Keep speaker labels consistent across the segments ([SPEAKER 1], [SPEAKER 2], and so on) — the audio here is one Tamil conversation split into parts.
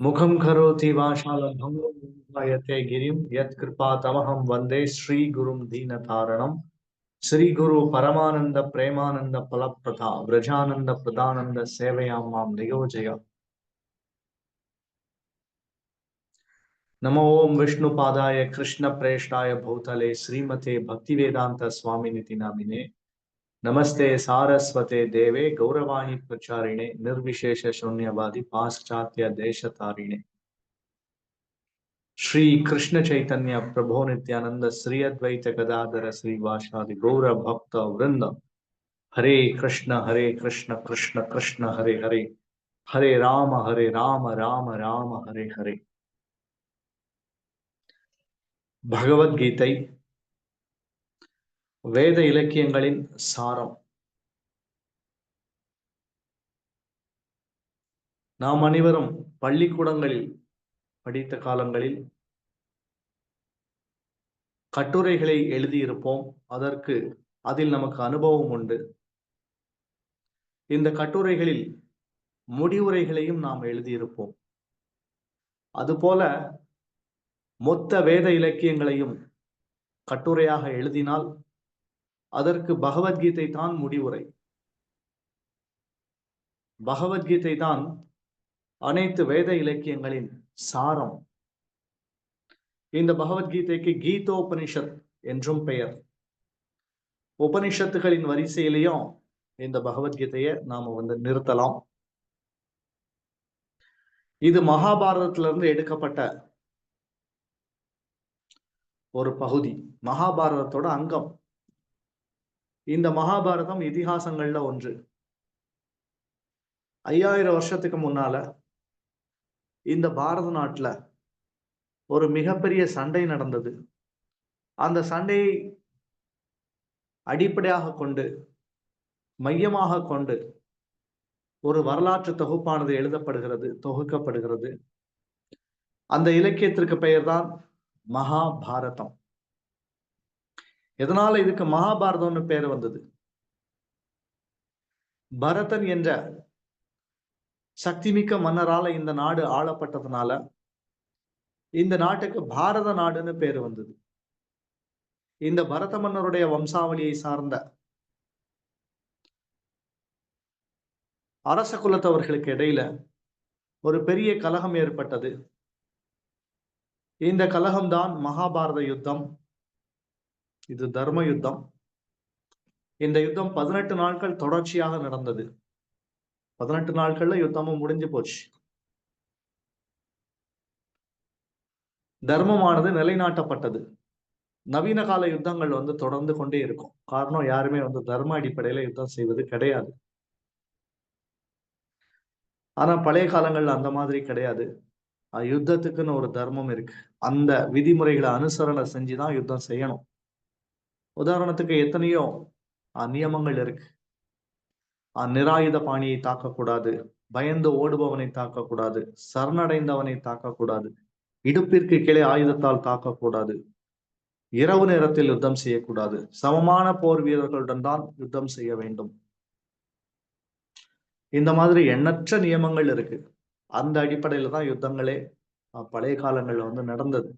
[SPEAKER 1] मुखं करोति वाचालं यते गिरिं यत्कृपातमहं वन्दे श्रीगुरुं दीनतारणं श्रीगुरु परमानंद प्रेमानंद फलप्रदा व्रजानंद प्रदानंद सेवयां मां नियोजय। नमो ओं विष्णुपादाय कृष्णप्रेष्ठाय भूतले श्रीमते भक्तिवेदांत स्वामिनिति नामिने नमस्ते सारस्वते देवे गौरवाणी प्रचारिणे निर्विशेष शून्यवादी पाश्चात्य देशतारिणे श्री कृष्ण चैतन्य प्रभो नित्यानंद श्री अद्वैत गदाधर श्रीवासादि गौर भक्त वृंद हरे कृष्ण कृष्ण कृष्ण हरे हरे हरे राम राम राम हरे हरे। பகவத்கீதை வேத இலக்கியங்களின் சாரம். நாம் அனைவரும் பள்ளிக்கூடங்களில் படித்த காலங்களில் கட்டுரைகளை எழுதியிருப்போம். அதில் நமக்கு அனுபவம் உண்டு. இந்த கட்டுரைகளில் முடிவுரைகளையும் நாம் எழுதியிருப்போம். அதுபோல மொத்த வேத இலக்கியங்களையும் கட்டுரையாக எழுதினால் அதற்கு பகவத்கீதை தான் முடிவுரை. பகவத்கீதை தான் அனைத்து வேத இலக்கியங்களின் சாரம். இந்த பகவத்கீதைக்கு கீதோபனிஷத் என்றும் பெயர். உபனிஷத்துகளின் வரிசையிலையும் இந்த பகவத்கீதையை நாம நிறுத்தலாம். இது மகாபாரதத்திலிருந்து எடுக்கப்பட்ட ஒரு பகுதி, மகாபாரதத்தோட அங்கம். இந்த மகாபாரதம் இதிகாசங்கள்ல ஒன்று. 5000 வருஷத்துக்கு முன்னால இந்த பாரத நாட்டுல ஒரு மிகப்பெரிய சண்டை நடந்தது. அந்த சண்டையை அடிப்படையாக கொண்டு மையமாக கொண்டு ஒரு வரலாற்று தொகுப்பானது தொகுக்கப்படுகிறது. அந்த இலக்கியத்திற்கு பெயர்தான் மகாபாரதம். எதனால இதுக்கு மகாபாரதம்னு பேர் வந்தது? பரதன் என்ற சக்திமிக்க மன்னரால இந்த நாடு ஆளப்பட்டதுனால இந்த நாட்டுக்கு பாரத நாடுன்னு பேர் வந்தது. இந்த பரத மன்னருடைய வம்சாவளியை சார்ந்த அரச குலத்தவர்களுக்கு இடையில ஒரு பெரிய கலகம் ஏற்பட்டது. இந்த கலகம்தான் மகாபாரத யுத்தம். இது தர்ம யுத்தம். இந்த யுத்தம் 18 நாட்கள் தொடர்ச்சியாக நடந்தது. 18 நாட்கள்ல யுத்தமும் முடிஞ்சு போச்சு. தர்மமானது நிலைநாட்டப்பட்டது. நவீன கால யுத்தங்கள் தொடர்ந்து கொண்டே இருக்கும். காரணம், யாருமே தர்ம அடிப்படையில யுத்தம் செய்வது கிடையாது. ஆனா பழைய காலங்கள்ல அந்த மாதிரி கிடையாது. யுத்தத்துக்குன்னு ஒரு தர்மம் இருக்கு. அந்த விதிமுறைகளை அனுசரணை செஞ்சுதான் யுத்தம் செய்யணும். உதாரணத்துக்கு எத்தனையோ நியமங்கள் இருக்கு. நிராயுத பாணியை தாக்கக்கூடாது, பயந்து ஓடுபவனை தாக்கக்கூடாது, சரணடைந்தவனை தாக்கக்கூடாது, இடுப்பிற்கு கீழே ஆயுதத்தால் தாக்கக்கூடாது, இரவு நேரத்தில் யுத்தம் செய்யக்கூடாது, சமமான போர் வீரர்களுடன் தான் யுத்தம் செய்ய வேண்டும். இந்த மாதிரி எண்ணற்ற நியமங்கள் இருக்கு. அந்த அடிப்படையில தான் யுத்தங்களே பழைய காலங்கள்ல நடந்தது.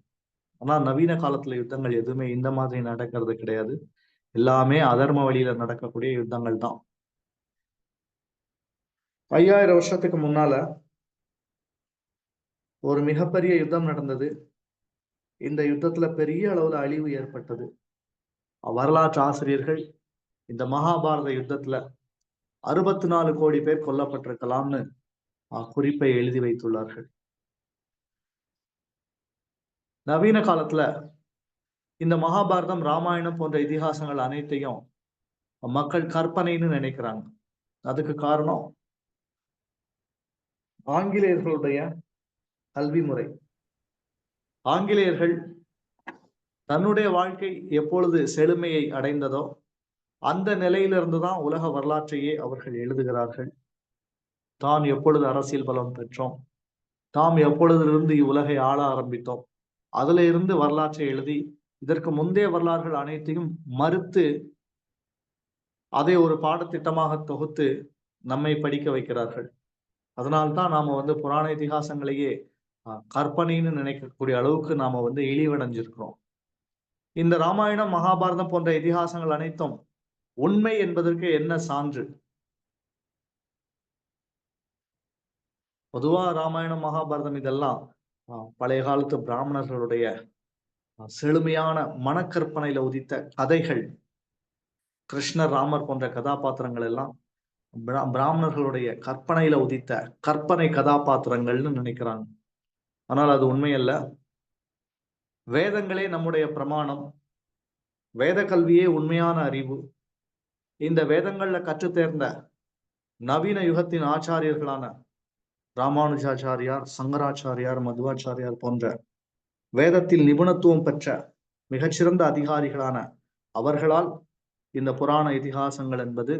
[SPEAKER 1] ஆனா நவீன காலத்துல யுத்தங்கள் எதுவுமே இந்த மாதிரி நடக்கிறது கிடையாது. எல்லாமே அதர்ம வழியில நடக்கக்கூடிய யுத்தங்கள் தான். 5000 வருஷத்துக்கு முன்னால ஒரு மிகப்பெரிய யுத்தம் நடந்தது. இந்த யுத்தத்துல பெரிய அளவுல அழிவு ஏற்பட்டது. வரலாற்று ஆசிரியர்கள் இந்த மகாபாரத யுத்தத்துல 64 கோடி பேர் கொல்லப்பட்டிருக்கலாம்னு குறிப்பை எழுதி வைத்துள்ளார்கள். நவீன காலத்துல இந்த மகாபாரதம், ராமாயணம் போன்ற இதிகாசங்கள் அனைத்தையும் மக்கள் கற்பனைன்னு நினைக்கிறாங்க. அதுக்கு காரணம் ஆங்கிலேயர்களுடைய கல்வி முறை. ஆங்கிலேயர்கள் தன்னுடைய வாழ்க்கை எப்பொழுது செழுமையை அடைந்ததோ அந்த நிலையிலிருந்துதான் உலக வரலாற்றையே அவர்கள் எழுதுகிறார்கள். தான் எப்பொழுது அரசியல் பலம் பெற்றோம், தாம் எப்பொழுதிலிருந்து இவ்வுலகை ஆள ஆரம்பித்தோம், அதுல இருந்து வரலாற்றை எழுதி இதற்கு முந்தைய வரலாறுகள் அனைத்தையும் மறுத்து அதை ஒரு பாடத்திட்டமாக தொகுத்து நம்மை படிக்க வைக்கிறார்கள். அதனால்தான் நாம புராண இதிகாசங்களையே கற்பனைன்னு நினைக்கக்கூடிய அளவுக்கு நாம இழிவடைஞ்சிருக்கிறோம். இந்த ராமாயணம், மகாபாரதம் போன்ற இதிகாசங்கள் அனைத்தும் உண்மை என்பதற்கு என்ன சான்று? பொதுவா ராமாயணம், மகாபாரதம் இதெல்லாம் பழைய காலத்து பிராமணர்களுடைய செழுமையான மனக்கற்பனையில உதித்த கதைகள். கிருஷ்ணர், ராமர் போன்ற கதாபாத்திரங்கள் எல்லாம் பிராமணர்களுடைய கற்பனையில உதித்த கற்பனை கதாபாத்திரங்கள்னு நினைக்கிறாங்க. ஆனால் அது உண்மையல்ல. வேதங்களே நம்முடைய பிரமாணம். வேத கல்வியே உண்மையான அறிவு. இந்த வேதங்கள்ல கற்று தேர்ந்த நவீன யுகத்தின் ஆச்சாரியர்களான ராமானுஜாச்சாரியார், சங்கராச்சாரியார், மதுவாச்சாரியார் போன்ற வேதத்தில் நிபுணத்துவம் பெற்ற மிகச்சிறந்த அதிகாரிகளான அவர்களால் இந்த புராண இதிகாசங்கள் என்பது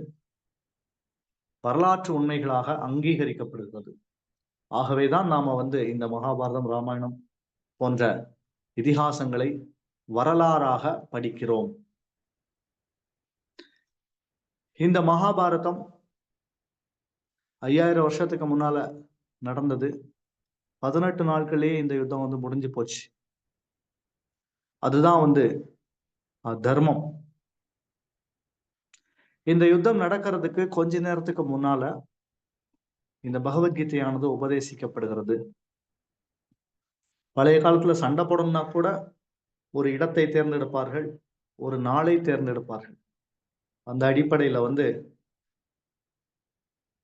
[SPEAKER 1] வரலாற்று உண்மைகளாக அங்கீகரிக்கப்படுகிறது. ஆகவேதான் நாம இந்த மகாபாரதம், ராமாயணம் போன்ற இதிகாசங்களை வரலாறாக படிக்கிறோம். இந்த மகாபாரதம் 5000 வருஷத்துக்கு முன்னால நடந்தது. 18 நாட்களே இந்த யுத்தம் முடிஞ்சு போச்சு. அதுதான் தர்மம். இந்த யுத்தம் நடக்கிறதுக்கு கொஞ்ச நேரத்துக்கு முன்னால இந்த பகவத்கீதையானது உபதேசிக்கப்படுகிறது. பழைய காலத்துல சண்டை போடணும்னா கூட ஒரு இடத்தை தேர்ந்தெடுப்பார்கள், ஒரு நாளை தேர்ந்தெடுப்பார்கள். அந்த அடிப்படையில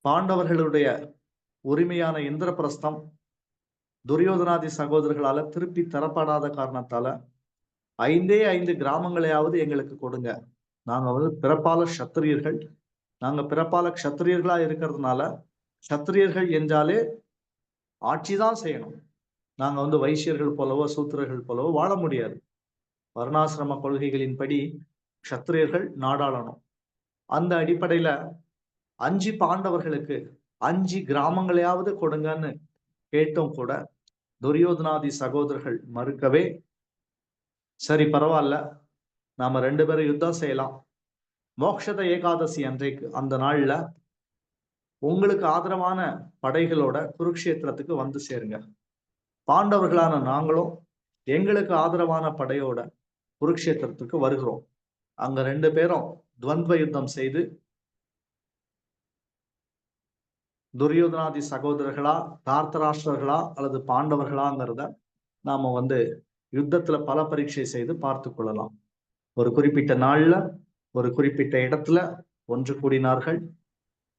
[SPEAKER 1] பாண்டவர்களுடைய உரிமையான இந்திரபிரஸ்தம் துரியோதனாதி சகோதரர்களால திருப்பி தரப்படாத காரணத்தால 5 கிராமங்களையாவது எங்களுக்கு கொடுங்க. நாங்க பிறப்பால சத்திரியர்கள். நாங்க பிறப்பால க்ஷத்திரியர்களா இருக்கிறதுனால சத்திரியர்கள் என்றாலே ஆட்சிதான் செய்யணும். நாங்க வைசியர்கள் போலவோ சூத்திரர்கள் போலவோ வாழ முடியாது. வர்ணாசிரம கொள்கைகளின்படி க்ஷத்திரியர்கள் நாடாளணும். அந்த அடிப்படையில 5 பாண்டவர்களுக்கு 5 கிராமங்களையாவது கொடுங்கன்னு கேட்டும் கூட துரியோதனாதி சகோதரர்கள் மறுக்கவே, சரி பரவாயில்ல, நாம 2 பேரும் யுத்தம் செய்யலாம். மோக்ஷத ஏகாதசி அன்றைக்கு, அந்த நாள்ல உங்களுக்கு ஆதரவான படைகளோட குருக்ஷேத்திரத்துக்கு வந்து சேருங்க. பாண்டவர்களான நாங்களும் எங்களுக்கு ஆதரவான படையோட குருக்ஷேத்திரத்துக்கு வருகிறோம். அங்க 2 பேரும் துவந்த யுத்தம் செய்து துரியோதனாதி சகோதரர்களா, தார்த்தராஷ்டிரர்களா அல்லது பாண்டவர்களாங்கிறத நாம யுத்தத்துல பல பரீட்சை செய்து பார்த்து கொள்ளலாம். ஒரு குறிப்பிட்ட நாள்ல ஒரு குறிப்பிட்ட இடத்துல ஒன்று கூடினார்கள்.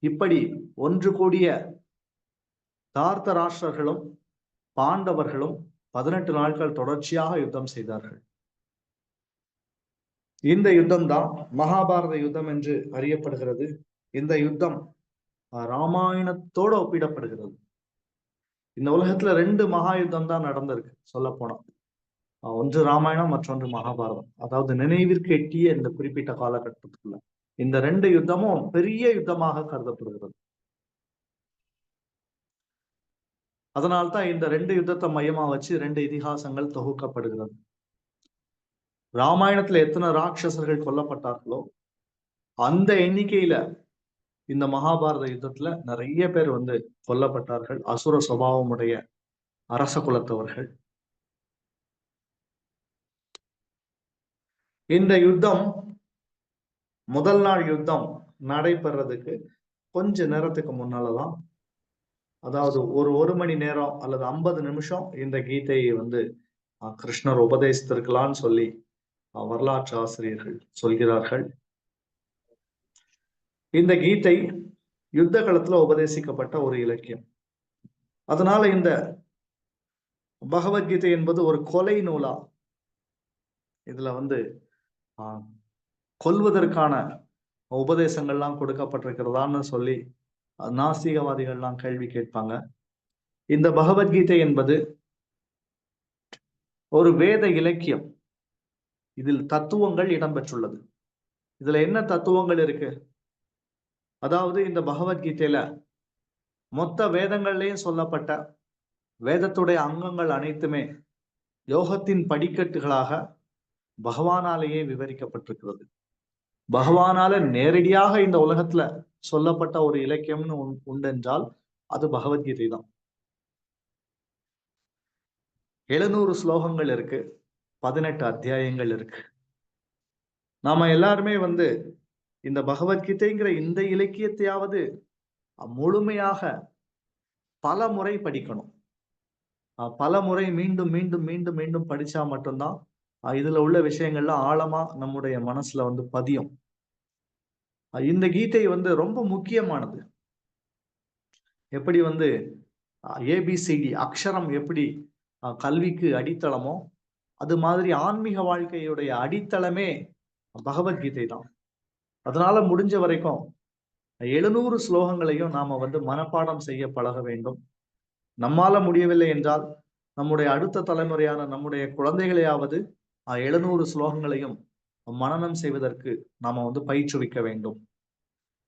[SPEAKER 1] இப்படி ஒன்று கூடிய தார்த்தராஷ்டிரர்களும் பாண்டவர்களும் 18 நாட்கள் தொடர்ச்சியாக யுத்தம் செய்தார்கள். இந்த யுத்தம் தான் மகாபாரத யுத்தம் என்று அறியப்படுகிறது. இந்த யுத்தம் ராமாயணத்தோடு ஒப்பிடப்படுகிறது. இந்த உலகத்துல 2 மகா யுத்தம் தான் நடந்திருக்கு சொல்ல போனா. ஒன்று ராமாயணம், மற்றொன்று மகாபாரதம். அதாவது நினைவிற்கு எட்டிய இந்த குறிப்பிட்ட காலகட்டத்துக்குள்ள இந்த 2 யுத்தமும் பெரிய யுத்தமாக கருதப்படுகிறது. அதனால்தான் இந்த 2 யுத்தத்தை மையமா வச்சு 2 இதிகாசங்கள் தொகுக்கப்படுகிறது. ராமாயணத்துல எத்தனை ராட்சசர்கள் கொல்லப்பட்டார்களோ அந்த எண்ணிக்கையில இந்த மகாபாரத யுத்தத்துல நிறைய பேர் கொல்லப்பட்டார்கள். அசுர சுபாவமுடைய அரச குலத்தவர்கள். இந்த யுத்தம் முதல் நாள் யுத்தம் நடைபெறதுக்கு கொஞ்ச நேரத்துக்கு முன்னாலதான், அதாவது ஒரு மணி நேரம் அல்லது 50 நிமிஷம் இந்த கீதையை கிருஷ்ணர் உபதேசித்திருக்கலான்னு சொல்லி வரலாற்று ஆசிரியர்கள் சொல்கிறார்கள். இந்த கீதை யுத்த காலத்துல உபதேசிக்கப்பட்ட ஒரு இலக்கியம். அதனால இந்த பகவத்கீதை என்பது ஒரு கொலை நூலா. இதுல கொல்வதற்கான உபதேசங்கள்லாம் கொடுக்கப்பட்டிருக்கிறதான்னு சொல்லி நாஸ்திகவாதிகள்லாம் கேள்வி கேட்பாங்க. இந்த பகவத்கீதை என்பது ஒரு வேத இலக்கியம். இதில் தத்துவங்கள் இடம்பெற்றுள்ளது. இதுல என்ன தத்துவங்கள் இருக்கு? அதாவது இந்த பகவத்கீதையில மொத்த வேதங்கள்லயும் சொல்லப்பட்ட வேதத்துடைய அங்கங்கள் அனைத்துமே யோகத்தின் படிக்கட்டுகளாக பகவானாலேயே விவரிக்கப்பட்டிருக்கிறது. பகவானால நேரடியாக இந்த உலகத்துல சொல்லப்பட்ட ஒரு இலக்கியம்னு உண்டென்றால் அது பகவத்கீதை தான். 700 ஸ்லோகங்கள் இருக்கு, 18 அத்தியாயங்கள் இருக்கு. நாம எல்லாருமே இந்த பகவத்கீதைங்கிற இந்த இலக்கியத்தையாவது முழுமையாக பல முறை படிக்கணும். பல முறை மீண்டும் மீண்டும் மீண்டும் மீண்டும் படிச்சா மட்டும்தான் இதுல உள்ள விஷயங்கள்லாம் ஆழமா நம்முடைய மனசுல பதியும். இந்த கீதை ரொம்ப முக்கியமானது. எப்படி ஏபிசிடி அக்ஷரம் எப்படி கல்விக்கு அடித்தளமோ, அது மாதிரி ஆன்மீக வாழ்க்கையுடைய அடித்தளமே பகவத்கீதை தான். அதனால முடிஞ்ச வரைக்கும் 700 ஸ்லோகங்களையும் நாம மனப்பாடம் செய்ய பழக வேண்டும். நம்மால முடியவில்லை என்றால் நம்முடைய அடுத்த தலைமுறையான நம்முடைய குழந்தைகளையாவது 700 ஸ்லோகங்களையும் மனனம் செய்வதற்கு நாம பயிற்றுவிக்க வேண்டும்.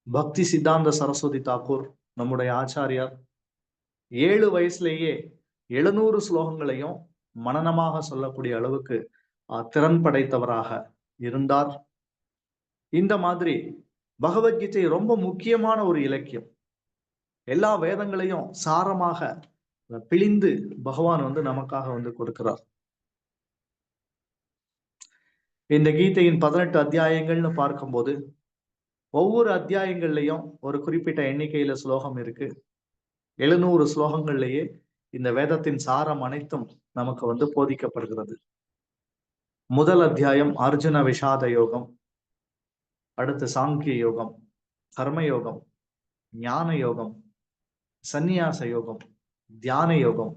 [SPEAKER 1] பக்தி சித்தாந்த சரஸ்வதி தாக்கூர் நம்முடைய ஆச்சாரியார் 7 வயசுலேயே 700 ஸ்லோகங்களையும் மனனமாக சொல்லக்கூடிய அளவுக்கு திறன் படைத்தவராக இருந்தார். இந்த மாதிரி பகவத்கீதை ரொம்ப முக்கியமான ஒரு இலக்கியம். எல்லா வேதங்களையும் சாரமாக பிழிந்து பகவான் நமக்காக கொடுக்கிறார். இந்த கீதையின் 18 அத்தியாயங்கள்னு பார்க்கும்போது ஒவ்வொரு அத்தியாயங்கள்லயும் ஒரு குறிப்பிட்ட எண்ணிக்கையில ஸ்லோகம் இருக்கு. 700 ஸ்லோகங்கள்லயே இந்த வேதத்தின் சாரம் அனைத்தும் நமக்கு போதிக்கப்படுகிறது. முதல் அத்தியாயம் அர்ஜுன விஷாத யோகம், அடுத்து சாங்கிய யோகம், கர்ம யோகம், ஞான யோகம், சந்நியாச யோகம், தியான யோகம்,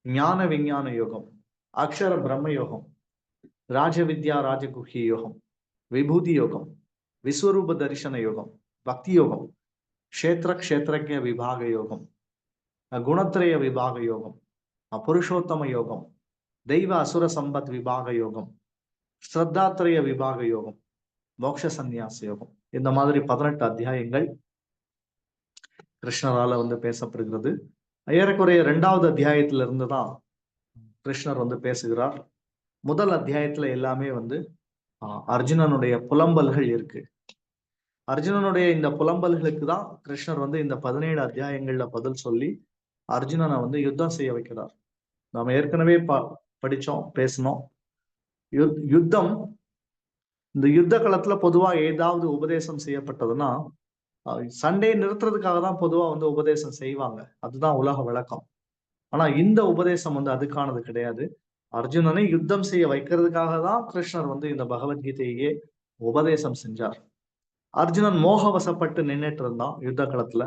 [SPEAKER 1] ஞான விஞ்ஞான யோகம், அக்ஷர பிரம்ம யோகம், ராஜவித்யா ராஜகுஹ்ய யோகம், விபூதி யோகம், விஸ்வரூப தரிசன யோகம், பக்தி யோகம், க்ஷேத்திர க்ஷேத்திரஜ்ஞ விபாக யோகம், குணத்ரய விபாக யோகம், புருஷோத்தம யோகம், தெய்வ அசுர சம்பத் விபாக யோகம், ஸ்ரத்தாத்ரய விபாக யோகம், மோக்ஷ சந்நியாச யோகம். இந்த மாதிரி 18 அத்தியாயங்கள் கிருஷ்ணரால பேசப்படுகிறது. ஏறக்குறைய 2வது அத்தியாயத்துல இருந்துதான் கிருஷ்ணர் பேசுகிறார். முதல் அத்தியாயத்துல எல்லாமே அர்ஜுனனுடைய புலம்பல்கள் இருக்கு. அர்ஜுனனுடைய இந்த புலம்பல்களுக்கு தான் கிருஷ்ணர் இந்த 17 அத்தியாயங்கள்ல பதில் சொல்லி அர்ஜுனனை யுத்தம் செய்ய வைக்கிறார். நாம ஏற்கனவே படிச்சோம், பேசணும். யுத்தம், இந்த யுத்த காலத்துல பொதுவா ஏதாவது உபதேசம் செய்யப்பட்டதுன்னா சண்டையை நிறுத்துறதுக்காக தான் பொதுவா உபதேசம் செய்வாங்க. அதுதான் உலக வழக்கம். ஆனா இந்த உபதேசம் அதுக்கானது கிடையாது. அர்ஜுனனை யுத்தம் செய்ய வைக்கிறதுக்காக தான் கிருஷ்ணர் இந்த பகவத்கீதையே உபதேசம் செஞ்சார். அர்ஜுனன் மோகவசப்பட்டு நின்றுட்டு இருந்தான் யுத்த காலத்துல.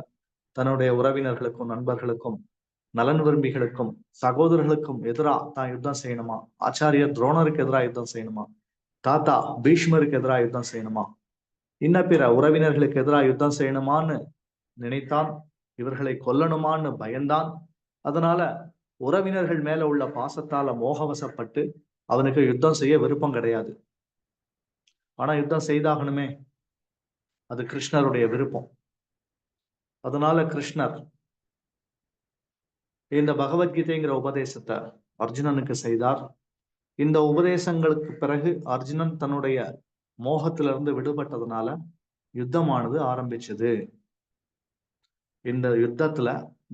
[SPEAKER 1] தன்னுடைய உறவினர்களுக்கும் நண்பர்களுக்கும் நலன் விரும்பிகளுக்கும் சகோதரர்களுக்கும் எதிராக தான் யுத்தம் செய்யணுமா, ஆச்சாரியர் துரோணருக்கு எதிராக யுத்தம் செய்யணுமா, தாத்தா பீஷ்மருக்கு எதிராக யுத்தம் செய்யணுமா, இன்ன பிற உறவினர்களுக்கு எதிராக யுத்தம் செய்யணுமான்னு நினைத்தான். இவர்களை கொல்லணுமான்னு பயந்தான். அதனால உறவினர்கள் மேல உள்ள பாசத்தால மோகவசப்பட்டு அவனுக்கு யுத்தம் செய்ய விருப்பம் கிடையாது. ஆனா யுத்தம் செய்தாகணுமே, அது கிருஷ்ணருடைய விருப்பம். அதனால கிருஷ்ணர் இந்த பகவத்கீதைங்கிற உபதேசத்தை அர்ஜுனனுக்கு செய்தார். இந்த உபதேசங்களுக்கு பிறகு அர்ஜுனன் தன்னுடைய மோகத்திலிருந்து விடுபட்டதுனால யுத்தமானது ஆரம்பிச்சது. இந்த யுத்தத்துல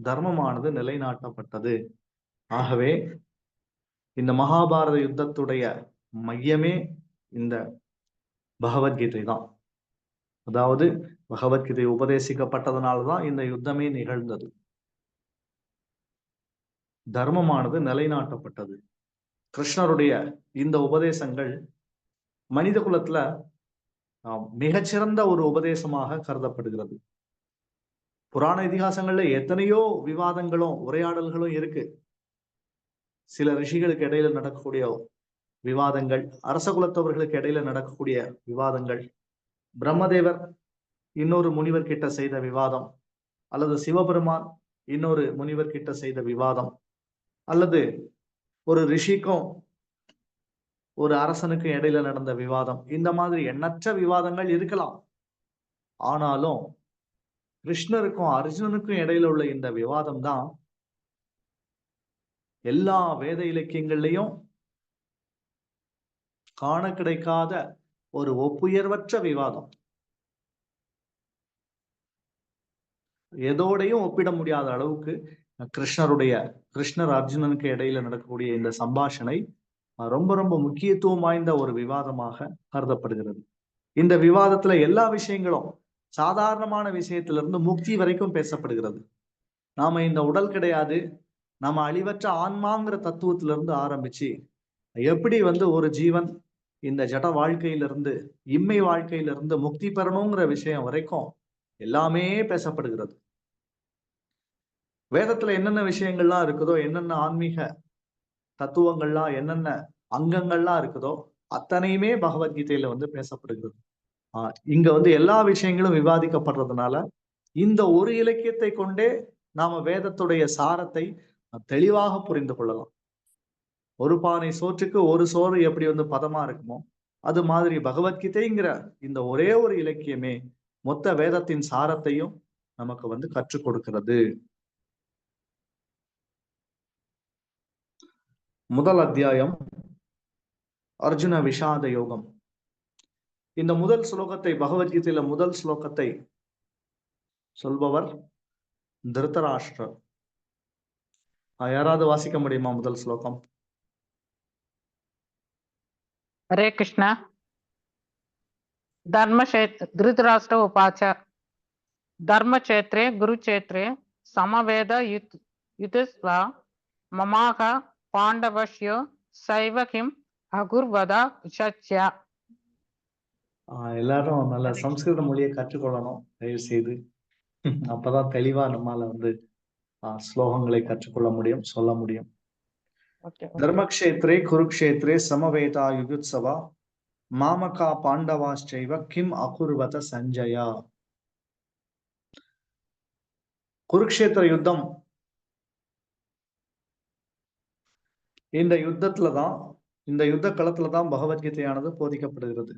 [SPEAKER 1] தர்மமானது நிலைநாட்டப்பட்டது. ஆகவே இந்த மகாபாரத யுத்தத்துடைய மையமே இந்த பகவத்கீதை தான். அதாவது பகவத்கீதை உபதேசிக்கப்பட்டதனால்தான் இந்த யுத்தமே நிகழ்ந்தது. தர்மமானது நிலைநாட்டப்பட்டது. கிருஷ்ணருடைய இந்த உபதேசங்கள் மனித குலத்துல மிகச்சிறந்த ஒரு உபதேசமாக கருதப்படுகிறது. புராண இதிகாசங்கள்ல எத்தனையோ விவாதங்களும் உரையாடல்களும் இருக்கு. சில ரிஷிகளுக்கு இடையில நடக்கக்கூடிய விவாதங்கள், அரச குலத்தவர்களுக்கு இடையில நடக்கக்கூடிய விவாதங்கள், பிரம்மதேவர் இன்னொரு முனிவர் கிட்ட செய்த விவாதம், அல்லது சிவபெருமான் இன்னொரு முனிவர் கிட்ட செய்த விவாதம், அல்லது ஒரு ரிஷிக்கும் ஒரு அரசனுக்கும் இடையில நடந்த விவாதம், இந்த மாதிரி எண்ணற்ற விவாதங்கள் இருக்கலாம். ஆனாலும் கிருஷ்ணருக்கும் அர்ஜுனனுக்கும் இடையில உள்ள இந்த விவாதம் தான் எல்லா வேத இலக்கியங்கள்லையும் காண கிடைக்காத ஒரு ஒப்புயர்வற்ற விவாதம். எதோடையும் ஒப்பிட முடியாத அளவுக்கு கிருஷ்ணர் அர்ஜுனனுக்கு இடையில நடக்கக்கூடிய இந்த சம்பாஷணை ரொம்ப ரொம்ப முக்கியத்துவம் வாய்ந்த ஒரு விவாதமாக கருதப்படுகிறது. இந்த விவாதத்துல எல்லா விஷயங்களும் சாதாரணமான விஷயத்துல இருந்து முக்தி வரைக்கும் பேசப்படுகிறது. நாம இந்த உடல் கிடையாது, நம்ம அழிவற்ற ஆன்மாங்கிற தத்துவத்துல இருந்து ஆரம்பிச்சு எப்படி ஒரு ஜீவன் இந்த ஜட வாழ்க்கையிலிருந்து இம்மை வாழ்க்கையிலிருந்து முக்தி பெறணுங்கிற விஷயம் வரைக்கும் எல்லாமே பேசப்படுகிறது. வேதத்துல என்னென்ன விஷயங்கள்லாம் இருக்குதோ, என்னென்ன ஆன்மீக தத்துவங்கள்லாம், என்னென்ன அங்கங்கள்லாம் இருக்குதோ அத்தனையுமே பகவத்கீதையில பேசப்படுகிறது. இங்க எல்லா விஷயங்களும் விவாதிக்கப்படுறதுனால இந்த ஒரு இலக்கியத்தை கொண்டே நாம வேதத்துடைய சாரத்தை தெளிவாக புரிந்து கொள்ளலாம். ஒரு பானை சோற்றுக்கு ஒரு சோறு எப்படி பதமா இருக்குமோ, அது மாதிரி பகவத்கீதைங்கிற இந்த ஒரே ஒரு இலக்கியமே மொத்த வேதத்தின் சாரத்தையும் நமக்கு கற்றுக் கொடுக்கிறது. முதல் அத்தியாயம் அர்ஜுன விஷாத யோகம். இந்த முதல் ஸ்லோகத்தை, பகவத்கீதையில முதல் ஸ்லோகத்தை சொல்பவர் திருதராஷ்டிரர். யாராவது வாசிக்க முடியுமா முதல் ஸ்லோகம்?
[SPEAKER 2] हरे कृष्ण। धृतराष्ट्र उवाच धर्मक्षेत्रे गुरुक्षेत्रे समवेद युतस्वा ममाह पाण्डवस्य सैव किम् अकुर्वत सच्चा.
[SPEAKER 1] எல்லாரும் நல்ல சம்ஸ்கிருத மொழியை கற்றுக்கொள்ளணும் தயவு செய்து. அப்பதான் தெளிவா நம்மால ஸ்லோகங்களை கற்றுக்கொள்ள முடியும், சொல்ல முடியும். தர்மக்ஷேத்ரே குருக்ஷேத்ரே சமவேதா யுகுத்சவா மாமகா பாண்டவாஸ்சைவ கிம் அகுர்வத சஞ்சயா. குருக்ஷேத்திர யுத்தம், இந்த யுத்த களத்துலதான் பகவத்கீதையானது போதிக்கப்படுகிறது.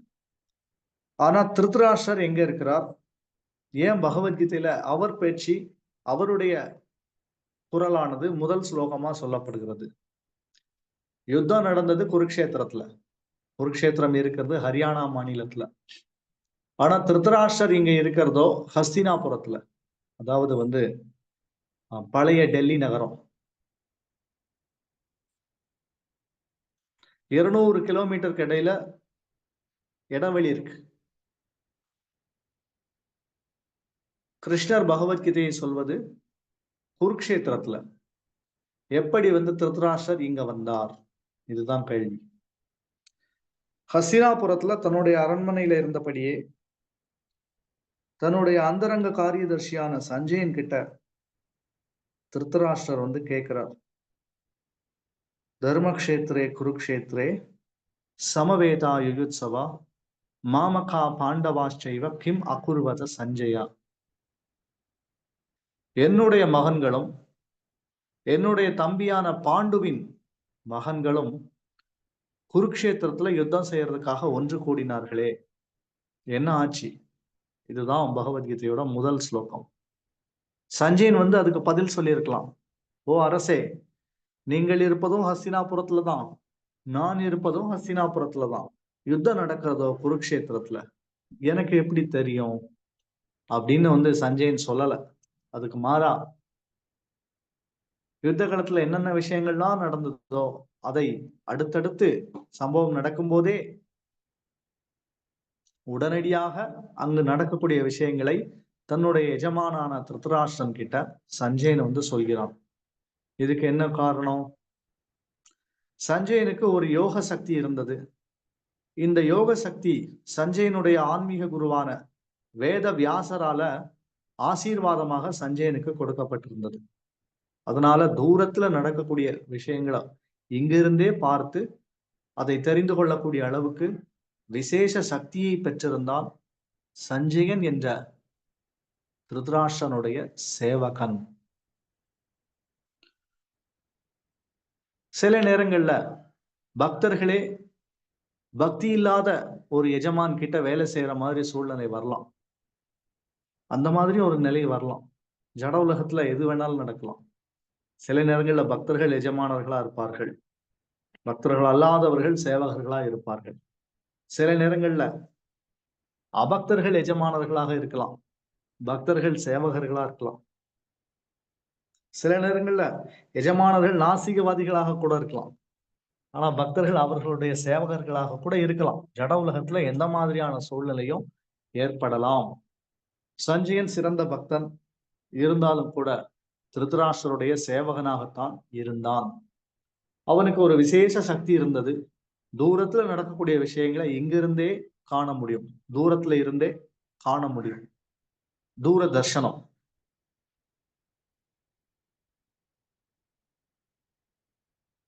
[SPEAKER 1] ஆனா திருதராஷ்டிரர் எங்க இருக்கிறார்? ஏன் பகவத்கீதையில அவர் பேச்சு, அவருடைய குரலானது முதல் ஸ்லோகமா சொல்லப்படுகிறது? யுத்தம் நடந்தது குருக்ஷேத்திரத்துல. குருக்ஷேத்திரம் இருக்கிறது ஹரியானா மாநிலத்துல. ஆனா திருதராஷ்டிரர் இங்க இருக்கிறதோ ஹஸ்தினாபுரத்துல, அதாவது பழைய டெல்லி நகரம். 200 கிலோமீட்டருக்கு இடையில இடைவெளி இருக்கு. கிருஷ்ணர் பகவத்கீதையை சொல்வது குருக்ஷேத்திரத்துல. எப்படி திருதராஷ்டிரர் இங்க வந்தார்? இதுதான் கேள்வி. ஹஸ்தினாபுரத்துல தன்னுடைய அரண்மனையில இருந்தபடியே தன்னுடைய அந்தரங்க காரியதர்சியான சஞ்சயன் கிட்ட திருதராஷ்டிரர் கேட்கிறார், தர்மக்ஷேத்ரே குருக்ஷேத்ரே சமவேதா யுயுத்சவா மாமகா பாண்டவாஸ்சைவ கிம் அகுர்வத சஞ்சயா. என்னுடைய மகன்களும் என்னுடைய தம்பியான பாண்டுவின் மகன்களும் குருக்ஷேத்திரத்துல யுத்தம் செய்யறதுக்காக ஒன்று கூடினார்களே, என்ன ஆச்சு? இதுதான் பகவத்கீதையோட முதல் ஸ்லோகம். சஞ்சயன் அதுக்கு பதில் சொல்லியிருக்கலாம். ஓ அரசே, நீங்கள் இருப்பதும் ஹஸ்தினாபுரத்துலதான், நான் இருப்பதும் ஹஸ்தினாபுரத்துலதான். யுத்தம் நடக்கிறதோ குருக்ஷேத்திரத்துல, எனக்கு எப்படி தெரியும் அப்படின்னு சஞ்சயன் சொல்லல. அதுக்கு மாறா யுத்த காலத்துல என்னென்ன விஷயங்கள்லாம் நடந்ததோ அதை அடுத்தடுத்து சம்பவம் நடக்கும் போதே உடனடியாக அங்கு நடக்கக்கூடிய விஷயங்களை தன்னுடைய எஜமானான திருதராஷ்டிரன் கிட்ட சஞ்சயன் சொல்கிறான். இதுக்கு என்ன காரணம்? சஞ்சயனுக்கு ஒரு யோக சக்தி இருந்தது. இந்த யோக சக்தி சஞ்சயனுடைய ஆன்மீக குருவான வேத வியாசரால ஆசீர்வாதமாக சஞ்சயனுக்கு கொடுக்கப்பட்டிருந்தது. அதனால தூரத்துல நடக்கக்கூடிய விஷயங்களை இங்கிருந்தே பார்த்து அதை தெரிந்து கொள்ளக்கூடிய அளவுக்கு விசேஷ சக்தியை பெற்றிருந்தால் சஞ்சயன் என்ற திருதராஷ்டிரனுடைய சேவகன். சில நேரங்கள்ல பக்தர்களே பக்தி இல்லாத ஒரு எஜமான் கிட்ட வேலை செய்யற மாதிரி சூழ்நிலை வரலாம். அந்த மாதிரி ஒரு நிலை வரலாம். ஜட உலகத்துல எது வேணாலும் நடக்கலாம். சில நேரங்கள்ல பக்தர்கள் எஜமானர்களா இருப்பார்கள், பக்தர்கள் அல்லாதவர்கள் சேவகர்களா இருப்பார்கள். சில நேரங்கள்ல அபக்தர்கள் எஜமானர்களாக இருக்கலாம், பக்தர்கள் சேவகர்களா இருக்கலாம். சில நேரங்கள்ல எஜமானர்கள் நாசிகவாதிகளாக கூட இருக்கலாம். ஆனா பக்தர்கள் அவர்களுடைய சேவகர்களாக கூட இருக்கலாம். ஜட உலகத்துல எந்த மாதிரியான சூழ்நிலையும் ஏற்படலாம். சஞ்சயன் சிறந்த பக்தன் இருந்தாலும் கூட திருதராஷ்டிரருடைய சேவகனாகத்தான் இருந்தான். அவனுக்கு ஒரு விசேஷ சக்தி இருந்தது. தூரத்துல நடக்கக்கூடிய விஷயங்களை இங்கிருந்தே காண முடியும். தூரத்துல இருந்தே காண முடியும். தூர தர்ஷனம்.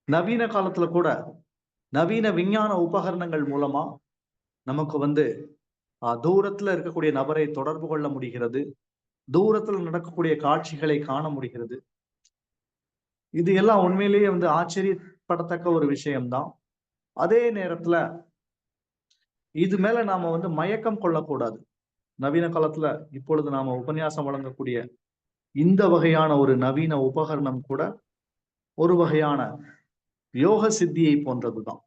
[SPEAKER 1] நவீன காலத்துல கூட நவீன விஞ்ஞான உபகரணங்கள் மூலமா நமக்கு தூரத்துல இருக்கக்கூடிய நபரை தொடர்பு கொள்ள முடிகிறது. தூரத்துல நடக்கக்கூடிய காட்சிகளை காண முடிகிறது. இது எல்லாம் உண்மையிலேயே ஆச்சரியப்படத்தக்க ஒரு விஷயம்தான். அதே நேரத்துல இது மேல நாம மயக்கம் கொள்ளக்கூடாது. நவீன காலத்துல இப்பொழுது நாம உபன்யாசம் வழங்கக்கூடிய இந்த வகையான ஒரு நவீன உபகரணம் கூட ஒரு வகையான யோக சித்தியை போன்றதுதான்.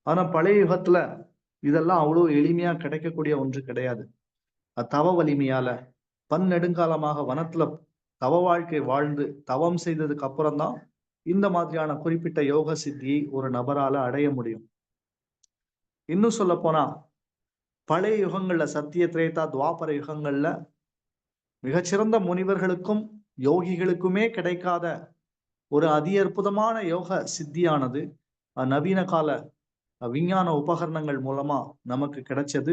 [SPEAKER 1] ஆனா பழைய யுகத்துல இதெல்லாம் அவ்வளவு எளிமையா கிடைக்கக்கூடிய ஒன்று கிடையாது. தவ வலிமையால பன்னெடுங்காலமாக வனத்துல தவ வாழ்க்கை வாழ்ந்து தவம் செய்ததுக்கு அப்புறம்தான் இந்த மாதிரியான குறிப்பிட்ட யோக சித்தியை ஒரு நபரால அடைய முடியும். இன்னும் சொல்ல போனா பழைய யுகங்கள்ல சத்திய திரேதா துவாபர யுகங்கள்ல மிகச்சிறந்த முனிவர்களுக்கும் யோகிகளுக்குமே கிடைக்காத ஒரு அதி அற்புதமான யோக சித்தியானது நவீன கால விஞ்ஞான உபகரணங்கள் மூலமா நமக்கு கிடைச்சது.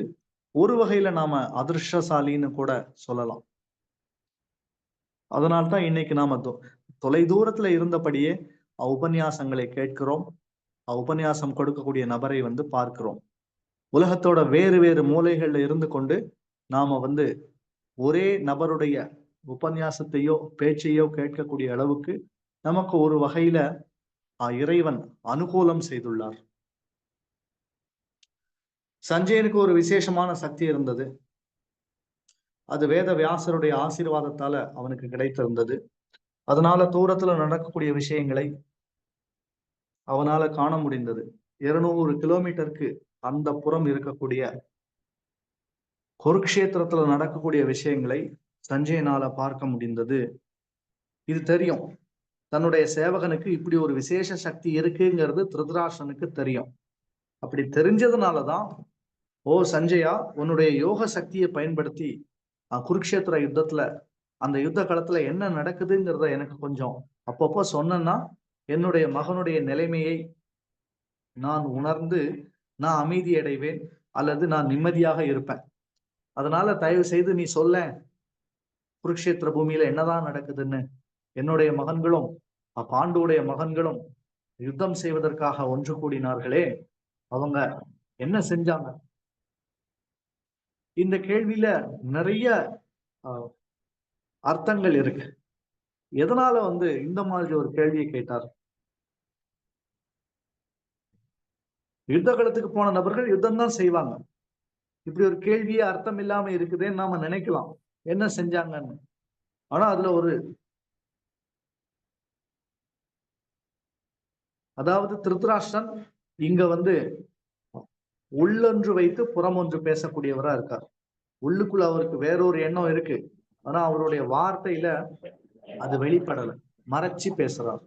[SPEAKER 1] ஒரு வகையில நாம அதிர்ஷ்டசாலின்னு கூட சொல்லலாம். அதனால்தான் இன்னைக்கு நாம தொலை தூரத்துல இருந்தபடியே உபன்யாசங்களை கேட்கிறோம். உபன்யாசம் கொடுக்கக்கூடிய நபரை பார்க்கிறோம். உலகத்தோட வேறு வேறு மூலைகள்ல இருந்து கொண்டு நாம ஒரே நபருடைய உபன்யாசத்தையோ பேச்சையோ கேட்கக்கூடிய அளவுக்கு நமக்கு ஒரு வகையில இறைவன் அனுகூலம் செய்துள்ளார். சஞ்சயனுக்கு ஒரு விசேஷமான சக்தி இருந்தது. அது வேத வியாசருடைய ஆசீர்வாதத்தால அவனுக்கு கிடைத்திருந்தது. அதனால தூரத்துல நடக்கக்கூடிய விஷயங்களை அவனால காண முடிந்தது. 200 கிலோமீட்டருக்கு அந்த புறம் இருக்கக்கூடிய குருக்ஷேத்திரத்துல நடக்கக்கூடிய விஷயங்களை சஞ்சயனால பார்க்க முடிந்தது. இது தெரியும். தன்னுடைய சேவகனுக்கு இப்படி ஒரு விசேஷ சக்தி இருக்குங்கிறது திருதராஷ்டிரனுக்கு தெரியும். அப்படி தெரிஞ்சதுனாலதான், ஓ சஞ்சயா, உன்னுடைய யோக சக்தியை பயன்படுத்தி குருக்ஷேத்திர யுத்தத்துல அந்த யுத்த காலத்துல என்ன நடக்குதுங்கிறத எனக்கு கொஞ்சம் அப்பப்போ சொன்னா என்னுடைய மகனுடைய நிலைமையை நான் உணர்ந்து நான் அமைதி அடைவேன், அல்லது நான் நிம்மதியாக இருப்பேன். அதனால தயவு செய்து நீ சொல்ல, குருக்ஷேத்திர பூமியில என்னதான் நடக்குதுன்னு. என்னுடைய மகன்களும் பாண்டுடைய மகன்களும் யுத்தம் செய்வதற்காக ஒன்று கூடினார்களே, அவங்க என்ன செஞ்சாங்க? இந்த கேள்வியில நிறைய அர்த்தங்கள் இருக்கு. எதனால இந்த மாதிரி ஒரு கேள்வியை கேட்டார்? யுத்த காலத்துக்கு போன நபர்கள் யுத்தம் தான் செய்வாங்க. இப்படி ஒரு கேள்வியே அர்த்தம் இல்லாம இருக்குதுன்னு நாம நினைக்கலாம், என்ன செஞ்சாங்கன்னு. ஆனா அதுல அதாவது திருதராஷ்டிரன் இங்க உள்ளொன்று வைத்து புறம் ஒன்று பேசக்கூடியவரா இருக்கார். உள்ளுக்குள்ள அவருக்கு வேறொரு எண்ணம் இருக்கு, ஆனா அவருடைய வார்த்தையில அது வெளிப்படல, மறைச்சு பேசுறார்.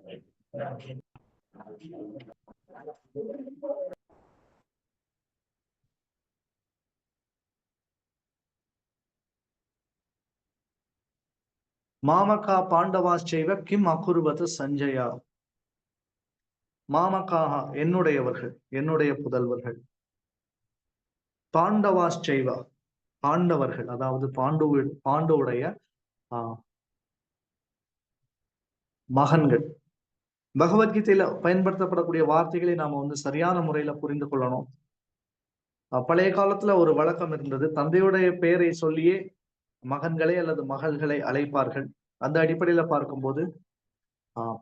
[SPEAKER 1] மாமகா பாண்டவாச்சைவ கிம் அகுர்வத சஞ்சயா. மாமகாக என்னுடையவர்கள், என்னுடைய புதல்வர்கள். பாண்டவாச்சைவா பாண்டவர்கள், அதாவது பாண்டுவுடைய மகன்கள். பகவத்கீதையில பயன்படுத்தப்படக்கூடிய வார்த்தைகளை நாம சரியான முறையில புரிந்து கொள்ளணும். பழைய காலத்துல ஒரு வழக்கம் இருந்தது, தந்தையுடைய பெயரை சொல்லியே மகன்களை அல்லது மகள்களை அழைப்பார்கள். அந்த அடிப்படையில பார்க்கும்போது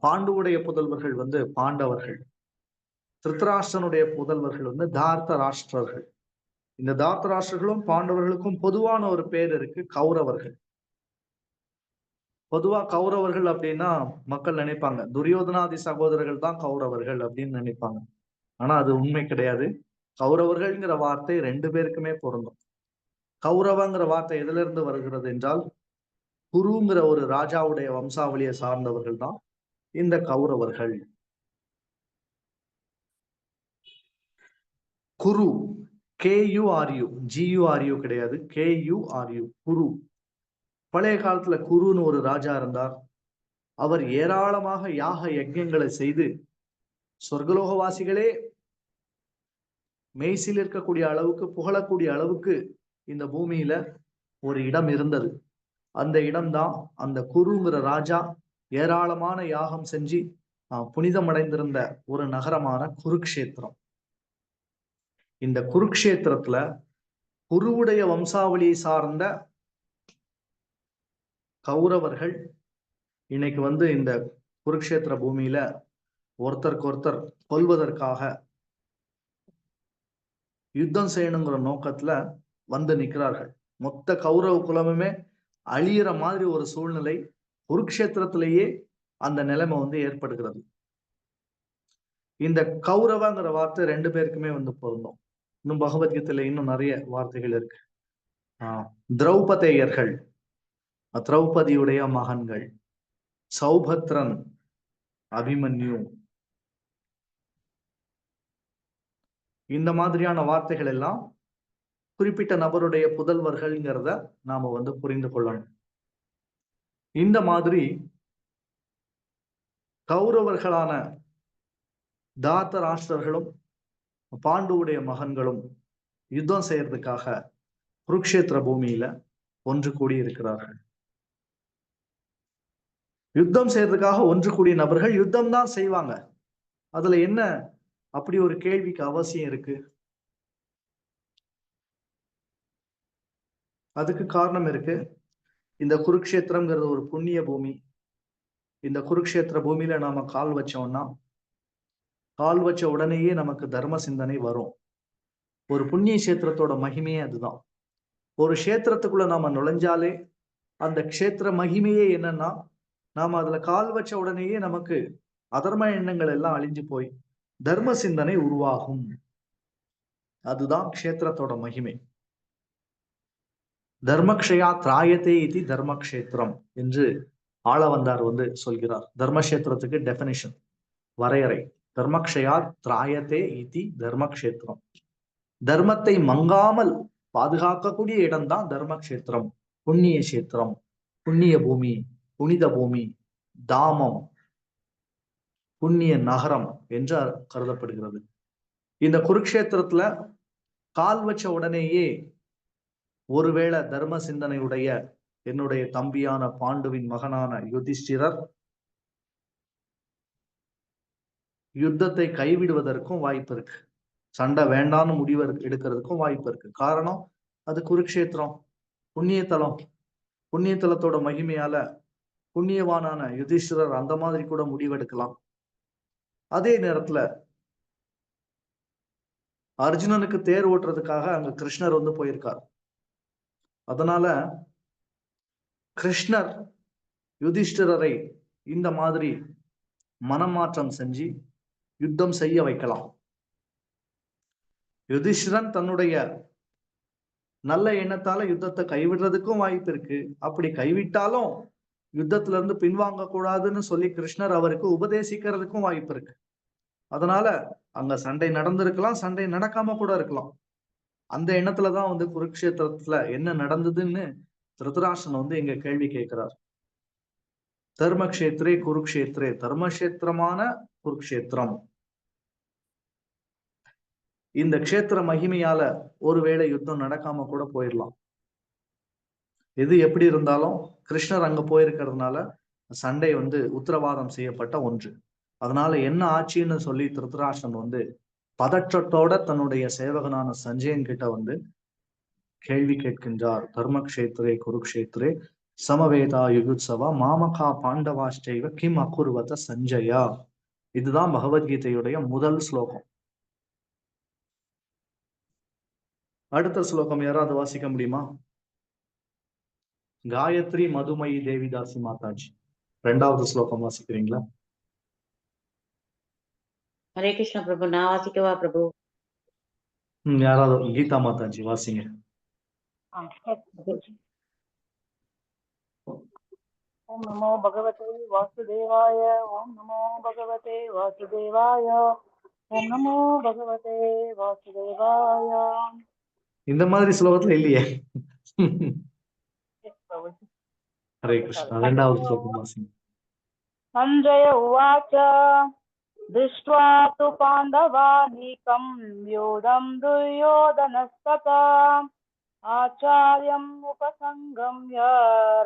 [SPEAKER 1] பாண்டுவுடைய புதல்வர்கள் பாண்டவர்கள், திருதராஷ்டிரனுடைய புதல்வர்கள் தார்த்த ராஷ்டிரர்கள். இந்த தார்த்த ராஷ்டிரர்களும் பாண்டவர்களுக்கும் பொதுவான ஒரு பேர் இருக்கு, கௌரவர்கள். பொதுவா கௌரவர்கள் அப்படின்னா மக்கள் நினைப்பாங்க துரியோதனாதி சகோதரர்கள் தான் கௌரவர்கள் அப்படின்னு நினைப்பாங்க. ஆனா அது உண்மை கிடையாது. கௌரவர்கள்ங்கிற வார்த்தை 2 பேருக்குமே பொருந்தும். கௌரவங்கிற வார்த்தை எதுல இருந்து வருகிறது என்றால், குருங்கிற ஒரு ராஜாவுடைய வம்சாவளியை சார்ந்தவர்கள் தான் இந்த கௌரவர்கள். குரு, KURU, GURU கிடையாது, KURU, குரு. பழைய காலத்துல குருன்னு ஒரு ராஜா இருந்தார். அவர் ஏராளமாக யாக யஜ்ஞங்களை செய்து சொர்க்கலோகவாசிகளே மெய்சில் இருக்கக்கூடிய அளவுக்கு, புகழக்கூடிய அளவுக்கு இந்த பூமியில ஒரு இடம் இருந்தது. அந்த இடம்தான் அந்த குருங்கிற ராஜா ஏராளமான யாகம் செஞ்சு புனிதமடைந்திருந்த ஒரு நகரமான குருக்ஷேத்திரம். இந்த குருக்ஷேத்திரத்துல குருவுடைய வம்சாவளியை சார்ந்த கௌரவர்கள் இன்னைக்கு இந்த குருக்ஷேத்திர பூமியில ஒருத்தருக்கு ஒருத்தர் கொல்வதற்காக யுத்தம் செய்யணுங்கிற நோக்கத்துல நிற்கிறார்கள். மொத்த கௌரவ குலமுமே அழியிற மாதிரி ஒரு சூழ்நிலை குருக்ஷேத்திரத்திலேயே அந்த நிலைமை ஏற்படுகிறது. இந்த கௌரவங்கிற வார்த்தை 2 பேருக்குமே பொருந்தும். இன்னும் பகவத்கீதையில இன்னும் நிறைய வார்த்தைகள் இருக்கு. திரௌபதேயர்கள், திரௌபதியுடைய மகன்கள், சௌபத்ரன், அபிமன்யு, இந்த மாதிரியான வார்த்தைகள் எல்லாம் குறிப்பிட்ட நபருடைய புதல்வர்கள்ங்கிறத நாம புரிந்து கொள்ளணும். இந்த மாதிரி கௌரவர்களான தார்த்தராஷ்டிரர்களும் பாண்டுவுடைய மகன்களும் யுத்தம் செய்யறதுக்காக குருக்ஷேத்திர பூமியில ஒன்று கூடி இருக்கிறார்கள். யுத்தம் செய்யறதுக்காக ஒன்று கூடிய நபர்கள் யுத்தம் தான் செய்வாங்க. அதுல என்ன அப்படி ஒரு கேள்விக்கு அவசியம் இருக்கு? அதுக்கு காரணம் இருக்கு. இந்த குருக்ஷேத்திரம்ங்கிறது ஒரு புண்ணிய பூமி. இந்த குருக்ஷேத்திர பூமியில நாம கால் வச்சோம்னா, கால் வச்ச உடனேயே நமக்கு தர்ம சிந்தனை வரும். ஒரு புண்ணிய கஷேத்திரத்தோட மகிமையே அதுதான். ஒரு கஷேத்திரத்துக்குள்ள நாம நுழைஞ்சாலே அந்த கஷேத்திர மகிமையே என்னன்னா, நாம அதுல கால் வச்ச உடனேயே நமக்கு அதர்ம எண்ணங்கள் எல்லாம் அழிஞ்சு போய் தர்ம சிந்தனை உருவாகும். அதுதான் கஷேத்திரத்தோட மகிமை. தர்மக்ஷயா திராயத்தே இது தர்மக்ஷேத்திரம் என்று ஆளவந்தார் சொல்கிறார். தர்மக்ஷேத்திரத்துக்கு டெபினிஷன், வரையறை. தர்மக்ஷயா திராயத்தே இது தர்மக்ஷேத்திரம். தர்மத்தை மங்காமல் பாதுகாக்கக்கூடிய இடம்தான் தர்மக்ஷேத்திரம், புண்ணிய கஷேத்திரம், புண்ணிய பூமி, புனித பூமி, தாமம், புண்ணிய நகரம் என்று கருதப்படுகிறது. இந்த குருக்ஷேத்திரத்துல கால் வச்ச உடனேயே ஒருவேளை தர்ம சிந்தனையுடைய என்னுடைய தம்பியான பாண்டுவின் மகனான யுதிஷ்டிரர் யுத்தத்தை கைவிடுவதற்கும் வாய்ப்பு இருக்கு. சண்டை வேண்டான்னு முடிவு எடுக்கிறதுக்கும் வாய்ப்பு இருக்கு. காரணம், அது குருக்ஷேத்திரம், புண்ணியத்தலம். புண்ணியத்தலத்தோட மகிமையால புண்ணியவானான யுதிஷ்டிரர் அந்த மாதிரி கூட முடிவெடுக்கலாம். அதே நேரத்துல அர்ஜுனனுக்கு தேர் ஓட்டுறதுக்காக அங்க கிருஷ்ணர் போயிருக்கார். அதனால கிருஷ்ணர் யுதிஷ்டிரரை இந்த மாதிரி மனமாற்றம் செஞ்சு யுத்தம் செய்ய வைக்கலாம். யுதிஷ்டிரன் தன்னுடைய நல்ல எண்ணத்தால யுத்தத்தை கைவிடுறதுக்கும் வாய்ப்பு இருக்கு. அப்படி கைவிட்டாலும் யுத்தத்துல இருந்து பின்வாங்க கூடாதுன்னு சொல்லி கிருஷ்ணர் அவருக்கு உபதேசிக்கிறதுக்கும் வாய்ப்பு இருக்கு. அதனால அங்க சண்டை நடந்திருக்கலாம், சண்டை நடக்காம கூட இருக்கலாம். அந்த எண்ணத்துலதான் குருக்ஷேத்திரத்துல என்ன நடந்ததுன்னு திருதராஷ்டிரன் இங்க கேள்வி கேட்கிறார். தர்மக்ஷேத்ரே குருக்ஷேத்ரே, தர்மக்ஷேத்திரமான குருக்ஷேத்திரம். இந்த க்ஷேத்திர மகிமையால ஒருவேளை யுத்தம் நடக்காம கூட போயிடலாம். எது எப்படி இருந்தாலும் கிருஷ்ணர் அங்க போயிருக்கிறதுனால சண்டை உத்தரவாதம் செய்யப்பட்ட ஒன்று. அதனால என்ன ஆட்சின்னு சொல்லி திருதராஷ்டிரன் பதற்றத்தோட தன்னுடைய சேவகனான சஞ்சயன் கிட்ட கேள்வி கேட்கின்றார். தர்மக்ஷேத்ரே குருக்ஷேத்ரே சமவேதா யுகுத்சவா மாமகா பாண்டவாஷ்டைவ கிம் அகுர்வத சஞ்சயா. இதுதான் பகவத்கீதையுடைய முதல் ஸ்லோகம். அடுத்த ஸ்லோகம் யாராவது வாசிக்க முடியுமா? காயத்ரி மதுமயி தேவிதாசி மாதாஜி, 2வது ஸ்லோகம் வாசிக்கிறீங்களா?
[SPEAKER 3] ஹரே கிருஷ்ண பிரபு, நான் வாசிக்கவா பிரபு?
[SPEAKER 1] யாராவது கீதா மாதாஜி வாசிங்க.
[SPEAKER 4] ओम नमो भगवते वासुदेवाय। ओम नमो भगवते वासुदेवाय। ओम नमो भगवते वासुदेवाय।
[SPEAKER 1] இந்த மாதிரி ஸ்லோகத்துல இல்லையே.
[SPEAKER 4] Yes, Prabhu.
[SPEAKER 1] ஹரே கிருஷ்ணா. இரண்டாவது ஸ்லோகம் வாசிங்க.
[SPEAKER 4] संजय उवाच दृष्ट्वा तु पाण्डवानीकं व्यूढं दुर्योधनस्तथा आचार्यम् उपसङ्गम्य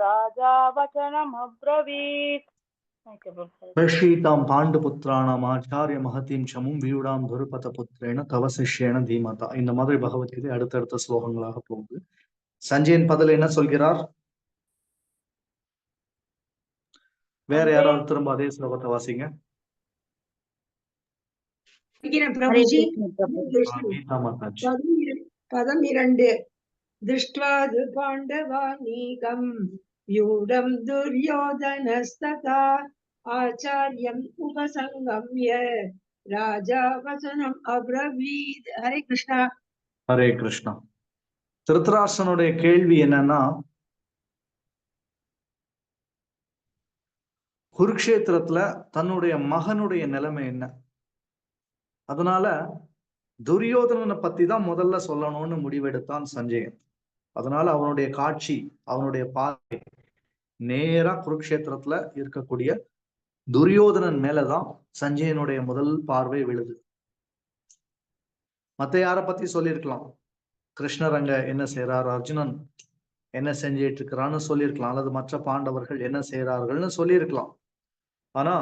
[SPEAKER 4] राजा वचनमब्रवीत्. Thank you, Prabhu.
[SPEAKER 1] பிரஷீதாம் பாண்டுபுத்திராணாம் ஆச்சாரிய மகதீம் சமும் வியூடாம் துருபத புத்திரேன தவ சிஷ்யேன தீமதா. இந்த மாதிரி பகவத்கீதை அடுத்தடுத்த ஸ்லோகங்களாக போகுது. சஞ்சயன் பதில் என்ன சொல்கிறார்? வேற யாராவது திரும்ப அதே ஸ்லோகத்தை வாசிங்க.
[SPEAKER 3] हरे कृष्ण प्रभु।
[SPEAKER 1] கீதா மாதாஜி.
[SPEAKER 5] பதம் 2. திருஷ்ட்வா பாண்டவானீகம் வ்யூடம் துர்யோதனஸ்ததா ஆச்சார்யம் உபசங்கம்ய ராஜா வசனம் அப்ரவீத். ஹரே கிருஷ்ணா.
[SPEAKER 1] ஹரே கிருஷ்ணா. திருதராஷ்டிரனுடைய கேள்வி என்னன்னா, குருக்ஷேத்திரத்துல தன்னுடைய மகனுடைய நிலைமை என்ன, அதனால துரியோதனனை பத்தி தான் முதல்ல சொல்லணும்னு முடிவெடுத்தான் சஞ்சயன். அதனால அவனுடைய காட்சி, அவனுடைய பார்வை நேரா குருக்ஷேத்திரத்துல இருக்கக்கூடிய துரியோதனன் மேலதான் சஞ்சயனுடைய முதல் பார்வை விழுது. மத்த யார பத்தி சொல்லியிருக்கலாம், கிருஷ்ணர் அங்க என்ன செய்யறார், அர்ஜுனன் என்ன செஞ்சிட்டு இருக்கிறான்னு சொல்லியிருக்கலாம், அல்லது மற்ற பாண்டவர்கள் என்ன செய்யறார்கள்னு சொல்லியிருக்கலாம். ஆனா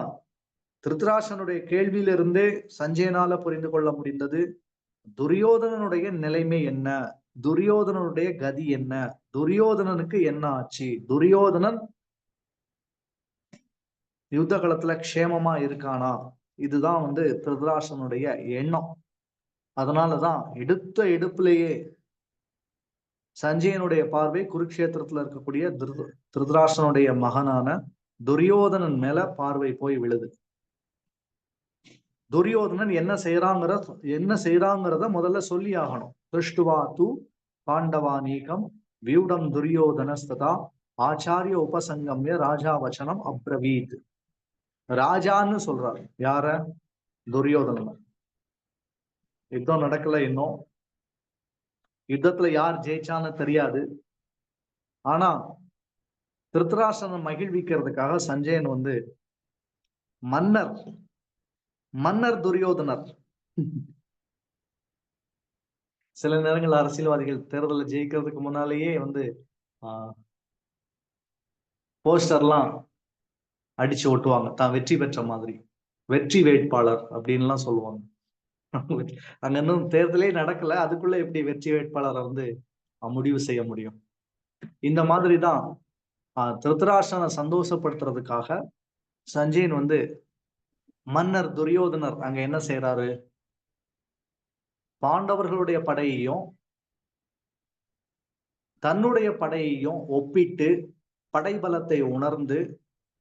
[SPEAKER 1] திருதராஷ்டிரனுடைய கேள்வியிலிருந்தே சஞ்சயனால புரிந்து கொள்ள முடிந்தது துரியோதனனுடைய நிலைமை என்ன, துரியோதனனுடைய கதி என்ன, துரியோதனனுக்கு என்ன ஆச்சு, துரியோதனன் யுத்த காலத்துல க்ஷேமமா இருக்கானா, இதுதான் திருதராஷ்டிரனுடைய எண்ணம். அதனாலதான் எடுப்பிலேயே சஞ்சயனுடைய பார்வை குருக்ஷேத்திரத்துல இருக்கக்கூடிய திருதராஷ்டிரனுடைய மகனான துரியோதனன் மேல பார்வை போய் விழுது. துரியோதனன் என்ன செய்யறாங்கிறத முதல்ல சொல்லி ஆகணும். திருஷ்டுவா தூ பாண்டவானீகம் வியூடம் துரியோதனஸ்ததா ஆச்சாரிய உபசங்கம்ய ராஜா வச்சனம் அப்ரவீத். ராஜான்னு சொல்றாரு யார? துரியோதனன். யுத்தம் நடக்கல, இன்னும் யுத்தத்துல யார் ஜெயிச்சான்னு தெரியாது. ஆனா திருதராஷ்டிரனை மகிழ்விக்கிறதுக்காக சஞ்சயன் மன்னர் துரியோதனர். சில நேரங்கள் அரசியல்வாதிகள் தேர்தலை ஜெயிக்கிறதுக்கு முன்னாலேயே போஸ்டர்லாம் அடிச்சு ஒட்டுவாங்க, தான் வெற்றி பெற்ற மாதிரி, வெற்றி வேட்பாளர் அப்படின்லாம் சொல்லுவாங்க. அங்க இன்னும் தேர்தலே நடக்கல, அதுக்குள்ள எப்படி வெற்றி வேட்பாளரை முடிவு செய்ய முடியும்? இந்த மாதிரிதான் திருதராஷ்டிரனை சந்தோஷப்படுத்துறதுக்காக சஞ்சயன் மன்னர் துரியோதனர் அங்க என்ன செய்யறாரு, பாண்டவர்களுடைய படையையும் தன்னுடைய படையையும் ஒப்பிட்டு படைபலத்தை உணர்ந்து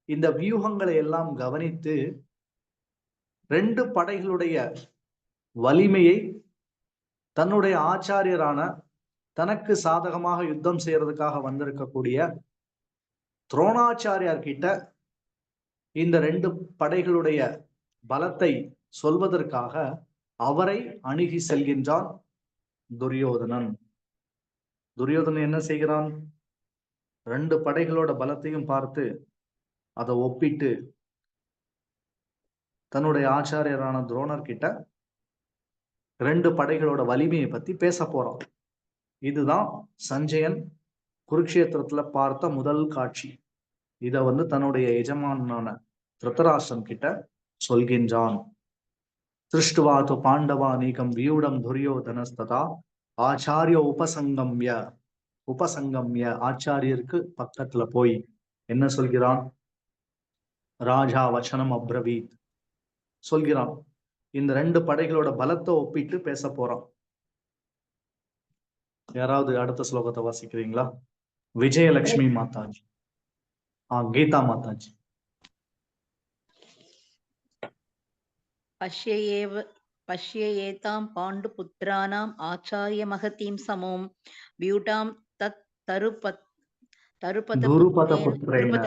[SPEAKER 1] இந்த வியூகங்களை எல்லாம் கவனித்து 2 படைகளுடைய வலிமையை தன்னுடைய ஆச்சாரியரான, தனக்கு சாதகமாக யுத்தம் செய்யறதுக்காக வந்திருக்கக்கூடிய துரோணாச்சாரியார் கிட்ட இந்த 2 படைகளுடைய பலத்தை சொல்வதற்காக அவரை அணுகி செல்கின்றான் துரியோதனன். துரியோதனன் என்ன செய்கிறான், 2 படைகளோட பலத்தையும் பார்த்து அதை ஒப்பிட்டு தன்னுடைய ஆச்சாரியரான துரோணர் கிட்ட 2 படைகளோட வலிமையை பத்தி பேச போறான். இதுதான் சஞ்சயன் குருக்ஷேத்திரத்துல பார்த்த முதல் காட்சி. இத தன்னுடைய எஜமானான திருதராஷ்டிரன் கிட்ட சொல்கின்றான். திருஷ்டுவாது பாண்டவானீகம் வியூடம் துரியோதனஸ்ததா ஆச்சாரிய உபசங்கம்ய ஆச்சாரியருக்கு பக்கத்துல போய் என்ன சொல்கிறான், ராஜா வச்சனம் அப்ரவீத் சொல்கிறான். இந்த 2 படைகளோட பலத்தை ஒப்பிட்டு பேச போறான். யாராவது அடுத்த ஸ்லோகத்தை வாசிக்கிறீங்களா? விஜயலட்சுமி மாதாஜி. கீதா மாதாஜி.
[SPEAKER 6] பஷ்யேதாம் பாண்டுபுத்திராணாம் ஆச்சாரிய மகதீம் சமோம் வியூடாம் தத்
[SPEAKER 1] துருபதபுத்திரேன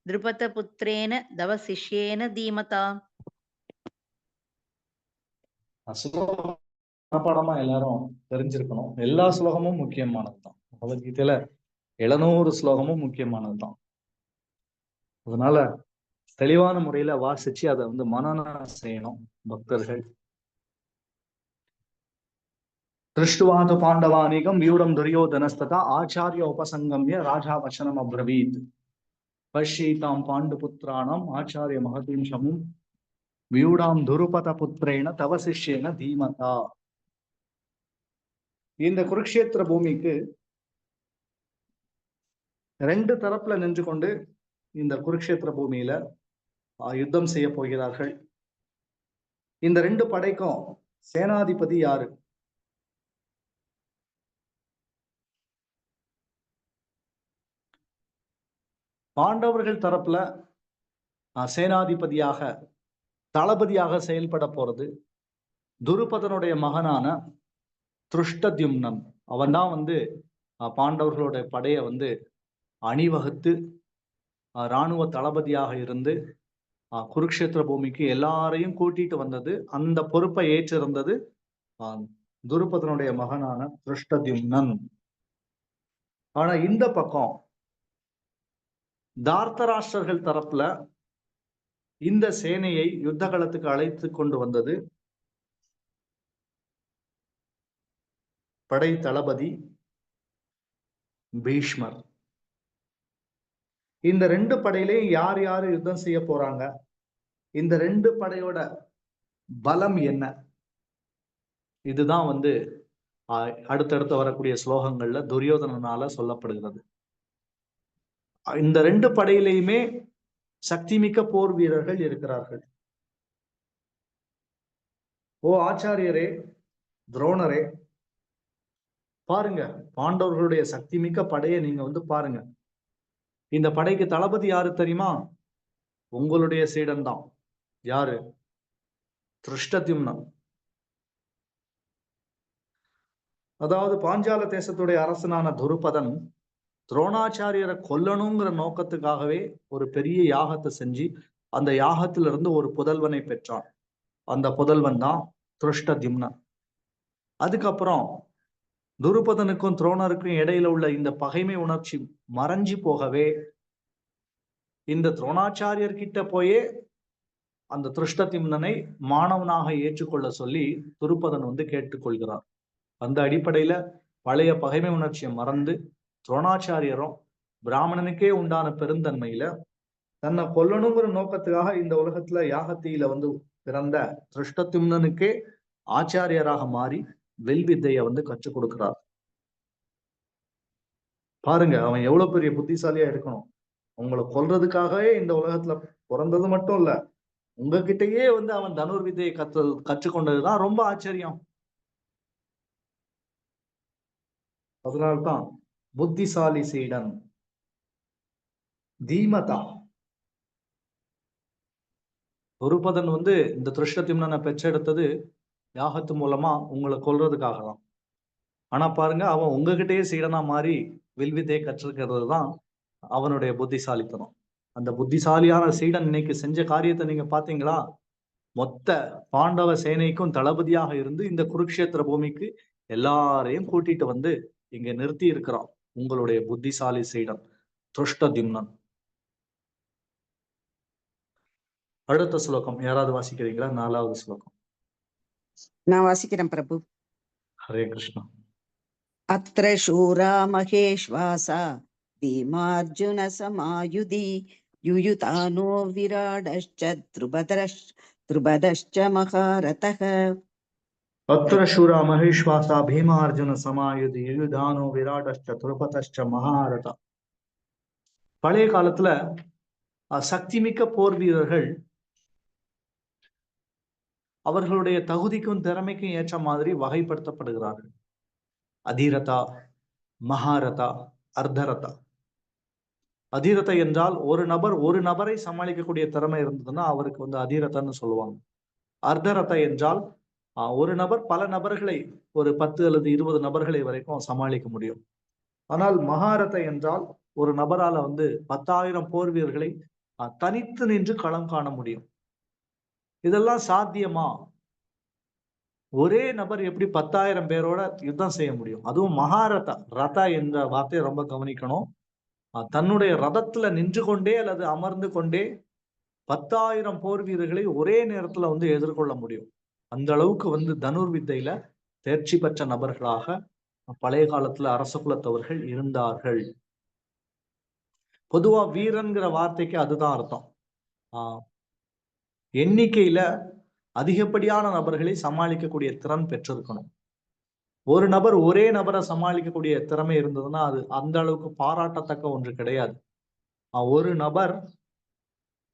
[SPEAKER 3] द्रुपदपुत्रेण दवशिष्येन धीमता
[SPEAKER 1] மனப்பாடமா எல்லாரும் தெரிஞ்சிருக்கணும். எல்லா ஸ்லோகமும் முக்கியமானதுதான். பகவத்கீதையில 700 ஸ்லோகமும் முக்கியமானதுதான். அதனால தெளிவான முறையில வாசிச்சு அதை மனனம் செய்யணும் பக்தர்கள். திருஷ்டுவாது பாண்டவானிகம் வியூடம் துரியோதனஸ்ததா ஆச்சாரிய உபசங்கம்ய ராஜா வசனம் அப்ரவீத் பஷ்யீதாம் பாண்டு புத்திராணம் ஆச்சாரிய மகதீம் சமும் வியூடாம் துருபத புத்திரேன தவ சிஷ்யேன தீமதா. இந்த குருக்ஷேத்திர பூமிக்கு 2 தரப்புல நின்று கொண்டு இந்த குருக்ஷேத்திர பூமியில யுத்தம் செய்ய போகிறார்கள். இந்த 2 படைக்கும் சேனாதிபதி யாரு? பாண்டவர்கள் தரப்புல சேனாதிபதியாக தளபதியாக செயல்பட போறது துருபதனுடைய மகனான திருஷ்டத்யும்னன். அவன் தான் பாண்டவர்களுடைய படைய அணிவகுத்து இராணுவ தளபதியாக இருந்து குருக்ஷேத்திர பூமிக்கு எல்லாரையும் கூட்டிட்டு வந்தது. அந்த பொறுப்பை ஏற்றிருந்தது துருபதனுடைய மகனான திருஷ்டத்யும்னன். ஆனா இந்த பக்கம் தார்த்தராஷ்டிரர்கள் தரப்புல இந்த சேனையை யுத்த களத்துக்கு அழைத்து கொண்டு வந்தது படை தளபதி பீஷ்மர். இந்த 2 படையிலையும் யார் யாரு யுத்தம் செய்ய போறாங்க? இந்த 2 படையோட பலம் என்ன? இதுதான் அடுத்தடுத்து வரக்கூடிய ஸ்லோகங்கள்ல துரியோதனனால சொல்லப்படுகிறது. இந்த 2 படையிலையுமே சக்தி மிக்க போர் வீரர்கள் இருக்கிறார்கள். ஓ ஆச்சாரியரே, துரோணரே, பாருங்க பாண்டவர்களுடைய சக்தி மிக்க படையை நீங்க பாருங்க. இந்த படைக்கு தளபதி யாரு தெரியுமா? உங்களுடைய சீடன் தான். யாரு? திருஷ்டத்யும்னன். அதாவது பாஞ்சால தேசத்துடைய அரசனான துருபதன் துரோணாச்சாரியரை கொல்லணுங்கிற நோக்கத்துக்காகவே ஒரு பெரிய யாகத்தை செஞ்சு அந்த யாகத்திலிருந்து ஒரு புதல்வனை பெற்றான். அந்த புதல்வன் தான் திருஷ்டத்யும்னன். அதுக்கப்புறம் துருபதனுக்கும் துரோணருக்கும் இடையில உள்ள இந்த பகைமை உணர்ச்சி மறைஞ்சு போகவே இந்த துரோணாச்சாரியர் கிட்ட போயே அந்த திருஷ்டத்யும்னனை மாணவனாக ஏற்றுக்கொள்ள சொல்லி துருபதன் கேட்டுக்கொள்கிறார். அந்த அடிப்படையில பழைய பகைமை உணர்ச்சியை மறந்து துரோணாச்சாரியரும் பிராமணனுக்கே உண்டான பெருந்தன்மையில தன்னை கொல்லணுங்கிற நோக்கத்துக்காக இந்த உலகத்துல யாகத்தில பிறந்த திருஷ்டத்யும்னனுக்கே ஆச்சாரியராக மாறி வெல்வித்தைய கற்றுக் கொடுக்கிறார். பாருங்க அவன் எவ்வளவு பெரிய புத்திசாலியா இருக்கணும். உங்களை கொல்றதுக்காகவே இந்த உலகத்துல பிறந்தது மட்டும் இல்ல, உங்ககிட்டயே அவன் தனுர் வித்தையை கற்றுக்கொண்டதுதான் ரொம்ப ஆச்சரியம். அதனால்தான் புத்திசாலி சீடன் தீமதா. துருபதன் இந்த திருஷ்டத்யும்னனை பெற்றெடுத்தது யாகத்து மூலமா உங்களை கொல்றதுக்காக தான். ஆனா பாருங்க அவன் உங்ககிட்டயே சீடனா மாறி வில்வித்தையை கற்றிருக்கிறது தான் அவனுடைய புத்திசாலித்தனம். அந்த புத்திசாலியான சீடன் இன்னைக்கு செஞ்ச காரியத்தை நீங்க பாத்தீங்களா? மொத்த பாண்டவ சேனைக்கும் தளபதியாக இருந்து இந்த குருக்ஷேத்திர பூமிக்கு எல்லாரையும் கூட்டிட்டு இங்க நிறுத்தி இருக்கிறான் உங்களுடைய புத்திசாலி சீடன் திருஷ்டத்யும்னன். அடுத்த ஸ்லோகம் யாராவது வாசிக்கிறீங்களா? 4வது ஸ்லோகம்.
[SPEAKER 3] நான் வாசிக்கிறேன் பிரபு.
[SPEAKER 1] ஹரே கிருஷ்ணா.
[SPEAKER 3] அத்ர சூரா மகேஷ்வாசா பீமார்ஜுன சமாயுதி யுயுதானோ விராடश्च த்ருபதश्च மகாரதः.
[SPEAKER 1] அத்ர சூரா மகேஷ்வாசா பீமார்ஜுன சமாயுதி யுயுதானோ விராடश्च த்ருபதश्च மகாரத. பழைய காலத்துல சக்தி மிக்க போர் வீரர்கள் அவர்களுடைய தகுதிக்கும் திறமைக்கும் ஏற்ற மாதிரி வகைப்படுத்தப்படுகிறார்கள். அதீரதா, மகாரதா, அர்த்தரதா. அதீரதா என்றால் ஒரு நபரை சமாளிக்கக்கூடிய திறமை இருந்ததுன்னா அவருக்கு அதீரதான்னு சொல்லுவாங்க. அர்த்தரதா என்றால் ஒரு நபர் பல நபர்களை, ஒரு 10 அல்லது 20 நபர்களை வரைக்கும் சமாளிக்க முடியும். ஆனால் மகாரத என்றால் ஒரு நபரால 10,000 போர் வீரர்களை தனித்து நின்று களம் காண முடியும். இதெல்லாம் சாத்தியமா? ஒரே நபர் எப்படி 10,000 பேரோட யுத்தம் செய்ய முடியும்? அதுவும் மகாரதா. ரதா என்ற வார்த்தையை ரொம்ப கவனிக்கணும். தன்னுடைய ரதத்துல நின்று கொண்டே அல்லது அமர்ந்து கொண்டே 10,000 போர் வீரர்களை ஒரே நேரத்துல எதிர்கொள்ள முடியும். அந்த அளவுக்கு தனுர்வித்தையில தேர்ச்சி பெற்ற நபர்களாக பழைய காலத்துல அரச குலத்தவர்கள் இருந்தார்கள். பொதுவா வீரன்கிற வார்த்தைக்கு அதுதான் அர்த்தம். எண்ணிக்கையில அதிகப்படியான நபர்களை சமாளிக்கக்கூடிய திறன் பெற்றிருக்கணும். ஒரு நபர் ஒரே நபரை சமாளிக்கக்கூடிய திறமை இருந்ததுன்னா அது அந்த அளவுக்கு பாராட்டத்தக்க ஒன்று கிடையாது. ஒரு நபர்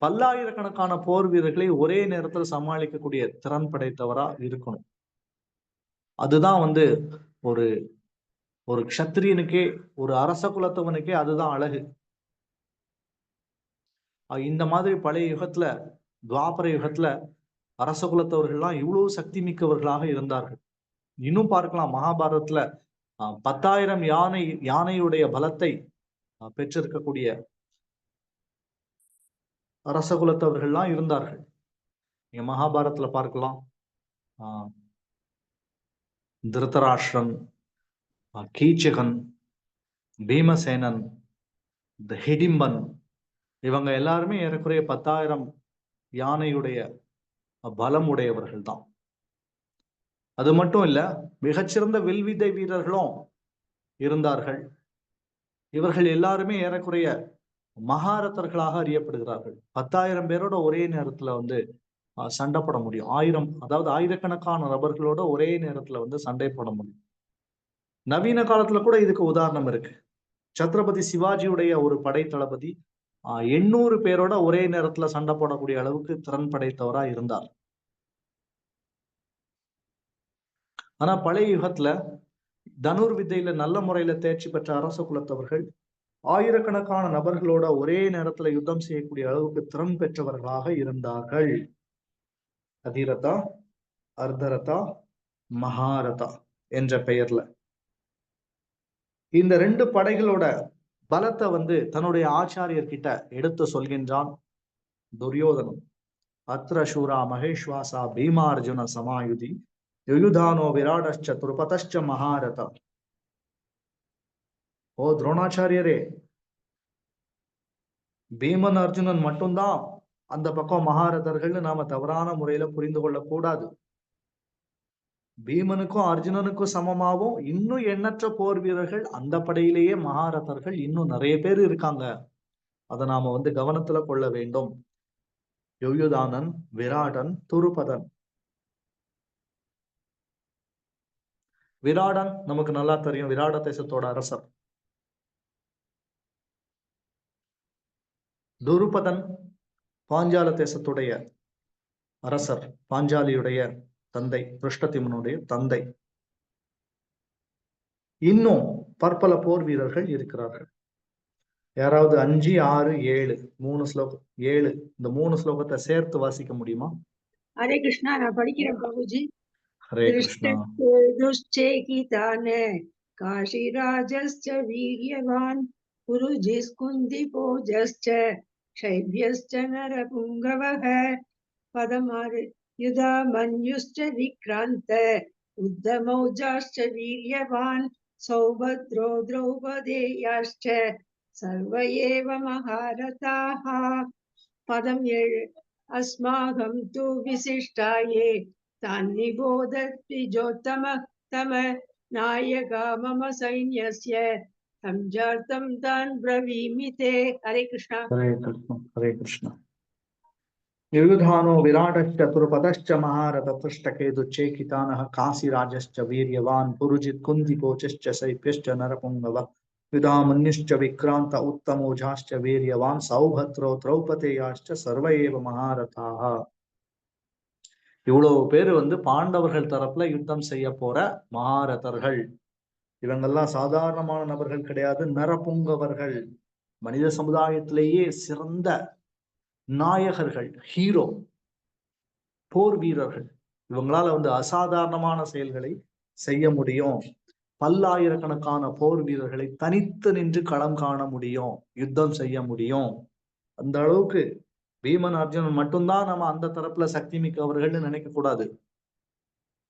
[SPEAKER 1] பல்லாயிரக்கணக்கான போர் வீரர்களை ஒரே நேரத்தில் சமாளிக்கக்கூடிய திறன் படைத்தவரா இருக்கணும். அதுதான் ஒரு ஒரு க்ஷத்திரியனுக்கே, ஒரு அரச குலத்தவனுக்கே அதுதான் அழகு. இந்த மாதிரி பழைய யுகத்துல, துவாபர யுகத்துல அரச குலத்தவர்கள்லாம் இவ்வளவு சக்தி மிக்கவர்களாக இருந்தார்கள். இன்னும் பார்க்கலாம், மகாபாரதத்துல 10,000 யானையுடைய பலத்தை பெற்றிருக்கக்கூடிய அரச குலத்தவர்கள்லாம் இருந்தார்கள். நீங்க மகாபாரதத்துல பார்க்கலாம், திருதராஷ்டிரன், கீச்சகன், பீமசேனன், ஹிடிம்பன், இவங்க எல்லாருமே ஏறக்குறைய 10,000 யானையுடைய பலம் உடையவர்கள் தான். அது மட்டும் இல்ல, மிகச்சிறந்த வில்வித்தை வீரர்களும் இருந்தார்கள். இவர்கள் எல்லாருமே ஏறக்குறைய மகாரதர்களாக அறியப்படுகிறார்கள். 10,000 பேரோட ஒரே நேரத்துல சண்டை போட முடியும். அதாவது ஆயிரக்கணக்கான நபர்களோட ஒரே நேரத்துல சண்டை போட முடியும். நவீன காலத்துல கூட இதுக்கு உதாரணம் இருக்கு. சத்ரபதி சிவாஜியுடைய ஒரு படை தளபதி 800 பேரோட ஒரே நேரத்துல சண்டை போடக்கூடிய அளவுக்கு திறன் படைத்தவரா இருந்தார். ஆனா பழைய யுகத்துல தனுர் வித்தையில நல்ல முறையில தேர்ச்சி பெற்ற அரச குலத்தவர்கள் ஆயிரக்கணக்கான நபர்களோட ஒரே நேரத்துல யுத்தம் செய்யக்கூடிய அளவுக்கு திறன் பெற்றவர்களாக இருந்தார்கள். அதிரதா, அர்த்தரதா, மகாரதா என்ற பெயர்ல இந்த 2 படைகளோட பலத்தை தன்னுடைய ஆச்சாரியர் கிட்ட எடுத்து சொல்கின்றான் துரியோதனன். அத்ர சூரா மகேஸ்வாசா பீமார்ஜுன சமாயுதி யுயுதானோ விராடச்ச துருபதச்ச மகாரதா. ஓ துரோணாச்சாரியரே, பீமன் அர்ஜுனன் மட்டும்தான் அந்த பக்கம் மகாரதர்கள்னு நாம தவறான முறையில புரிந்து கொள்ள கூடாது. பீமனுக்கும் அர்ஜுனனுக்கும் சமமாகவும் இன்னும் எண்ணற்ற போர் வீரர்கள் அந்த படையிலேயே மகாரதர்கள் இன்னும் நிறைய பேர் இருக்காங்க. அதை நாம கவனத்துல கொள்ள வேண்டும். யுயுதானன், விராடன், துருபதன். விராடன் நமக்கு நல்லா தெரியும், விராட தேசத்தோட அரசர். துருபதன் பாஞ்சால தேசத்துடைய அரசர், பாஞ்சாலியுடைய தந்தை, திருஷ்டத்யும்னனுடைய தந்தை. இன்னும் பற்பல போர் வீரர்கள் இருக்கிறார்கள். யாராவது 5, 6, 7 3 ஸ்லோகம் 7 இந்த 3 ஸ்லோகத்தை சேர்த்து வாசிக்க முடியுமா?
[SPEAKER 5] ஹரே கிருஷ்ணா, நான் படிக்கிறேன் பிரபுஜி.
[SPEAKER 1] ஹரே கிருஷ்ணா.
[SPEAKER 5] காஷிராஜஸ்ச வீரியவான் குருஜிஸ்குந்திபோஜஸ்ச ஷைவ்யஸ்ச நரபுங்கவஹ பதமாறு யுதா மன்யுஸ்ச விக்ராந்த உத்தமௌஜாஸ்ச வீரியவான் சௌபத்ரோ திரௌபதேயாஸ்ச சர்வ ஏவ மகாரதாः. பதம் 7. அஸ்மாகம் து விசிஷ்டாயே தான் நிபோதத்விஜோத்தம தம நாயகா மம சைன்யஸ்ய சம்ஜார்த்தம் தான் பிரவீமிதே. ஹரே கிருஷ்ணா.
[SPEAKER 1] ஹரே கிருஷ்ணா. ஹரே கிருஷ்ணா. யுயுதானோ விராடச்ச துருபதச்ச மகாரத திருஷ்டகேதுச்சேகிதானः காசிராஜஸ்ச வீரியவான் புருஜித் குந்திபோச்சஸ்ச சைப்யஸ்ச நரபுங்கவ யுதாமன்யுஷ்ச விக்ராந்த உத்தமோஜாஸ்ச வீரியவான் சௌபத்ரோ திரௌபதேயாஸ்ச சர்வ ஏவ மகாரதாः. இவ்வளவு பேரு பாண்டவர்கள் தரப்புல யுத்தம் செய்ய போற மகாரதர்கள். இவங்கெல்லாம் சாதாரணமான நபர்கள் கிடையாது, நரபுங்கவர்கள். மனித சமுதாயத்திலேயே சிறந்த நாயகர்கள், ஹீரோ, போர் வீரர்கள். இவங்களால வந்து அசாதாரணமான செயல்களை செய்ய முடியும். பல்லாயிரக்கணக்கான போர் வீரர்களை தனித்து நின்று களம் காண முடியும், யுத்தம் செய்ய முடியும். அந்த அளவுக்கு பீமன் அர்ஜுனன் மட்டும்தான் நம்ம அந்த தரப்புல சக்தி மிக்கவர்கள்னு நினைக்க கூடாது.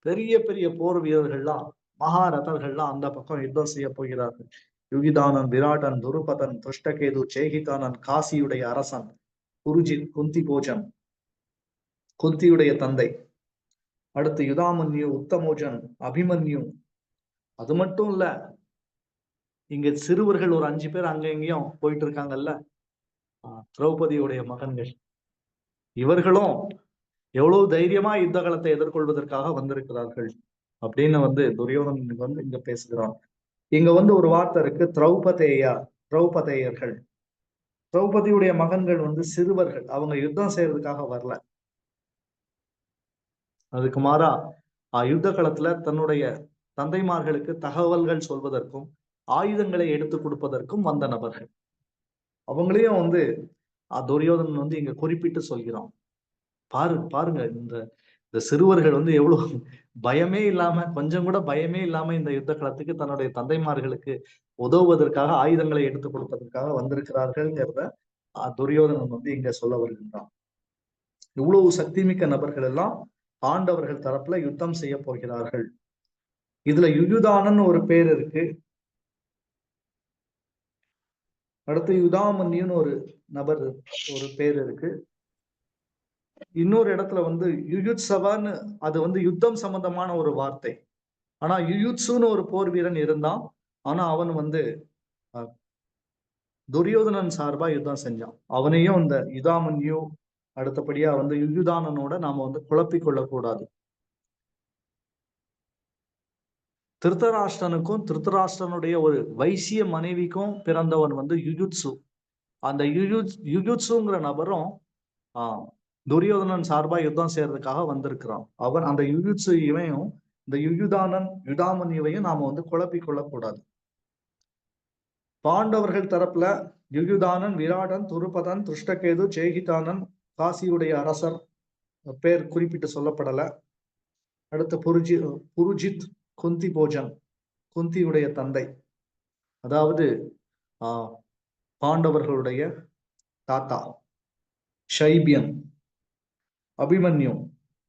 [SPEAKER 1] பெரிய பெரிய போர் வீரர்கள்லாம், மகாரதர்கள்லாம் அந்த பக்கம் யுத்தம் செய்ய போகிறார்கள். யுகிதானன், விராடன், துருபதன், துஷ்டகேது, சேகிதானன், காசியுடைய அரசன், குருஜித், குந்தி போஜன், குந்தியுடைய தந்தை, அடுத்து யுதாமன்யு, உத்தமோஜன், அபிமன்யு. அது மட்டும் இல்ல, இங்க சிறுவர்கள் ஒரு 5 பேர் அங்க எங்கேயும் போயிட்டு இருக்காங்கல்ல, திரௌபதியுடைய மகன்கள். இவர்களும் எவ்வளவு தைரியமா யுத்த களத்தை எதிர்கொள்வதற்காக வந்திருக்கிறார்கள் அப்படின்னு வந்து துரியோதனன் வந்து இங்க பேசுகிறான். இங்க வந்து ஒரு வார்த்தை இருக்கு, திரௌபதேயா, திரௌபதேயர்கள். திரௌபதியுடைய மகன்கள் வந்து சிறுவர்கள், அவங்க யுத்தம் செய்யறதுக்காக வரல. அதுக்கு மாறா யுத்த களத்துல தன்னுடைய தந்தைமார்களுக்கு தகவல்கள் சொல்வதற்கும் ஆயுதங்களை எடுத்து கொடுப்பதற்கும் வந்த நபர்கள். அவங்களையும் வந்து துரியோதனன் வந்து இங்க குறிப்பிட்டு சொல்கிறான். பாருங்க இந்த சிறுவர்கள் வந்து எவ்வளவு பயமே இல்லாம, கொஞ்சம் கூட பயமே இல்லாம இந்த யுத்த களத்துக்கு தன்னுடைய தந்தைமார்களுக்கு உதவுவதற்காக, ஆயுதங்களை எடுத்து கொடுப்பதற்காக வந்திருக்கிறார்கள்ங்கிறத துரியோதனன் வந்து இங்க சொல்ல வருகின்றான். இவ்வளவு சக்தி மிக்க நபர்கள் எல்லாம் பாண்டவர்கள் தரப்புல யுத்தம் செய்ய போகிறார்கள். இதுல யுயுதானன் ஒரு பேர் இருக்கு. அடுத்து யுதாமன்யுன்னு ஒரு நபர் ஒரு பேர் இருக்கு. இன்னொரு இடத்துல வந்து யுயுத்சவன்னு, அது வந்து யுத்தம் சம்பந்தமான ஒரு வார்த்தை. ஆனா யுயுத்சுன்னு ஒரு போர் வீரன் இருந்தான். ஆனா அவன் வந்து துரியோதனன் சார்பா யுத்தம் செஞ்சான். அவனையும் இந்த யுதாமன்யு அடுத்தபடியா வந்து யுயுதானனோட நாம வந்து குழப்பிக் கொள்ளக்கூடாது. திருத்தராஷ்டிரனுக்கும் திருத்தராஷ்டிரனுடைய ஒரு வைசிய மனைவிக்கும் பிறந்தவன் வந்து யுயுத்சு. அந்த யுயுத்சுங்கிற நபரும் துரியோதனன் சார்பா யுத்தம் செய்யறதுக்காக வந்திருக்கிறான். அவன் அந்த யுயுத்சு இவையும் இந்த யுதாமன்யுவையும் நாம வந்து குழப்பிக் கொள்ளக்கூடாது. பாண்டவர்கள் தரப்புல யுயுதானன், விராடன், துருபதன், துஷ்டகேது, சேகிதானன், காசியுடைய அரசர் பேர் குறிப்பிட்டு சொல்லப்படல. அடுத்து புருஜித், குந்தி போஜன், குந்தியுடைய தந்தை, அதாவது பாண்டவர்களுடைய தாத்தா, ஷைபியன், அபிமன்யு,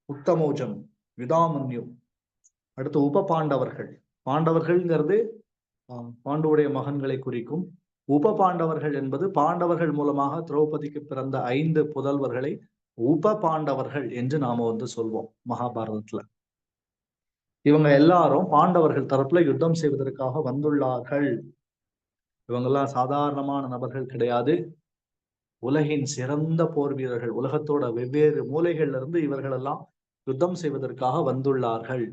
[SPEAKER 1] உத்தமோஜன், யுதாமன்யு. அடுத்து உப பாண்டவர்கள். பாண்டவர்கள்ங்கிறது பாண்டுவுடைய மகன்களை குறிக்கும். உப பாண்டவர்கள் என்பது பாண்டவர்கள் மூலமாக திரௌபதிக்கு பிறந்த 5 புதல்வர்களை உப பாண்டவர்கள் என்று நாம வந்து சொல்வோம் மகாபாரதத்துல. இவங்க எல்லாரும் பாண்டவர்கள் தரப்புல யுத்தம் செய்வதற்காக வந்துள்ளார்கள். இவங்கெல்லாம் சாதாரணமான நபர்கள் கிடையாது. உலகின் சிறந்த போர் வீரர்கள். உலகத்தோட வெவ்வேறு மூலைகள்ல இருந்து இவர்கள் எல்லாம் யுத்தம் செய்வதற்காக வந்துள்ளார்கள்.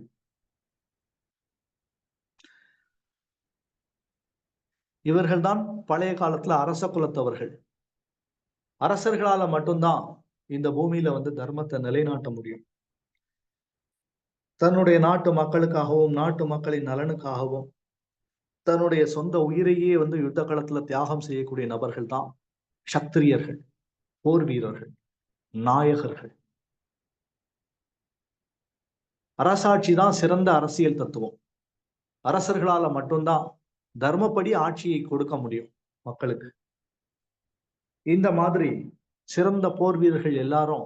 [SPEAKER 1] இவர்கள்தான் பழைய காலத்துல அரச குலத்தவர்கள். அரசர்களால மட்டும்தான் இந்த பூமியில வந்து தர்மத்தை நிலைநாட்ட முடியும். தன்னுடைய நாட்டு மக்களுக்காகவும், நாட்டு மக்களின் நலனுக்காகவும் தன்னுடைய சொந்த உயிரையே வந்து யுத்த களத்துல தியாகம் செய்யக்கூடிய நபர்கள் தான் சத்திரியர்கள், போர் வீரர்கள், நாயகர்கள். அரசாட்சி தான் சிறந்த அரசியல் தத்துவம். அரசர்களால மட்டும்தான் தர்மப்படி ஆட்சியை கொடுக்க முடியும் மக்களுக்கு. இந்த மாதிரி சிறந்த போர் வீரர்கள் எல்லாரும்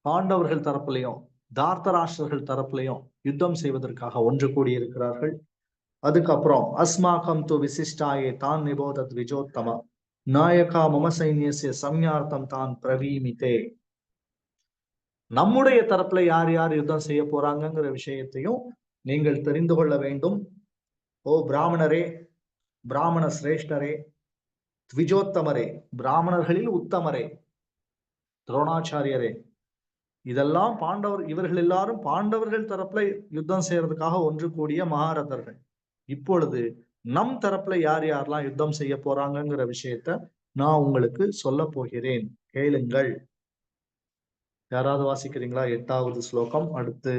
[SPEAKER 1] பாண்டவர்கள் தரப்புலையும் தார்த்தராஷ்டிரர்கள் தரப்புலையும் யுத்தம் செய்வதற்காக ஒன்று கூடியிருக்கிறார்கள். அதுக்கப்புறம் அஸ்மாக்கம் து விசிஷ்டாயே தான் நிபோதத் விஜோத்தம நாயகா மம சைன்யஸ்ய சம்யார்த்தம் தான் பிரவீமிதே. நம்முடைய தரப்புல யார் யார் யுத்தம் செய்ய போறாங்கிற விஷயத்தையும் நீங்கள் தெரிந்து கொள்ள வேண்டும். ஓ பிராமணரே, பிராமண சிரேஷ்டரே, த்விஜோத்தமரே, பிராமணர்களில் உத்தமரே, துரோணாச்சாரியரே, இதெல்லாம் இவர்கள் எல்லாரும் பாண்டவர்கள் தரப்புல யுத்தம் செய்யறதுக்காக ஒன்று கூடிய மகாரதர்கள். இப்பொழுது நம் தரப்புல யார் யாரெல்லாம் யுத்தம் செய்ய போறாங்கிற விஷயத்த நான் உங்களுக்கு சொல்ல போகிறேன், கேளுங்கள். யாராவது வாசிக்கிறீங்களா? 8வது ஸ்லோகம். அடுத்து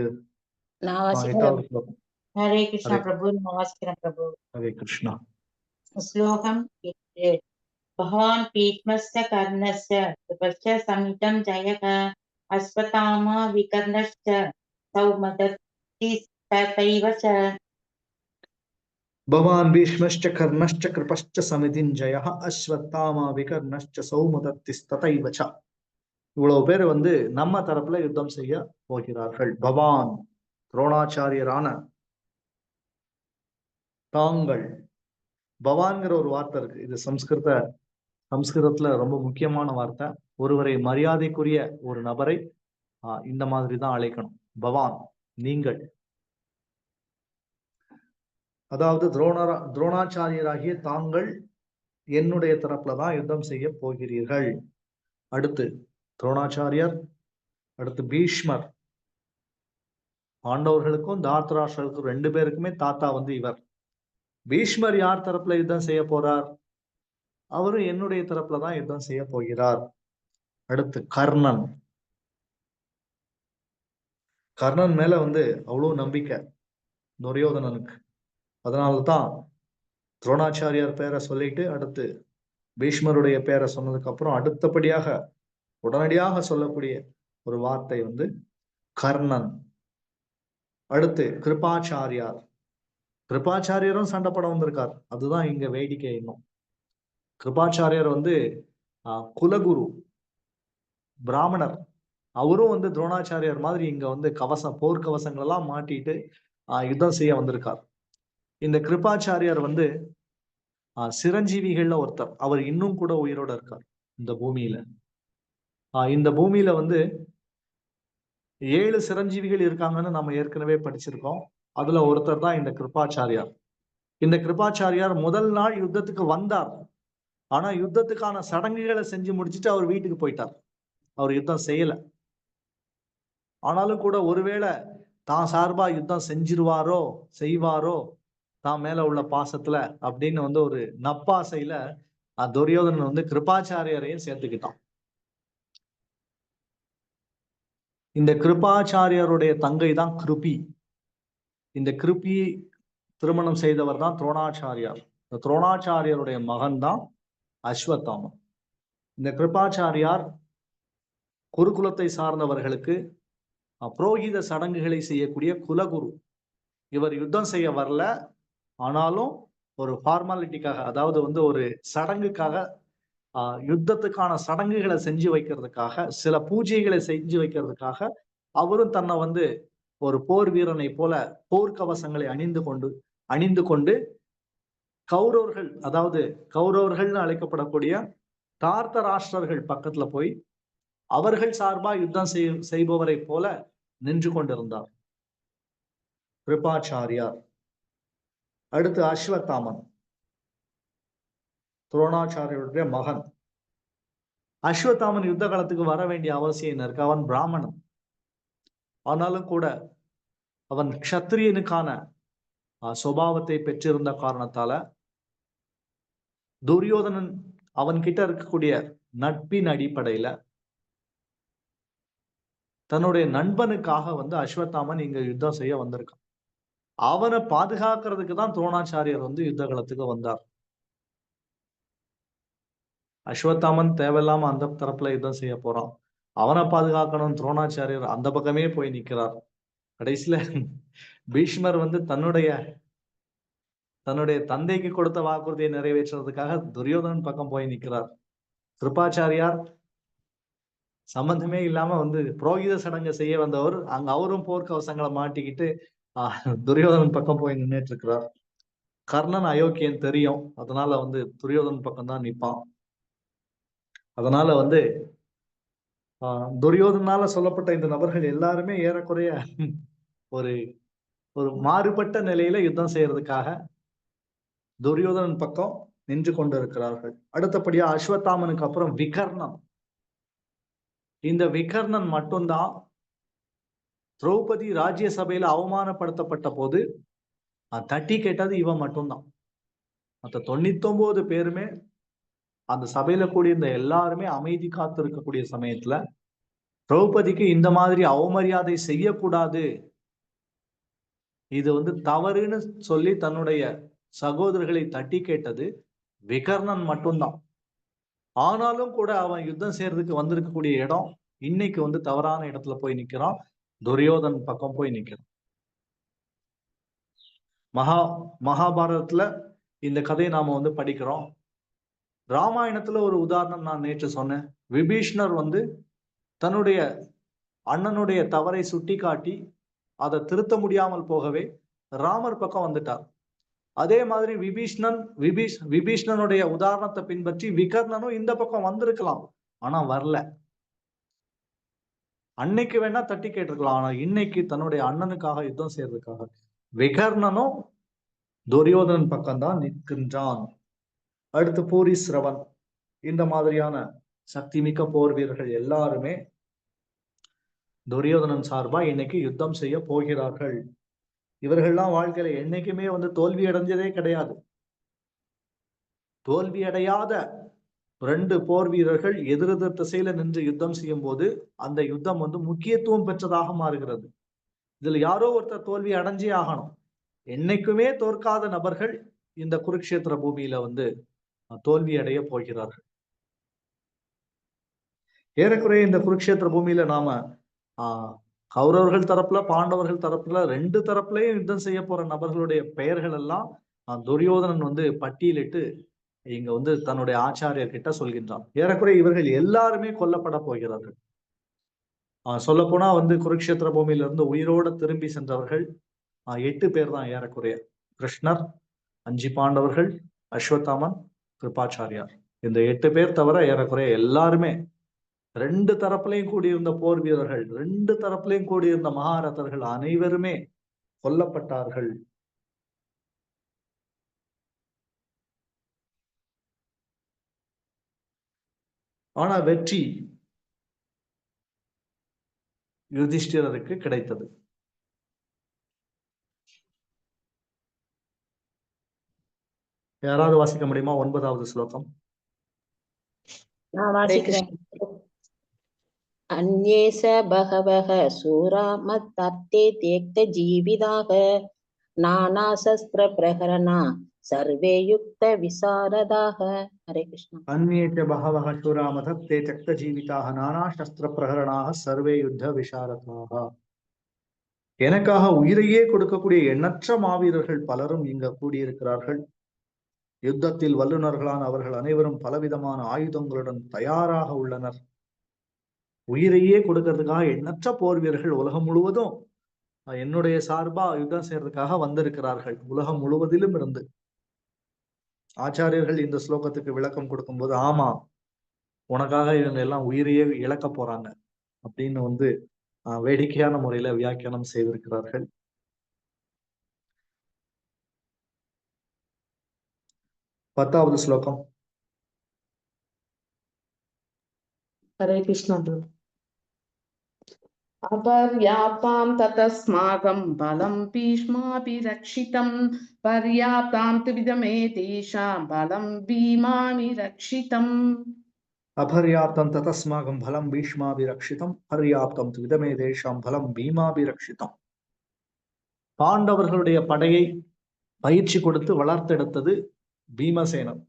[SPEAKER 6] நான்
[SPEAKER 1] 8வது
[SPEAKER 6] வாசிக்கிறேன்.
[SPEAKER 1] ஸ்லோகம்.
[SPEAKER 6] ஹரே கிருஷ்ணா
[SPEAKER 1] ஹரே
[SPEAKER 6] பிரபு, நான் வாசிக்கிறேன் பிரபு.
[SPEAKER 1] ஹரே கிருஷ்ணா.
[SPEAKER 6] ஸ்லோகம் 8. பகவான் பீஷ்மஸ்ய கர்ணஸ்ய கிருபஸ்ய சமிதம் ஜயக अश्वत्थामा विकर्णश्च सौमदत्तिस्तथैव च
[SPEAKER 1] பவான் பீஷ்மश्च கர்ணश्च கிருபश्च சமிதிஞ்சயः அஸ்வத்தாமா விகர்ணश्च சௌமதத்திஸ்ததைவ ச. இவ்வளவு பேர் வந்து நம்ம தரப்புல யுத்தம் செய்ய போகிறார்கள். பவான் துரோணாச்சாரியரான தாங்கள், பவான்கிற ஒரு வார்த்தை இருக்கு. இது சம்ஸ்கிருதத்துல ரொம்ப முக்கியமான வார்த்தை. ஒருவரை மரியாதைக்குரிய ஒரு நபரை இந்த மாதிரி தான் அழைக்கணும். பவான், நீங்கள். அதாவது துரோணாச்சாரியராகிய தாங்கள் என்னுடைய தரப்புல தான் யுத்தம் செய்ய போகிறீர்கள். அடுத்து துரோணாச்சாரியர், அடுத்து பீஷ்மர். பாண்டவர்களுக்கும் தார்த்தராஷ்டிரருக்கும் 2 பேருக்குமே தாத்தா வந்து இவர். பீஷ்மர் யார் தரப்புல யுத்தம் செய்ய போறார்? அவரும் என்னுடைய தரப்புல தான் யுத்தம் செய்ய போகிறார். அடுத்து கர்ணன். கர்ணன் மேல வந்து அவ்வளவு நம்பிக்கை துரியோதனனுக்கு. அதனால்தான் துரோணாச்சாரியார் பேரை சொல்லிட்டு அடுத்து பீஷ்மருடைய பேரை சொன்னதுக்கு அப்புறம் அடுத்தபடியாக உடனடியாக சொல்லக்கூடிய ஒரு வார்த்தை வந்து கர்ணன். அடுத்து கிருபாச்சாரியார். கிருபாச்சாரியரும் சண்டை பட வந்திருக்கார். அதுதான் இங்க வேடிக்கை. இன்னும் கிருபாச்சாரியர் வந்து குலகுரு, பிராமணர். அவரும் வந்து துரோணாச்சாரியார் மாதிரி இங்க வந்து போர்க்கவசங்கள் எல்லாம் மாட்டிட்டு யுத்தம் செய்ய வந்திருக்கார். இந்த கிருபாச்சாரியார் வந்து சிரஞ்சீவிகள்ல ஒருத்தர். அவர் இன்னும் கூட உயிரோட இருக்கார் இந்த பூமியில. இந்த பூமியில வந்து 7 சிரஞ்சீவிகள் இருக்காங்கன்னு நம்ம ஏற்கனவே படிச்சிருக்கோம். அதுல ஒருத்தர் தான் இந்த கிருபாச்சாரியார். இந்த கிருபாச்சாரியார் முதல் நாள் யுத்தத்துக்கு வந்தார். ஆனா யுத்தத்துக்கான சடங்குகளை செஞ்சு முடிச்சுட்டு அவர் வீட்டுக்கு போயிட்டார். அவர் யுத்தம் செய்யல. ஆனாலும் கூட ஒருவேளை தான் சார்பா யுத்தம் செய்வாரோ தான் மேல உள்ள பாசத்துல அப்படின்னு வந்து ஒரு நப்பாசையில துரியோதனன் வந்து கிருபாச்சாரியரையும் சேர்த்துக்கிட்டான். இந்த கிருபாச்சாரியருடைய தங்கை தான் கிருபி. இந்த கிருபி திருமணம் செய்தவர் தான் துரோணாச்சாரியார். இந்த துரோணாச்சாரியருடைய மகன் தான் அஸ்வத்தாமன். இந்த கிருபாச்சாரியார் குருகுலத்தை சார்ந்தவர்களுக்கு புரோகித சடங்குகளை செய்யக்கூடிய குலகுரு. இவர் யுத்தம் செய்ய வரல. ஆனாலும் ஒரு ஃபார்மாலிட்டிக்காக, அதாவது வந்து ஒரு சடங்குக்காக, யுத்தத்துக்கான சடங்குகளை செஞ்சு வைக்கிறதுக்காக, சில பூஜைகளை செஞ்சு வைக்கிறதுக்காக அவரும் தன்னை வந்து ஒரு போர் வீரனை போல போர்க்கவசங்களை அணிந்து கொண்டு கௌரவர்கள், அதாவது கௌரவர்கள்னு அழைக்கப்படக்கூடிய தார்த்தராஷ்டிரர்கள் பக்கத்துல போய் அவர்கள் சார்பா யுத்தம் செய்பவரை போல நின்று கொண்டிருந்தார் கிருபாச்சாரியார். அடுத்து அஸ்வத்தாமன், துரோணாச்சாரியருடைய மகன். அஸ்வத்தாமன் யுத்த காலத்துக்கு வர வேண்டிய அவசியம் என்ன இருக்கு? அவன் பிராமணன். ஆனாலும் கூட அவன் க்ஷத்திரியனுக்கான சுபாவத்தை பெற்றிருந்த காரணத்தால துரியோதனன் அவன் கிட்ட இருக்கக்கூடிய நட்பின் அடிப்படையில தன்னுடைய நண்பனுக்காக வந்து அஸ்வத்தாமன் இங்க யுத்தம் செய்ய வந்திருக்கான். அவனை பாதுகாக்கிறதுக்கு தான் துரோணாச்சாரியர் வந்து யுத்த காலத்துக்கு வந்தார். அஸ்வத்தாமன் தேவையில்லாம அந்த தரப்புல யுத்தம் செய்ய போறான். அவனை பாதுகாக்கணும் துரோணாச்சாரியர் அந்த பக்கமே போய் நிக்கிறார். கடைசியில பீஷ்மர் வந்து தன்னுடைய தந்தைக்கு கொடுத்த வாக்குறுதியை நிறைவேற்றுறதுக்காக துரியோதனன் பக்கம் போய் நிற்கிறார். கிருபாச்சாரியார் சம்பந்தமே இல்லாம வந்து புரோகித சடங்கை செய்ய வந்தவர் அங்க அவரும் போர்க்கவசங்களை மாட்டிக்கிட்டு துரியோதனன் பக்கம் போய் நின்றுட்டு இருக்கிறார். கர்ணன் அயோக்கியன் தெரியும். அதனால வந்து துரியோதனன் பக்கம் தான் நிற்பான். அதனால வந்து துரியோதனால சொல்லப்பட்ட இந்த நபர்கள் எல்லாருமே ஏறக்குறைய ஒரு மாறுபட்ட நிலையில யுத்தம் செய்யறதுக்காக துரியோதனன் பக்கம் நின்று கொண்டு இருக்கிறார்கள். அடுத்தபடியா அஸ்வத்தாமனுக்கு அப்புறம் விகர்ணன். இந்த விகர்ணன் மட்டும்தான் திரௌபதி ராஜ்யசபையில அவமானப்படுத்தப்பட்ட போது தட்டி கேட்டது இவன் மட்டும்தான். மற்ற 99 பேருமே அந்த சபையில கூடிய இந்த எல்லாருமே அமைதி காத்து இருக்கக்கூடிய சமயத்துல திரௌபதிக்கு இந்த மாதிரி அவமரியாதை செய்யக்கூடாது, இது வந்து தவறுன்னு சொல்லி தன்னுடைய சகோதரர்களை தட்டி கேட்டது விகர்ணன் மட்டும்தான். ஆனாலும் கூட அவன் யுத்தம் செய்யறதுக்கு வந்திருக்கக்கூடிய இடம் இன்னைக்கு வந்து தவறான இடத்துல போய் நிக்கிறான், துரியோதன் பக்கம் போய் நிக்கிறான். மகாபாரதத்துல இந்த கதையை நாம வந்து படிக்கிறோம். ராமாயணத்துல ஒரு உதாரணம் நான் நேற்று சொன்னேன். விபீஷ்ணர் வந்து தன்னுடைய அண்ணனுடைய தவறை சுட்டி காட்டி அதை திருத்த முடியாமல் போகவே ராமர் பக்கம் வந்துட்டார். அதே மாதிரி விபீஷ்ணனுடைய உதாரணத்தை பின்பற்றி விகர்ணனும் இந்த பக்கம் வந்திருக்கலாம், ஆனா வரல. அன்னைக்கு வேணா தட்டி கேட்டிருக்கலாம், ஆனா இன்னைக்கு தன்னுடைய அண்ணனுக்காக யுத்தம் செய்யறதுக்காக விகர்ணனும் துரியோதனன் பக்கம்தான் நிற்கின்றான். அடுத்து பூரி சிரவன், இந்த மாதிரியான சக்தி மிக்க போர் வீரர்கள் எல்லாருமே துரியோதனன் சார்பா இன்னைக்கு யுத்தம் செய்ய போகிறார்கள். இவர்கள்லாம் வாழ்க்கையில என்னைக்குமே வந்து தோல்வி அடைஞ்சதே கிடையாது. தோல்வி அடையாத 2 போர் வீரர்கள் எதிரெதிர் திசையில நின்று யுத்தம் செய்யும் போது அந்த யுத்தம் வந்து முக்கியத்துவம் பெற்றதாக மாறுகிறது. இதுல யாரோ ஒருத்தர் தோல்வி அடைஞ்சே ஆகணும். என்னைக்குமே தோற்காத நபர்கள் இந்த குருக்ஷேத்திர பூமியில வந்து தோல்வி அடைய போகிறார்கள். ஏறக்குறைய இந்த குருக்ஷேத்திர பூமியில நாம கௌரவர்கள் தரப்புல பாண்டவர்கள் தரப்புல 2 தரப்புலையும் யுத்தம் செய்ய போற நபர்களுடைய பெயர்கள் எல்லாம் துரியோதனன் வந்து பட்டியலிட்டு இங்க வந்து தன்னுடைய ஆச்சாரியர் கிட்ட சொல்கின்றான். ஏறக்குறைய இவர்கள் எல்லாருமே கொல்லப்பட போகிறார்கள். சொல்ல போனா வந்து குருக்ஷேத்திர பூமியில இருந்து உயிரோட திரும்பி சென்றவர்கள் 8 பேர் தான் ஏறக்குறைய. கிருஷ்ணர், 5 பாண்டவர்கள், அஸ்வத்தாமன், கிருபாச்சாரியார், இந்த 8 பேர் தவிர ஏறக்குறைய எல்லாருமே 2 தரப்புலையும் கூடியிருந்த போர் வீரர்கள், 2 தரப்புலையும் கூடியிருந்த மகாரதர்கள் அனைவருமே கொல்லப்பட்டார்கள். ஆனா வெற்றி யுதிஷ்டிரருக்கு கிடைத்தது. யாராவது வாசிக்க முடியுமா 9வது ஸ்லோகம்?
[SPEAKER 4] நான் வாசிக்கிறேன்.
[SPEAKER 6] अन्ये स बहवः सूरा मत्तर्थे त्यक्तजीविताः नानाशस्त्रप्रहरणा सर्वे युक्तविशारदाः. हरे कृष्ण.
[SPEAKER 1] अन्ये च बहवः शूरा मत्तर्थे त्यक्तजीविताः नानाशस्त्रप्रहरणाः सर्वे युद्ध विशारदाः. எனக்காக உயிரையே கொடுக்கக்கூடிய எண்ணற்ற மாவீரர்கள் பலரும் இங்க கூடியிருக்கிறார்கள். யுத்தத்தில் வல்லுநர்களான அவர்கள் அனைவரும் பலவிதமான ஆயுதங்களுடன் தயாராக உள்ளனர். உயிரையே கொடுக்கறதுக்காக எண்ணற்ற போர் வீரர்கள் உலகம் முழுவதும் என்னுடைய சார்பா யுத்தம் செய்யறதுக்காக வந்திருக்கிறார்கள். உலகம் முழுவதிலும் இருந்து ஆச்சாரியர்கள் இந்த ஸ்லோகத்துக்கு விளக்கம் கொடுக்கும்போது, ஆமா, உனக்காக இவங்க எல்லாம் உயிரையே இழக்க போறாங்க அப்படின்னு வந்து வேடிக்கையான முறையில வியாக்கியானம் செய்திருக்கிறார்கள். 10வது ஸ்லோகம்.
[SPEAKER 7] हरे कृष्ण. अपर्याप्तां ततस्माकं बलं भीष्माभिरक्षितं पर्याप्तां त्रिविधमे तेषां बलं भीमाभिरक्षितम्.
[SPEAKER 1] அபர்யாப்தம் ததஸ்மாகம் பலம் பீஷ்மாபிரக்ஷிதம் பர்யாப்தம் விதமே தேஷாம் பலம் பீமாபிரக்ஷிதம். பாண்டவர்களுடைய படையை பயிற்சி கொடுத்து வளர்த்தெடுத்தது பீமசேனன்.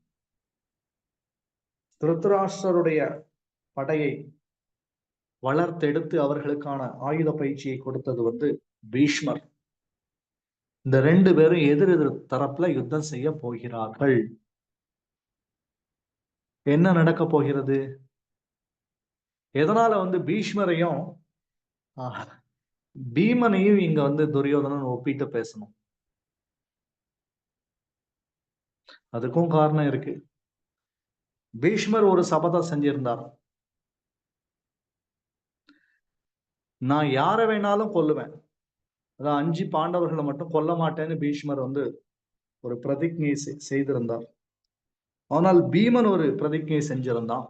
[SPEAKER 1] திருதராஷ்டிரருடைய படையை வளர்த்தெடுத்து அவர்களுக்கான ஆயுத பயிற்சியை கொடுத்தது வந்து பீஷ்மர். இந்த 2 பேரும் எதிரெதிர் தரப்புல யுத்தம் செய்ய போகிறார்கள். என்ன நடக்க போகிறது? எதனால வந்து பீஷ்மரையும் பீமனையும் இங்க வந்து துரியோதனன் ஒப்பிட்டு பேசணும்? அதுக்கும் காரணம் இருக்கு. பீஷ்மர் ஒரு சபதம் செஞ்சிருந்தார், நான் யாரை வேணாலும் கொல்லுவேன், அதான் 5 பாண்டவர்களை மட்டும் கொல்ல மாட்டேன்னு பீஷ்மர் வந்து ஒரு பிரதிஜை செய்திருந்தார். ஆனால் பீமன் ஒரு பிரதிஜை செஞ்சிருந்தான்,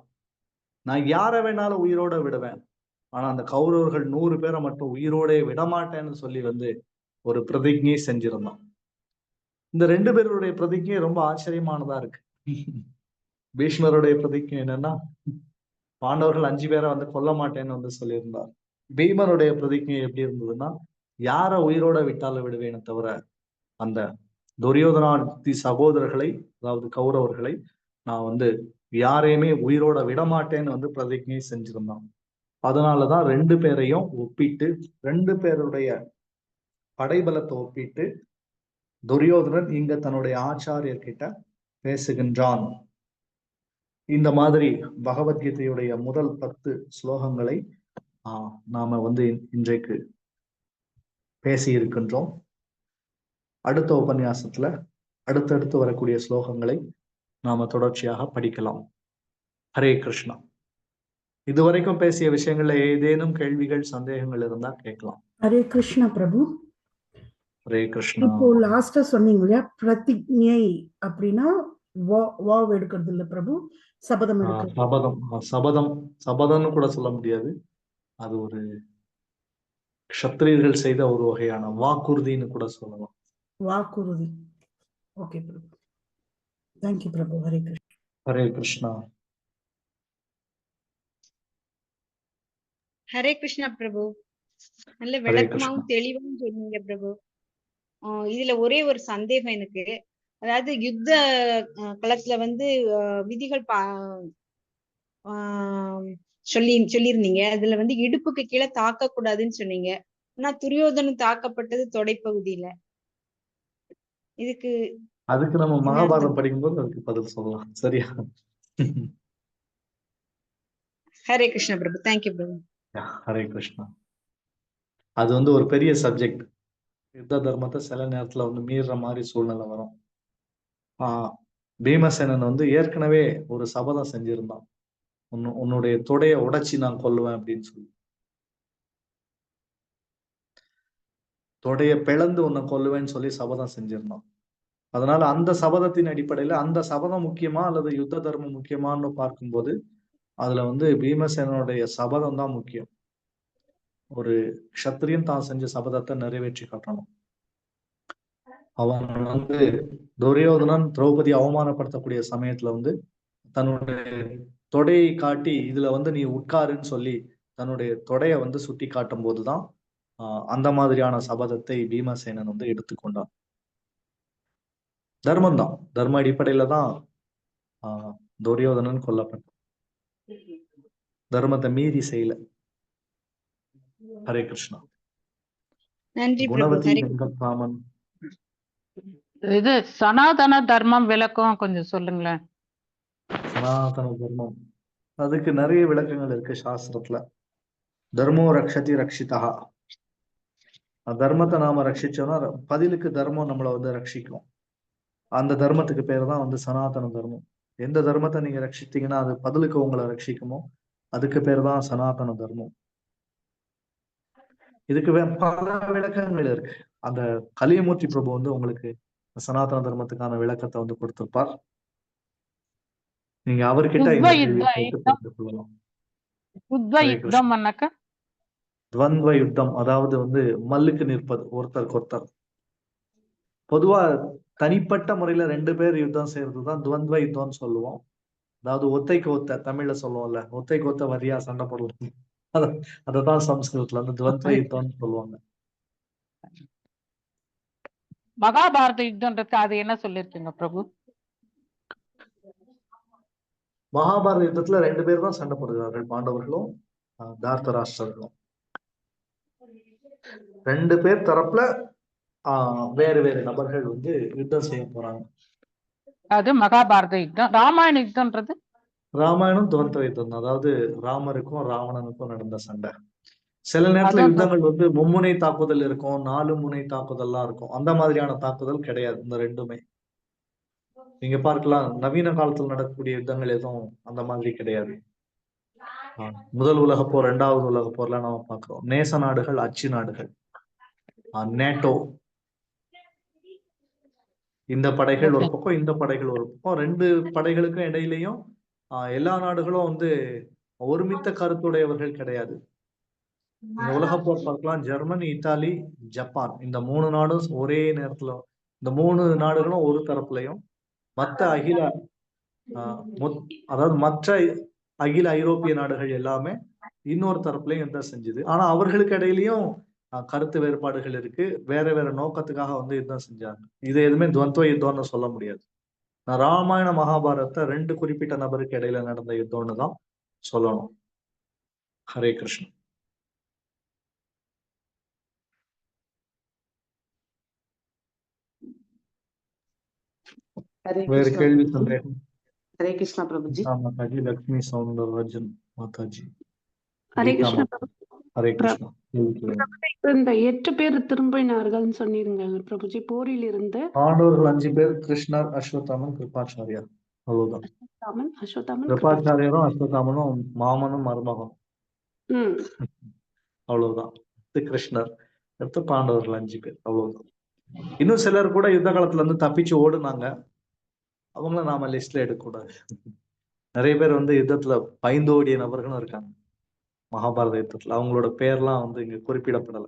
[SPEAKER 1] நான் யாரை வேணாலும் உயிரோட விடுவேன், ஆனா அந்த கௌரவர்கள் 100 பேரை மட்டும் உயிரோட விடமாட்டேன்னு சொல்லி வந்து ஒரு பிரதிஜை செஞ்சிருந்தான். இந்த 2 பேருடைய பிரதிஜை ரொம்ப ஆச்சரியமானதா இருக்கு. பீஷ்மருடைய பிரதிஜை என்னன்னா, பாண்டவர்கள் 5 பேரை வந்து கொல்ல மாட்டேன்னு வந்து சொல்லியிருந்தார். பீமனுடைய பிரதிஜை எப்படி இருந்ததுன்னா, யாரை உயிரோட விட்டாலும் விடுவேன்னு தவிர அந்த துரியோதனாதி சகோதரர்களை, அதாவது கௌரவர்களை நான் வந்து யாரையுமே உயிரோட விடமாட்டேன்னு வந்து பிரதிஜை செஞ்சிருந்தான். அதனாலதான் ரெண்டு பேரையும் ஒப்பிட்டு, ரெண்டு பேருடைய படைபலத்தை ஒப்பிட்டு துரியோதனன் இங்க தன்னுடைய ஆச்சாரியர்கிட்ட பேசுகின்றான். இந்த மாதிரி பகவத்கீதையுடைய முதல் 10 ஸ்லோகங்களை நாம வந்து இன்றைக்கு பேசி இருக்கின்றோம். அடுத்த உபன்யாசத்துல அடுத்தடுத்து வரக்கூடிய ஸ்லோகங்களை நாம தொடர்ச்சியாக படிக்கலாம். ஹரே கிருஷ்ணா. இதுவரைக்கும் பேசிய விஷயங்கள்ல ஏதேனும் கேள்விகள், சந்தேகங்கள் இருந்தா கேட்கலாம்.
[SPEAKER 8] ஹரே கிருஷ்ணா பிரபு.
[SPEAKER 1] ஹரே கிருஷ்ணா.
[SPEAKER 8] இப்போ லாஸ்டா சொன்னீங்க இல்லையா, பிரதிஜை அப்படின்னா வாவ் எடுக்கிறது இல்ல பிரபு, சபதம் எடுக்கிறது.
[SPEAKER 1] சபதம்னு கூட சொல்ல முடியாது. அது ஒரு க்ஷத்ரியர்கள் செய்த ஒரு வகையான வாக்குறுதின்னு கூட சொல்லலாம்.
[SPEAKER 8] வாக்குறுதி. ஓகே பிரபு. தேங்க்யூ பிரபு. ஹரே கிருஷ்ணா.
[SPEAKER 1] ஹரே கிருஷ்ணா.
[SPEAKER 9] ஹரே கிருஷ்ணா பிரபு. நல்ல விளக்கமாவும் தெளிவாவும் சொன்னீங்க பிரபு. இதுல ஒரே ஒரு சந்தேகம் எனக்கு. அதாவது யுத்த களத்துல வந்து விதிகள் சொல்லியிருந்தீங்க. அதுல வந்து இடுப்புக்கு கீழே தாக்க கூடாதுன்னு சொன்னீங்க. ஆனா துரியோதனன் தாக்கப்பட்டது தொடைப்பகுதியில. அதுக்கு
[SPEAKER 1] நம்ம மகாபாரதம் படிக்கும்போது அதுக்கு பதில் சொல்லலாம். சரியா?
[SPEAKER 9] ஹரே கிருஷ்ணா பிரபு. தேங்க்யூ பிரபு.
[SPEAKER 1] ஹரே கிருஷ்ணா. அது வந்து ஒரு பெரிய சப்ஜெக்ட். யுத்த தர்மத்தை சில நேரத்துல வந்து மீறுற மாதிரி சூழ்நிலை வரும். பீமசேனன் வந்து ஏற்கனவே ஒரு சபதம் செஞ்சிருந்தான், உன்னுடைய தொடைய உடைச்சி நான் கொல்லுவேன் அப்படின்னு சொல்லி. தொடைய பிளந்து உன்னை கொல்லுவேன்னு சொல்லி சபதம் செஞ்சிருந்தான். அதனால அந்த சபதத்தின் அடிப்படையில அந்த சபதம் முக்கியமா அல்லது யுத்த தர்மம் முக்கியமான்னு பார்க்கும்போது அதுல வந்து பீமசேனனுடைய சபதம் தான் முக்கியம். ஒரு க்ஷத்ரியன் தான் செஞ்ச சபதத்தை நிறைவேற்றி காட்டணும். அவன் வந்து துரியோதனன் திரௌபதி அவமானப்படுத்தக்கூடிய சமயத்துல வந்து தன்னுடைய தொடையை காட்டி இதுல வந்து நீ உட்காருன்னு சொல்லி தன்னுடைய தொடைய வந்து சுட்டி காட்டும் போதுதான் அந்த மாதிரியான சபதத்தை பீமசேனன் வந்து எடுத்துக்கொண்டான். தர்மம் தான், தர்ம அடிப்படையில தான் துரியோதனன் கொல்லப்பட்டான். தர்மத்தை மீறி செய்யல. ஹரே கிருஷ்ணா.
[SPEAKER 9] நன்றி
[SPEAKER 1] குணவதி வெங்கட்ராமன்.
[SPEAKER 2] இது சனாதன தர்மம் விளக்கம் கொஞ்சம் சொல்லுங்களேன்.
[SPEAKER 1] சனாதன தர்மம், அதுக்கு நிறைய விளக்கங்கள் இருக்கு சாஸ்திரத்துல. தர்மோ ரக்ஷதி ரக்ஷிதா. தர்மத்தை நாம ரட்சிச்சோம்னா பதிலுக்கு தர்மம் நம்மளை வந்து ரட்சிக்கும். அந்த தர்மத்துக்கு பேர் தான் வந்து சனாதன தர்மம். எந்த தர்மத்தை நீங்க ரட்சித்தீங்கன்னா அது பதிலுக்கு உங்களை ரட்சிக்குமோ அதுக்கு பேர் தான் சனாதன தர்மம். இதுக்கு பல விளக்கங்கள் இருக்கு. அந்த கலியமூர்த்தி பிரபு வந்து உங்களுக்கு சனாதன தர்மத்துக்கான விளக்கத்தை வந்து கொடுத்திருப்பார். நீங்க அவர்கிட்ட துவந்த்வ யுத்தம், அதாவது வந்து மல்லுக்கு நிற்பது ஒருத்தருக்கு ஒருத்தர். பொதுவா தனிப்பட்ட முறையில 2 பேர் யுத்தம் செய்யறதுதான் துவந்த்வ யுத்தம்னு சொல்லுவோம். அதாவது ஒத்தைக்கு ஒத்த, தமிழ்ல சொல்லுவோம்ல, ஒத்தைக்கு ஒத்த வரியா சண்டை போடுவோம். அததான் சம்ஸ்கிருதத்துல வந்து துவந்த்வ யுத்தம்னு சொல்லுவாங்க.
[SPEAKER 2] மகாபாரத யுத்தம்ன்றது அது என்ன சொல்லிருக்கீங்க பிரபு?
[SPEAKER 1] மகாபாரத யுத்தத்துல 2 பேர் தான் சண்டை போடுகிறார்கள், பாண்டவர்களும் தார்த்தராஷ்டிரர்களும். 2 பேர் தரப்புல வேறு வேறு நபர்கள் வந்து யுத்தம் செய்ய போறாங்க.
[SPEAKER 2] அது மகாபாரத யுத்தம். ராமாயண யுத்தம்ன்றது
[SPEAKER 1] ராமாயணம் துவந்த யுத்தம், அதாவது ராமருக்கும் ராவணனுக்கும் நடந்த சண்டை. சில நேரத்துல யுத்தங்கள் வந்து மும்முனை தாக்குதல் இருக்கும், 4 முனை தாக்குதல்லாம் இருக்கும். அந்த மாதிரியான தாக்குதல் கிடையாது இந்த ரெண்டுமே. நீங்க பார்க்கலாம், நவீன காலத்துல நடக்கக்கூடிய யுத்தங்கள் எதுவும் அந்த மாதிரி கிடையாது. முதல் உலக போர், 2வது உலக போர்லாம் நம்ம பார்க்கிறோம். நேச நாடுகள், அச்சு நாடுகள், நேட்டோ, இந்த படைகள் ஒரு பக்கம், இந்த படைகள் ஒரு பக்கம். 2 படைகளுக்கும் இடையிலையும் எல்லா நாடுகளும் வந்து ஒருமித்த கருத்துடையவர்கள் கிடையாது. இந்த உலக போர் பார்க்கலாம், ஜெர்மனி, இத்தாலி, ஜப்பான், இந்த 3 நாடும் ஒரே நேரத்துல, இந்த 3 நாடுகளும் ஒரு தரப்புலையும், மற்ற அகில ஐரோப்பிய நாடுகள் எல்லாமே இன்னொரு தரப்புலையும் யுத்தம் செஞ்சது. ஆனா அவர்களுக்கு இடையிலையும் கருத்து வேறுபாடுகள் இருக்கு. வேற வேற நோக்கத்துக்காக வந்து யுத்தம் செஞ்சாங்க. இது எதுவுமே துவந்த்வ யுத்தம்னு சொல்ல முடியாது. ராமாயண மகாபாரதத்தை 2 குறிப்பிட்ட நபருக்கு இடையில நடந்த யுத்தம்னு தான் சொல்லணும். ஹரே கிருஷ்ணா.
[SPEAKER 7] ஹரே
[SPEAKER 1] வேறு
[SPEAKER 7] கிருஷ்ணா
[SPEAKER 1] கேள்வி
[SPEAKER 7] பிரபுஜி.
[SPEAKER 1] சந்தேகம்?
[SPEAKER 7] ஹரே கிருஷ்ணா பிரபுஜி.
[SPEAKER 1] மாதாஜி, லக்ஷ்மி சௌந்தரராஜன் மாதாஜி,
[SPEAKER 10] ஹரே
[SPEAKER 1] கீதா
[SPEAKER 10] கிருஷ்ண
[SPEAKER 1] மாதா. ஹரே கிருஷ்ணா.
[SPEAKER 10] இப்ப இந்த 8 பேர் திரும்பினார்கள்னு சொன்னீருங்க பிரபுஜி. போரில் இருந்து
[SPEAKER 1] ஆண்டவர்கள் 5 பேர், கிருஷ்ணர், அஸ்வத்தாமன், கிருபாச்சாரியார். அவ்வளவுதான்.
[SPEAKER 10] அஸ்வத்தாமன்
[SPEAKER 1] கிருபாச்சாரியரும் அஸ்வத்தாமனும் மாமனும் மருமகனும்.
[SPEAKER 10] ம்
[SPEAKER 1] அவ்வளவுதான். இது கிருஷ்ணர், அடுத்து பாண்டவர்கள் 5 பேர். அவ்வளவுதான். இன்னும் சிலர் கூட யுத்த காலத்துல இருந்து தப்பிச்சு ஓடுனாங்க. அவங்கள நாம லிஸ்ட்ல எடுக்க கூடாது. நிறைய பேர் வந்து யுத்தத்துல பயந்து ஓடிய நபர்களும் இருக்காங்க. மகாபாரத யுத்தத்துல அவங்களோட பேர்லாம் வந்து இங்க குறிப்பிடப்படல.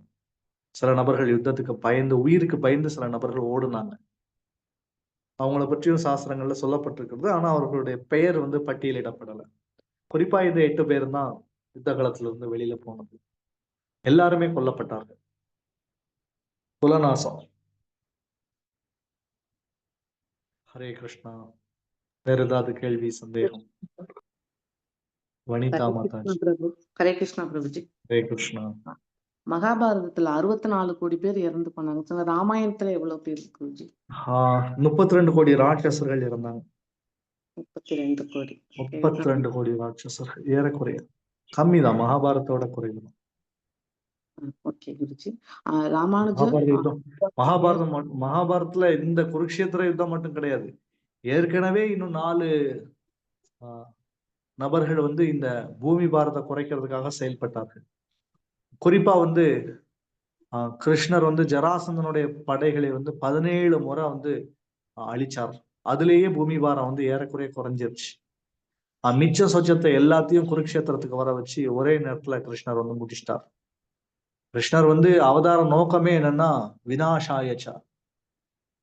[SPEAKER 1] சில நபர்கள் யுத்தத்துக்கு பயந்து, உயிருக்கு பயந்து சில நபர்கள் ஓடுனாங்க. அவங்கள பற்றியும் சாஸ்திரங்கள்ல சொல்லப்பட்டிருக்கிறது. ஆனா அவர்களுடைய பெயர் வந்து பட்டியலிடப்படல. குறிப்பா இந்த 8 பேர் தான் யுத்த காலத்துல இருந்து வெளியில போனது. எல்லாருமே கொல்லப்பட்டார்கள். குலநாசம். ஹரே கிருஷ்ணா. வேற ஏதாவது கேள்வி சந்தேகம்? வனிதா
[SPEAKER 7] ஹரே
[SPEAKER 1] மாதாஜி.
[SPEAKER 7] கிருஷ்ணா பிரபு. ஹரே கிருஷ்ணா பிரபுஜி.
[SPEAKER 1] ஹரே கிருஷ்ணா.
[SPEAKER 7] மகாபாரதத்துல 64 கோடி பேர் இறந்து போனாங்க. சில ராமாயணத்துல எவ்வளவு பேர் இருக்கு குருஜி?
[SPEAKER 1] 32 கோடி ராட்சசர்கள் இருந்தாங்க.
[SPEAKER 7] 32 கோடி.
[SPEAKER 1] 32 கோடி ராட்சசர்கள். ஏறக்குறைய கம்மிதான், மகாபாரதத்தோட குறைவுதான்.
[SPEAKER 7] ஓகே குருஜி. ராமானுஜர்
[SPEAKER 1] மகாபாரதத்துல இந்த குருக்ஷேத்திர யுத்தம் மட்டும் கிடையாது. ஏற்கனவே இன்னும் 4 நபர்கள் வந்து இந்த பூமி பாரத்தை குறைக்கிறதுக்காக செயல்பட்டார்கள். குறிப்பா வந்து கிருஷ்ணர் வந்து ஜராசந்தனுடைய படைகளை வந்து 17 முறை வந்து அழிச்சார். அதுலேயே பூமி பாரம் வந்து ஏறக்குறைய குறைஞ்சிருச்சு. மிச்ச சொச்சத்தை எல்லாத்தையும் குருக்ஷேத்திரத்துக்கு வர வச்சு ஒரே நேரத்துல கிருஷ்ணர் வந்து முடிச்சிட்டார். கிருஷ்ணர் வந்து அவதார நோக்கமே என்னன்னா வினாசாயச்சா,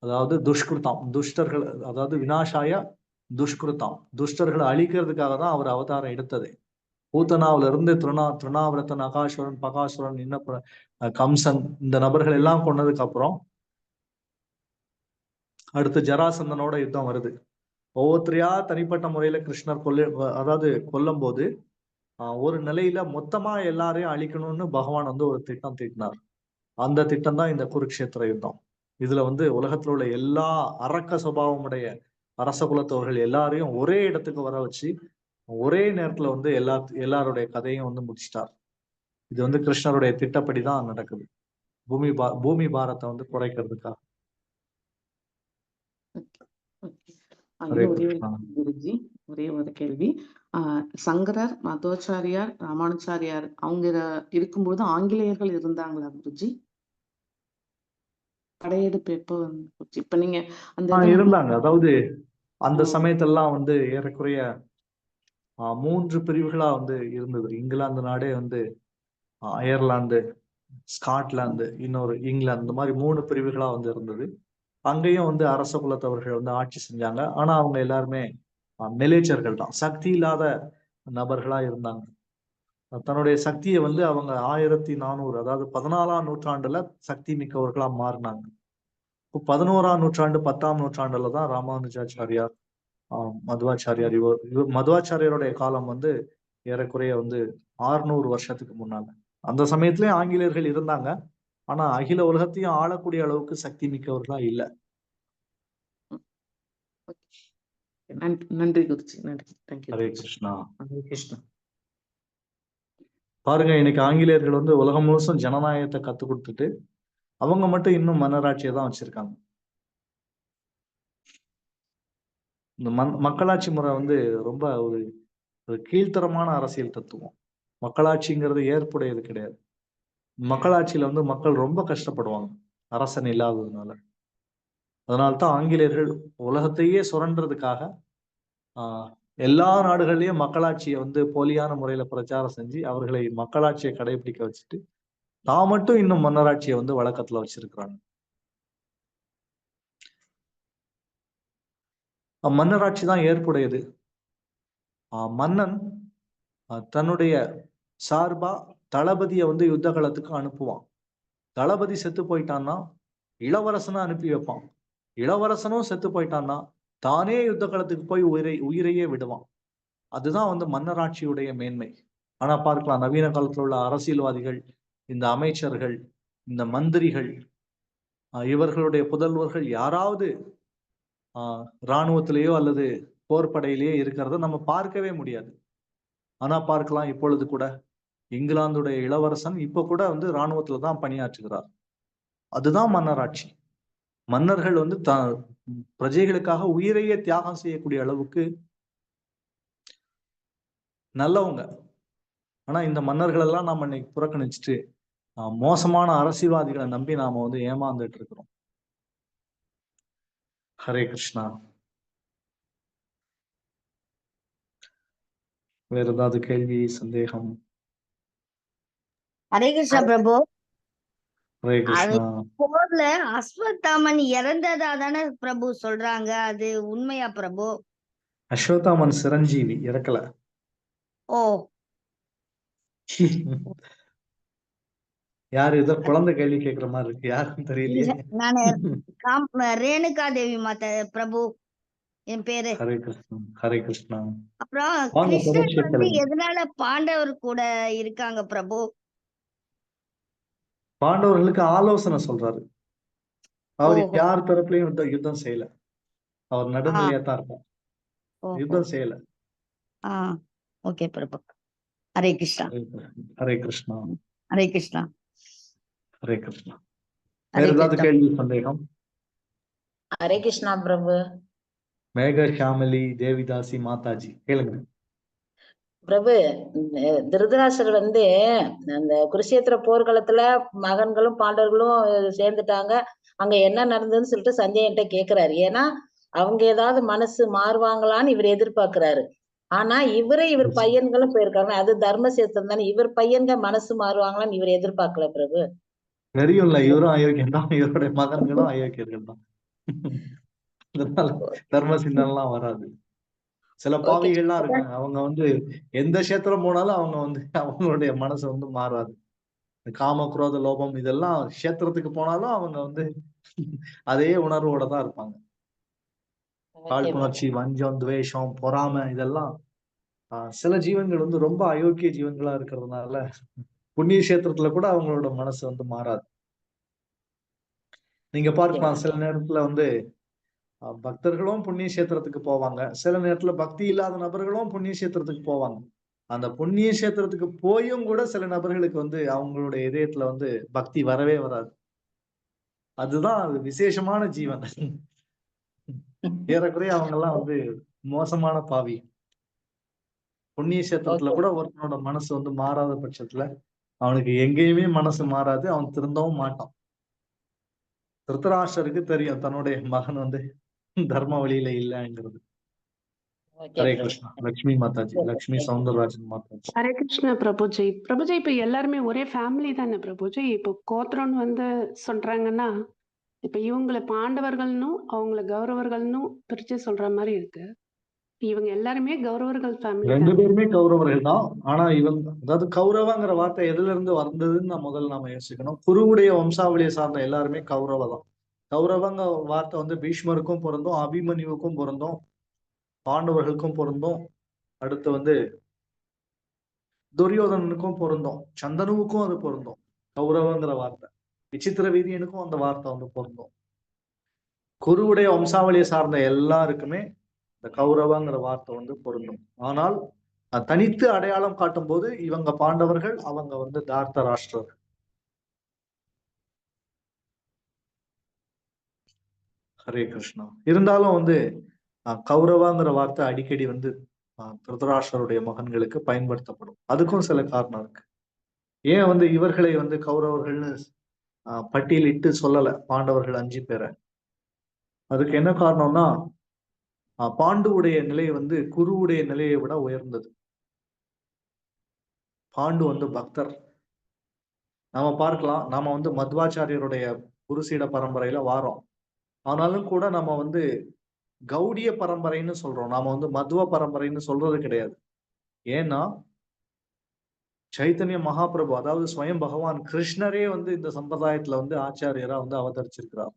[SPEAKER 1] அதாவது துஷ்கிருத்தாம், துஷ்டர்கள், அதாவது வினாசாய துஷ்கிருத்தாம், துஷ்டர்களை அழிக்கிறதுக்காக தான் அவர் அவதாரம் எடுத்தது. பூத்தனாவில இருந்து திருணாவிரத்தன், அகாசுரன், பகாசுரன், இன்ன கம்சன், இந்த நபர்கள் எல்லாம் கொண்டதுக்கு அப்புறம் அடுத்து ஜராசந்தனோட யுத்தம் வருது. ஒவ்வொருத்தரையா தனிப்பட்ட முறையில கிருஷ்ணர் கொல்லும் போது ஒரு நிலையில மொத்தமா எல்லாரையும் அழிக்கணும்னு பகவான் வந்து ஒரு திட்டம் தீட்டினார். அந்த திட்டம் தான் இந்த குருக்ஷேத்திர யுத்தம். இதுல வந்து உலகத்துல உள்ள எல்லா அரக்க சுபாவமுடைய அரச குலத்தவர்கள் எல்லாரையும் ஒரே இடத்துக்கு வர வச்சு ஒரே நேரத்துல வந்து எல்லாருடைய கதையும் வந்து முடிச்சிட்டார். இது வந்து கிருஷ்ணருடைய திட்டப்படிதான் நடக்குது. பூமி பாரத்தை வந்து குறைக்கிறதுக்காக.
[SPEAKER 7] குருஜி, ஒரே ஒரு கேள்வி. சங்கரர், மத்வாச்சாரியார், ராமானுச்சாரியார் அவங்க இருக்கும்போது ஆங்கிலேயர்கள் இருந்தாங்களா குருஜி? படையெடுப்பு எப்போ வந்து இப்ப நீங்க அந்த
[SPEAKER 1] இருந்தாங்க. அதாவது அந்த சமயத்தெல்லாம் வந்து ஏறக்குறைய 3 பிரிவுகளா வந்து இருந்தது. இங்கிலாந்து நாடே வந்து அயர்லாந்து, ஸ்காட்லாந்து, இன்னொரு இங்கிலாந்து, இந்த மாதிரி 3 பிரிவுகளா வந்து இருந்தது. அங்கேயும் வந்து அரச குலத்தவர்கள் வந்து ஆட்சி செஞ்சாங்க. ஆனா அவங்க எல்லாருமே மிலேச்சர்கள் தான், சக்தி இல்லாத நபர்களா இருந்தாங்க. தன்னுடைய சக்தியை வந்து அவங்க 1400, அதாவது 14ஆம் நூற்றாண்டுல சக்தி மிக்கவர்களா மாறினாங்க. 11ஆம் நூற்றாண்டு 10ஆம் நூற்றாண்டுல தான் ராமானுஜாச்சாரியார், மத்வாச்சாரியார், இவர் மத்வாச்சாரியருடைய காலம் வந்து ஏறக்குறைய வந்து 600 வருஷத்துக்கு முன்னால. அந்த சமயத்திலேயே ஆங்கிலேயர்கள் இருந்தாங்க. ஆனா அகில உலகத்தையும் ஆளக்கூடிய அளவுக்கு சக்தி மிக்கவர்களா இல்ல.
[SPEAKER 7] நன்றி குருஜி, நன்றி. தேங்க்யூ.
[SPEAKER 1] ஹரே கிருஷ்ணா.
[SPEAKER 7] ஹரே கிருஷ்ணா.
[SPEAKER 1] பாருங்க, இன்னைக்கு ஆங்கிலேயர்கள் வந்து உலகம் முழுசும் ஜனநாயகத்தை கத்து கொடுத்துட்டு அவங்க மட்டும் இன்னும் மன்னராட்சியை தான் வச்சிருக்காங்க. இந்த மக்களாட்சி முறை வந்து ரொம்ப ஒரு கீழ்த்தரமான அரசியல் தத்துவம். மக்களாட்சிங்கிறது ஏற்புடையது கிடையாது. மக்களாட்சியில வந்து மக்கள் ரொம்ப கஷ்டப்படுவாங்க அரசன் இல்லாததுனால. அதனால்தான் ஆங்கிலேயர்கள் உலகத்தையே சுரண்டுறதுக்காக எல்லா நாடுகள்லயும் மக்களாட்சியை வந்து போலியான முறையில பிரச்சாரம் செஞ்சு அவர்களை மக்களாட்சியை கடைபிடிக்க வச்சுட்டு தான் மட்டும் இன்னும் மன்னராட்சியை வந்து வழக்கத்துல வச்சிருக்கிறாங்க. மன்னராட்சி தான் ஏற்புடையது. மன்னன் தன்னுடைய சார்பா தளபதியை வந்து யுத்த களத்துக்கு அனுப்புவான். தளபதி செத்து போயிட்டான்னா இளவரசனை அனுப்பி வைப்பான். இளவரசனும் செத்து போயிட்டான்னா தானே யுத்த களத்துக்கு போய் உயிரையே விடுவான். அதுதான் வந்து மன்னராட்சியுடைய மேன்மை. ஆனா பார்க்கலாம் நவீன காலத்துல உள்ள அரசியல்வாதிகள், இந்த அமைச்சர்கள், இந்த மந்திரிகள், இவர்களுடைய புதல்வர்கள் யாராவது இராணுவத்திலேயோ அல்லது போர்படையிலேயோ இருக்கிறத நம்ம பார்க்கவே முடியாது. ஆனா பார்க்கலாம் இப்பொழுது கூட இங்கிலாந்துடைய இளவரசன் இப்ப கூட வந்து இராணுவத்துல தான் பணியாற்றுகிறார். அதுதான் மன்னராட்சி. மன்னர்கள் வந்து பிரஜைகளுக்காக உயிரையே தியாகம் செய்யக்கூடிய அளவுக்கு நல்லவங்க. ஆனா இந்த மன்னர்கள் எல்லாம் நம்ம இன்னைக்கு புறக்கணிச்சுட்டு மோசமான அரசியல்வாதிகளை நம்பி நாம வந்து ஏமாந்துட்டு இருக்கிறோம். ஹரே கிருஷ்ணா. வேற ஏதாவது கேள்வி, சந்தேகம்?
[SPEAKER 11] ஹரே கிருஷ்ணா பிரபு.
[SPEAKER 1] ஹரே கிருஷ்ணா.
[SPEAKER 11] போர்ல அஸ்வத்தாமன் இறந்ததா தானே பிரபு சொல்றாங்க, அது உண்மையா பிரபு?
[SPEAKER 1] அஸ்வத்தாமன் சிரஞ்சீவி, இறக்கல.
[SPEAKER 11] ஓ
[SPEAKER 1] யாரு ஏதோ குழந்தை கேள்வி கேட்கிற மாதிரி இருக்கு, யாருன்னு தெரியலையே.
[SPEAKER 11] நானு ரேணுகா தேவி மாதா பிரபு என் பேரு.
[SPEAKER 1] ஹரே கிருஷ்ணா. ஹரே கிருஷ்ணா.
[SPEAKER 11] அப்புறம் கிருஷ்ணன் வந்து எதனால பாண்டவர் கூட இருக்காங்க பிரபு?
[SPEAKER 1] பாண்டவர்களுக்கு ஆலோசனை சொல்றாரு. அவர் யார் தரப்புலயும் யுத்தம் செய்யல, அவர் நடுநிலையா தான் இருப்பார், யுத்தம் செய்யல.
[SPEAKER 11] ஓகே பிரபு. ஹரே கிருஷ்ணா.
[SPEAKER 1] ஹரே கிருஷ்ணா.
[SPEAKER 11] ஹரே கிருஷ்ணா.
[SPEAKER 1] ஹரே கிருஷ்ணா. வேற ஏதாவது கேள்வி, சந்தேகம்?
[SPEAKER 6] ஹரே கிருஷ்ணா பிரபு.
[SPEAKER 1] மேக ஷாமலி தேவிதாசி மாதாஜி கேளுங்க.
[SPEAKER 6] பிரபு, திருதராஷ்டிரர் வந்து அந்த குருஷேத்திர போர்க்களத்துல மகன்களும் பாண்டவர்களும் சேர்ந்துட்டாங்க, அங்க என்ன நடந்ததுன்னு சொல்லிட்டு சஞ்சயன்ட்ட கேக்குறாரு. ஏன்னா அவங்க ஏதாவது மனசு மாறுவாங்களான்னு இவர் எதிர்பார்க்கிறாரு. ஆனா இவர் பையன்களும் போயிருக்காங்க, அது தர்மசேத்திரம் தானே, இவர் பையன்க மனசு மாறுவாங்களான்னு இவர் எதிர்பார்க்கல பிரபு.
[SPEAKER 1] தெரியும் இல்ல, இவரும் அயோக்கியம் தான், இவருடைய மகன்களும் அயோக்கியர்கள் தான். அதனால தர்ம சிந்தனைலாம் வராது. சில பாவிகள்லாம் இருக்காங்க, அவங்க வந்து எந்த கஷேத்திரம் போனாலும் அவங்க வந்து அவங்களுடைய மனசு வந்து மாறாது. காம குரோத லோபம் இதெல்லாம் கஷேத்திரத்துக்கு போனாலும் அவங்க வந்து அதே உணர்வோட தான் இருப்பாங்க. காழ்ப்புணர்ச்சி, வஞ்சம், துவேஷம், பொறாமை இதெல்லாம் சில ஜீவன்கள் வந்து ரொம்ப அயோக்கிய ஜீவன்களா இருக்கிறதுனால புண்ணிய கஷேத்திரத்துல கூட அவங்களோட மனசு வந்து மாறாது. நீங்க பார்க்கலாம், சில நேரத்துல வந்து பக்தர்களும் புண்ணிய கஷேத்திரத்துக்கு போவாங்க, சில நேரத்துல பக்தி இல்லாத நபர்களும் புண்ணிய கஷேத்திரத்துக்கு போவாங்க. அந்த புண்ணிய கஷேத்திரத்துக்கு போயும் கூட சில நபர்களுக்கு வந்து அவங்களுடைய இதயத்துல வந்து பக்தி வரவே வராது. அதுதான் அது விசேஷமான ஜீவன். ஏறக்குறைய அவங்க எல்லாம் வந்து மோசமான பாவி. புண்ணிய கஷேத்திரத்துல கூட ஒருத்தனோட மனசு வந்து மாறாத பட்சத்துல அவனுக்கு எங்கேயுமே மனசு மாறாது, அவன் திருந்தவும் மாட்டான். திருத்தராஷ்டிரருக்கு தெரியும் தன்னுடைய மகன் வந்து தர்ம வழியில இல்லைங்கிறது. ஹரே கிருஷ்ணா. லட்சுமி மாதாஜி, லட்சுமி சவுந்தரராஜன் மாதாஜி.
[SPEAKER 10] ஹரே கிருஷ்ணா பிரபுஜி. பிரபுஜி, இப்ப எல்லாருமே ஒரே ஃபேமிலி தானே பிரபுஜி? இப்போ கோத்திரம் வந்து சொல்றாங்கன்னா, இப்ப இவங்களை பாண்டவர்கள்னும் அவங்களை கௌரவர்கள்னும் பிரிச்சு சொல்ற மாதிரி இருக்கு. இவங்க எல்லாருமே கௌரவர்கள் ஃபேமிலி.
[SPEAKER 1] ரெண்டு பேருமே கௌரவர்கள் தான். ஆனா இவங்க, அதாவது கௌரவங்கிற வார்த்தை எதுல இருந்து வந்ததுன்னு முதல்ல நாம யோசிக்கணும். குருவுடைய வம்சாவளியை சார்ந்த எல்லாருமே கௌரவ தான். கௌரவங்க வார்த்தை வந்து பீஷ்மருக்கும் பொருந்தும், அபிமன்யுவுக்கும் பொருந்தும், பாண்டவர்களுக்கும் பொருந்தும், அடுத்து வந்து துரியோதனனுக்கும் பொருந்தும், சந்தனுவுக்கும் அது பொருந்தும். கௌரவங்கிற வார்த்தை விசித்திர வீரியனுக்கும் அந்த வார்த்தை வந்து பொருந்தும். குருவுடைய வம்சாவளியை சார்ந்த எல்லாருக்குமே இந்த கௌரவங்கிற வார்த்தை வந்து பொருந்தும். ஆனால் தனித்து அடையாளம் காட்டும் போது இவங்க பாண்டவர்கள், அவங்க வந்து தார்த்தராஷ்டிரர். ஹரே கிருஷ்ணா. இருந்தாலும் வந்து கௌரவாங்கிற வார்த்தை அடிக்கடி வந்து திருதராஷ்டிரருடைய மகன்களுக்கு பயன்படுத்தப்படும். அதுக்கும் சில காரணம் இருக்கு. ஏன் வந்து இவர்களை வந்து கௌரவர்கள்னு பட்டியலிட்டு சொல்லல பாண்டவர்கள் 5 பேரை? அதுக்கு என்ன காரணம்னா, பாண்டுவுடைய நிலை வந்து குருவுடைய நிலையை விட உயர்ந்தது. பாண்டு வந்து பக்தர். நாம பார்க்கலாம், நாம வந்து மத்வாச்சாரியருடைய குருசீட பரம்பரையில வாரோம். ஆனாலும் கூட நம்ம வந்து கௌடிய பரம்பரைன்னு சொல்றோம், நாம வந்து மத்வ பரம்பரைன்னு சொல்றது கிடையாது. ஏன்னா சைத்தன்ய மகாபிரபு, அதாவது ஸ்வயம் பகவான் கிருஷ்ணரே வந்து இந்த சம்பிரதாயத்துல வந்து ஆச்சாரியரா வந்து அவதரிச்சிருக்கிறார்.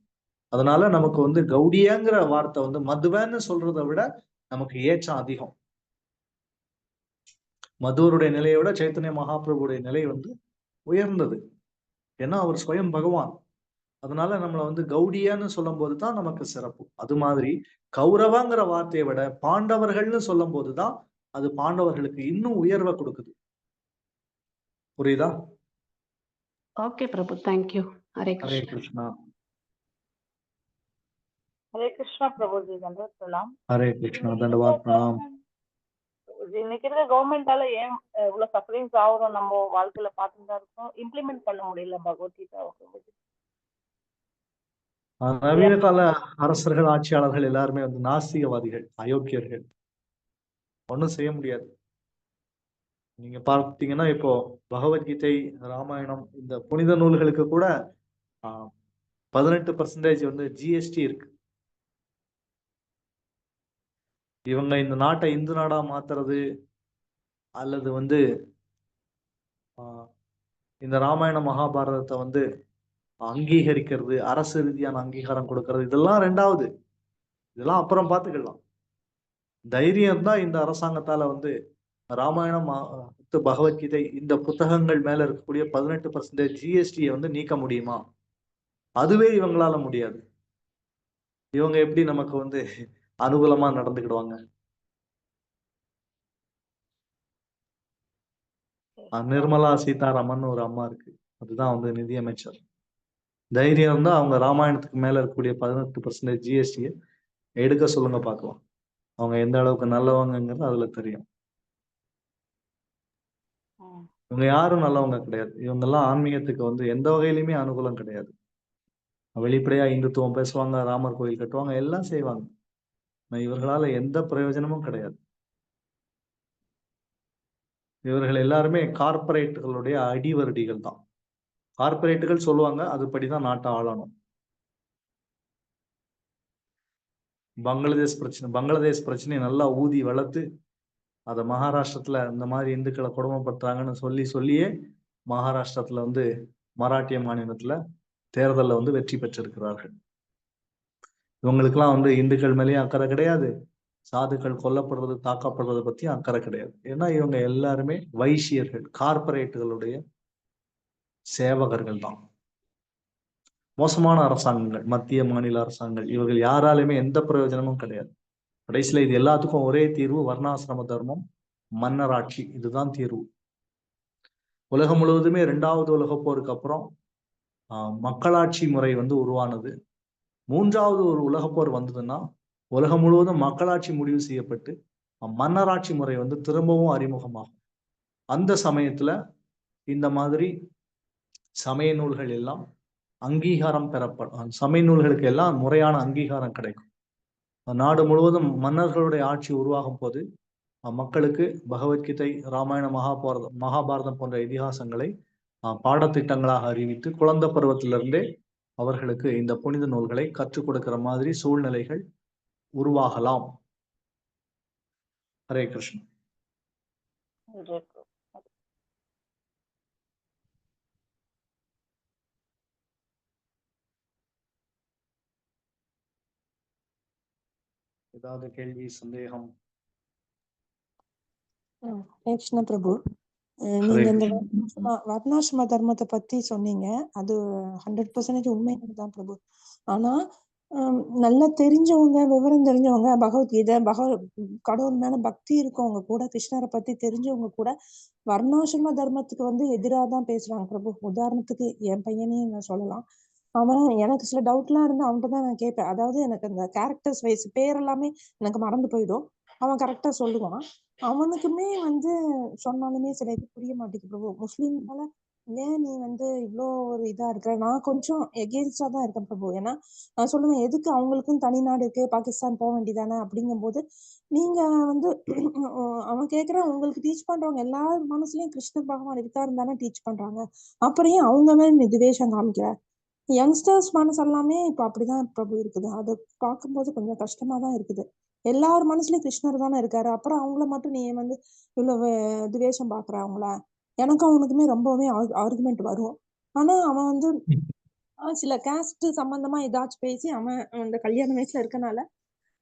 [SPEAKER 1] அதனால நமக்கு வந்து கௌடியங்கிற வார்த்தை வந்து மதுவன்னு சொல்றதை விட நமக்கு ஏற்றம் அதிகம். மதுவருடைய நிலையை விட சைத்தன்ய மகாபிரபுடைய நிலை வந்து உயர்ந்தது. ஏன்னா அவர் ஸ்வயம் பகவான். அதனால நம்மளை வந்து கௌடியான்னு சொல்லும் போதுதான் நமக்கு சிறப்பு. அது மாதிரி கௌரவங்கிற வார்த்தையை விட பாண்டவர்கள்னு சொல்லும் போதுதான் அது பாண்டவர்களுக்கு இன்னும் உயர்வை கொடுக்குது. புரியுதா?
[SPEAKER 10] ஓகே பிரபு, தேங்க்யூ. ஹரே
[SPEAKER 1] ஹரே
[SPEAKER 10] கிருஷ்ணா.
[SPEAKER 1] கிருஷ்ணா.
[SPEAKER 4] ஹரே கிருஷ்ணா பிரபுஜி, தண்டவத் பிரலாம்.
[SPEAKER 1] ஹரே கிருஷ்ணா. தண்டவாத் பிரணாம்.
[SPEAKER 4] இன்னைக்கு இருக்க கவர்மெண்டால ஏன் இவ்வளவு சஃபரிங்ஸ் ஆகுறோம் நம்ம வாழ்க்கையில பார்த்துட்டு தான் இருக்கோம். இம்ப்ளிமெண்ட் பண்ண முடியல பகவத்கீதா.
[SPEAKER 1] நவீன கால அரசர்கள், ஆட்சியாளர்கள் எல்லாருமே வந்து நாஸ்திகவாதிகள், அயோக்கியர்கள். ஒன்றும் செய்ய முடியாது. நீங்க பார்த்தீங்கன்னா இப்போ பகவத்கீதை, ராமாயணம், இந்த புனித நூல்களுக்கு கூட 18% வந்து ஜிஎஸ்டி இருக்கு. இவங்க இந்த நாட்டை இந்து நாடா மாத்துறது அல்லது வந்து இந்த ராமாயண மகாபாரதத்தை வந்து அங்கீகரிக்கிறது, அரசு ரீதியான அங்கீகாரம் கொடுக்கறது, இதெல்லாம் ரெண்டாவது. இதெல்லாம் அப்புறம் பார்த்துக்கலாம். தைரியம் தான் இந்த அரசாங்கத்தால வந்து ராமாயணம், பகவத்கீதை இந்த புத்தகங்கள் மேல இருக்கக்கூடிய 18% ஜிஎஸ்டியை வந்து நீக்க முடியுமா? அதுவே இவங்களால முடியாது. இவங்க எப்படி நமக்கு வந்து அனுகூலமா நடந்துக்கிடுவாங்க? நிர்மலா சீதாராமன் ஒரு அம்மா இருக்கு, அதுதான் வந்து நிதியமைச்சர். தைரியம் தான் அவங்க ராமாயணத்துக்கு மேல இருக்கக்கூடிய 18% ஜிஎஸ்டியை எடுக்க சொல்லுங்க பார்க்கலாம். அவங்க எந்த அளவுக்கு நல்லவங்கிறது அதுல தெரியும். இவங்க யாரும் நல்லவங்க கிடையாது. இவங்க எல்லாம் ஆன்மீகத்துக்கு வந்து எந்த வகையிலுமே அனுகூலம் கிடையாது. வெளிப்படையா இந்துத்துவம் பேசுவாங்க, ராமர் கோயில் கட்டுவாங்க, எல்லாம் செய்வாங்க. இவர்களால எந்த பிரயோஜனமும் கிடையாது. இவர்கள் எல்லாருமே கார்பரேட்டுகளுடைய அடிவருடிகள் தான். கார்பரேட்டுகள் சொல்லுவாங்க, அதுபடிதான் நாட்டை ஆளணும். பங்களாதேஷ் பிரச்சனையை நல்லா ஊதி வளர்த்து அதை மகாராஷ்டிரத்துல இந்த மாதிரி இந்துக்களை கொடுமைப்படுத்துறாங்கன்னு சொல்லியே மகாராஷ்டிரத்துல வந்து மராட்டிய மாநிலத்துல தேர்தலில் வந்து வெற்றி பெற்றிருக்கிறார்கள். இவங்களுக்கெல்லாம் வந்து இந்துக்கள் மேலேயும் அக்கறை கிடையாது, சாதுக்கள் கொல்லப்படுறது, தாக்கப்படுறதை பத்தியும் அக்கறை கிடையாது. ஏன்னா இவங்க எல்லாருமே வைசியர்கள், கார்பரேட்டுகளுடைய சேவகர்கள் தான். மோசமான அரசாங்கங்கள், மத்திய மாநில அரசாங்கங்கள், இவர்கள் யாராலுமே எந்த பிரயோஜனமும் கிடையாது. கடைசியில இது எல்லாத்துக்கும் ஒரே தீர்வு, வர்ணாசிரம தர்மம், மன்னராட்சி, இதுதான் தீர்வு. உலகம் முழுவதுமே 2வது உலகப் போருக்கு அப்புறம் மக்களாட்சி முறை வந்து உருவானது. 3வது ஒரு உலகப்போர் வந்ததுன்னா உலகம் முழுவதும் மக்களாட்சி முடிவு செய்யப்பட்டு மன்னராட்சி முறை வந்து திரும்பவும் அறிமுகமாகும். அந்த சமயத்துல இந்த மாதிரி சமய நூல்கள் எல்லாம் அங்கீகாரம் பெறப்படும். சமய நூல்களுக்கு எல்லாம் முறையான அங்கீகாரம் கிடைக்கும். நாடு முழுவதும் மன்னர்களுடைய ஆட்சி உருவாகும் போது மக்களுக்கு பகவத்கீதை, ராமாயண, மகாபாரதம் போன்ற இதிகாசங்களை பாடத்திட்டங்களாக அறிவித்து குழந்தை பருவத்திலிருந்தே அவர்களுக்கு இந்த புனித நூல்களை கற்றுக் கொடுக்கிற மாதிரி சூழ்நிலைகள் உருவாகலாம். ஹரே கிருஷ்ணா. ஏதாவது கேள்வி, சந்தேகம்?
[SPEAKER 12] கிருஷ்ண பிரபு, நீங்க இந்த வர்ணாசிரம தர்மத்தை பத்தி சொன்னீங்க. அது 100% உண்மைதான் பிரபு. ஆனா நல்லா தெரிஞ்சவங்க, விவரம் தெரிஞ்சவங்க, பகவத்கீதை, கடவுள் மேல பக்தி இருக்கவங்க கூட, கிருஷ்ணரை பத்தி தெரிஞ்சவங்க கூட வர்ணாசிரம தர்மத்துக்கு வந்து எதிராக தான் பேசுறாங்க பிரபு. உதாரணத்துக்கு என் பையனையும் நான் சொல்லலாம். அவன் எனக்கு சில டவுட்லாம் இருந்து அவன்கிட்ட தான் நான் கேட்பேன். அதாவது எனக்கு அந்த கேரக்டர்ஸ் வைஸ் பேர் எல்லாமே எனக்கு மறந்து போயிடும். அவன் கரெக்டா சொல்லுவான். அவனுக்குமே வந்து சொன்னாலுமே சில இது புரிய மாட்டேங்குது பிரபு. முஸ்லீம்னால ஏன் நீ வந்து இவ்வளோ ஒரு இதா இருக்கிற? நான் கொஞ்சம் எகெயின்ஸ்டா தான் இருக்கேன் பிரபு. ஏன்னா நான் சொல்லுவேன், எதுக்கு அவங்களுக்கும் தனி நாடு இருக்கு, பாகிஸ்தான் போக வேண்டியதானே அப்படிங்கும் போது நீங்க வந்து அவன் கேக்குறான், உங்களுக்கு டீச் பண்றவங்க எல்லாரும் மனசுலயும் கிருஷ்ண பகவான் இருக்காருன்னு தானே டீச் பண்றாங்க, அப்புறம் ஏன் அவங்க மேல நீ துவேஷம் காமிக்கிற? யங்ஸ்டர்ஸ் மனசு எல்லாமே இப்ப அப்படிதான் பிரபு இருக்குது. அதை பார்க்கும்போது கொஞ்சம் கஷ்டமா தான் இருக்குது. எல்லார் மனசுலயும் கிருஷ்ணர் தானே இருக்காரு, அப்புறம் அவங்கள மட்டும் நீ வந்து இவ்வளவு துவேஷம் பாக்குற அவங்கள? எனக்கும் அவனுக்குமே ரொம்பவே ஆர்குமெண்ட் வரும். ஆனா அவன் வந்து சில கேஸ்ட் சம்பந்தமா ஏதாச்சும் பேசி அவன் அந்த கல்யாண வயசுல இருக்கனால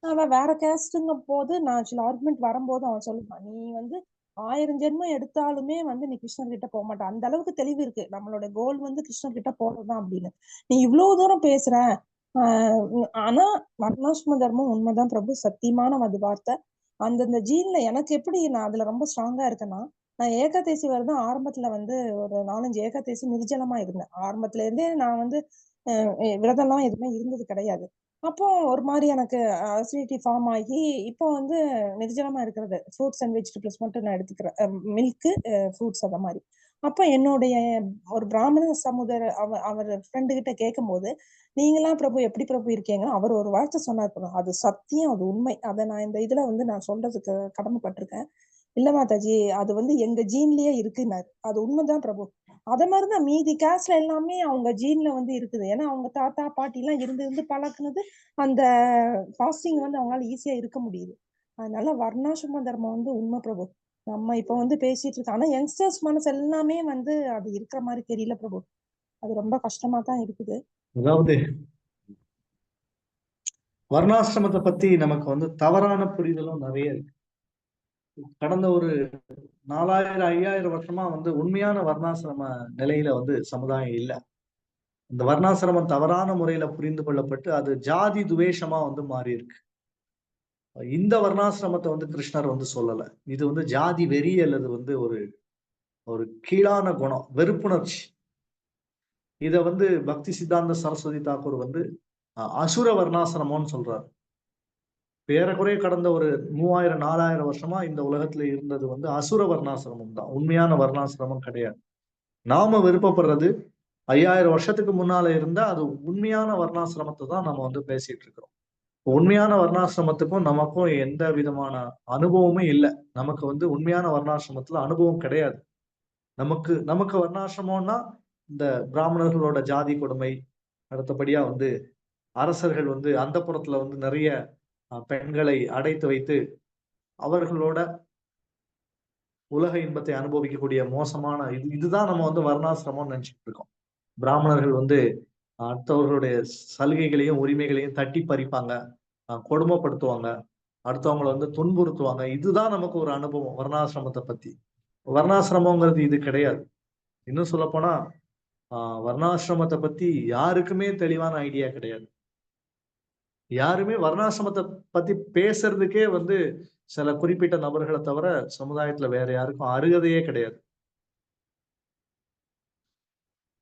[SPEAKER 12] அவன் வேற கேஸ்ட்ங்கும் போது நான் சில ஆர்குமெண்ட் வரும்போது அவன் சொல்லுவான், நீ வந்து 1000 ஜென்மம் எடுத்தாலுமே வந்து நீ கிருஷ்ணர் கிட்ட போக மாட்ட. அந்த அளவுக்கு தெளிவு இருக்கு. நம்மளோட கோல் வந்து கிருஷ்ணர் கிட்ட போறதுதான் அப்படின்னு. நீ இவ்வளவு தூரம் பேசுற. ஆனா வர்ணாசிரம தர்மம் உண்மைதான் பிரபு, சத்தியமான அது வார்த்தை. அந்தந்த ஜீன்ல எனக்கு எப்படி நான் அதுல ரொம்ப ஸ்ட்ராங்கா இருக்கேன்னா, நான் ஏகாதேசி விரதம் ஆரம்பத்துல வந்து ஒரு 4-5 ஏகாதேசி நிர்ஜலமா இருந்தேன். ஆரம்பத்துல இருந்தே நான் வந்து விரதம்லாம் எதுவுமே இருந்தது கிடையாது. அப்போ ஒரு மாதிரி எனக்கு அசிடிட்டி ஃபார்ம் ஆகி இப்போ வந்து நிர்ஜலமா இருக்கிறது, ஃப்ரூட்ஸ் அண்ட் வெஜிடபிள்ஸ் மட்டும் நான் எடுத்துக்கிறேன், மில்க், ஃப்ரூட்ஸ் அந்த மாதிரி. அப்போ என்னுடைய ஒரு பிராமண சமுதாய அவர் ஃப்ரெண்டு கிட்ட கேட்கும் போது, நீங்களாம் பிரபு எப்படி பிரபு இருக்கீங்க, அவர் ஒரு வார்த்தை சொன்னார் பிரபு, அது சத்தியம், அது உண்மை, அதை நான் இந்த இதுல வந்து நான் சொல்றதுக்கு கடமைப்பட்டிருக்கேன். இல்ல மாதாஜி, அது வந்து எங்க ஜீன்லயே இருக்குன்னாரு. அது உண்மைதான் பிரபு. அத மாதிரிதான் மீதி கேஸ்ட்ல எல்லாமே அவங்க ஜீன்ல வந்து இருக்குது. ஏன்னா அவங்க தாத்தா பாட்டி எல்லாம் இருந்து பழக்குனது, அந்த ஃபாஸ்டிங் வந்து அவங்களால ஈஸியா இருக்க முடியுது. அதனால வர்ணாசிரம தர்மம் வந்து உண்மை பிரபு. நம்ம இப்ப வந்து பேசிட்டு இருக்கோம், ஆனா யங்ஸ்டர்ஸ் மனசு எல்லாமே வந்து அது இருக்கிற மாதிரி தெரியல பிரபு. அது ரொம்ப கஷ்டமா தான் இருக்குது.
[SPEAKER 1] அதாவது வர்ணாசிரமத்தை பத்தி நமக்கு வந்து தவறான புரிதலும் நிறைய இருக்கு. கடந்த ஒரு 4000-5000 வருஷமா வந்து உண்மையான வர்ணாசிரம நிலையில வந்து சமுதாயம் இல்லை. இந்த வர்ணாசிரமம் தவறான முறையில புரிந்து கொள்ளப்பட்டு அது ஜாதி துவேஷமா வந்து மாறி இருக்கு. இந்த வர்ணாசிரமத்தை வந்து கிருஷ்ணர் வந்து சொல்லல. இது வந்து ஜாதி வெறி அல்லது வந்து ஒரு கீழான குணம், வெறுப்புணர்ச்சி. இத வந்து பக்தி சித்தாந்த சரஸ்வதி தாக்கூர் வந்து அசுர வர்ணாசிரமம்னு சொல்றாரு. ஏறக்குறைய கடந்த ஒரு 3000-4000 வருஷமா இந்த உலகத்துல இருந்தது வந்து அசுர வர்ணாசிரமம் தான், உண்மையான வர்ணாசிரமம் கிடையாது. நாம விருப்பப்படுறது 5000 வருஷத்துக்கு முன்னால இருந்தா அது உண்மையான வர்ணாசிரமத்தை தான் நம்ம வந்து பேசிட்டு இருக்கிறோம். உண்மையான வர்ணாசிரமத்துக்கும் நமக்கும் எந்த விதமான அனுபவமும் இல்லை. நமக்கு வந்து உண்மையான வர்ணாசிரமத்துல அனுபவம் கிடையாது. நமக்கு வர்ணாசிரமம்னா இந்த பிராமணர்களோட ஜாதி கொடுமை, அடுத்தபடியா வந்து அரசர்கள் வந்து அந்த புறத்துல வந்து நிறைய பெண்களை அடைத்து வைத்து அவர்களோட உலக இன்பத்தை அனுபவிக்கக்கூடிய மோசமான இதுதான் நம்ம வந்து வர்ணாசிரமம்னு நினைச்சிட்டு இருக்கோம். பிராமணர்கள் வந்து அடுத்தவர்களுடைய சலுகைகளையும் உரிமைகளையும் தட்டி பறிப்பாங்க, கொடுமைப்படுத்துவாங்க, அடுத்தவங்களை வந்து துன்புறுத்துவாங்க. இதுதான் நமக்கு ஒரு அனுபவம் வர்ணாசிரமத்தை பத்தி. வர்ணாசிரமங்கிறது இது கிடையாது. இன்னும் சொல்ல போனா வர்ணாசிரமத்தை பத்தி யாருக்குமே தெளிவான ஐடியா கிடையாது. யாருமே வர்ணாசிரமத்தை பத்தி பேசுறதுக்கே வந்து சில குறிப்பிட்ட நபர்களை தவிர சமுதாயத்துல வேற யாருக்கும் அருகதையே கிடையாது.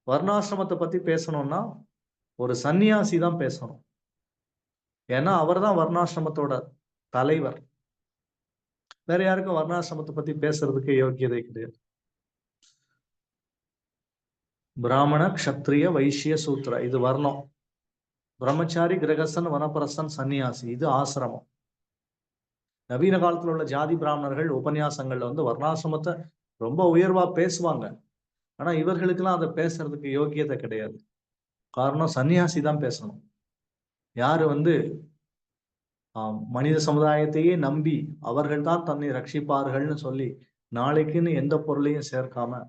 [SPEAKER 1] வர்ணாசிரமத்தை பத்தி பேசணும்னா ஒரு சன்னியாசி தான் பேசணும். ஏன்னா அவர் தான் வர்ணாசிரமத்தோட தலைவர். வேற யாருக்கும் வர்ணாசிரமத்தை பத்தி பேசுறதுக்கு யோக்கியதை கிடையாது. பிராமண, க்ஷத்ரிய, வைசிய, சூத்ர இது வர்ணம். பிரம்மச்சாரி, கிரகஸ்தன், வனப்பிரஸ்தன், சன்னியாசி இது ஆசிரமம். நவீன காலத்துல உள்ள ஜாதி பிராமணர்கள் உபன்யாசங்கள்ல வந்து வர்ணாசிரமத்தை ரொம்ப உயர்வா பேசுவாங்க. ஆனா இவர்களுக்கெல்லாம் அதை பேசுறதுக்கு யோக்கியதை கிடையாது. காரணம் சன்னியாசி தான் பேசணும். யாரு வந்து மனித சமுதாயத்தையே நம்பி அவர்கள் தான் தன்னை ரட்சிப்பார்கள்னு சொல்லி நாளைக்குன்னு எந்த பொருளையும் சேர்க்காம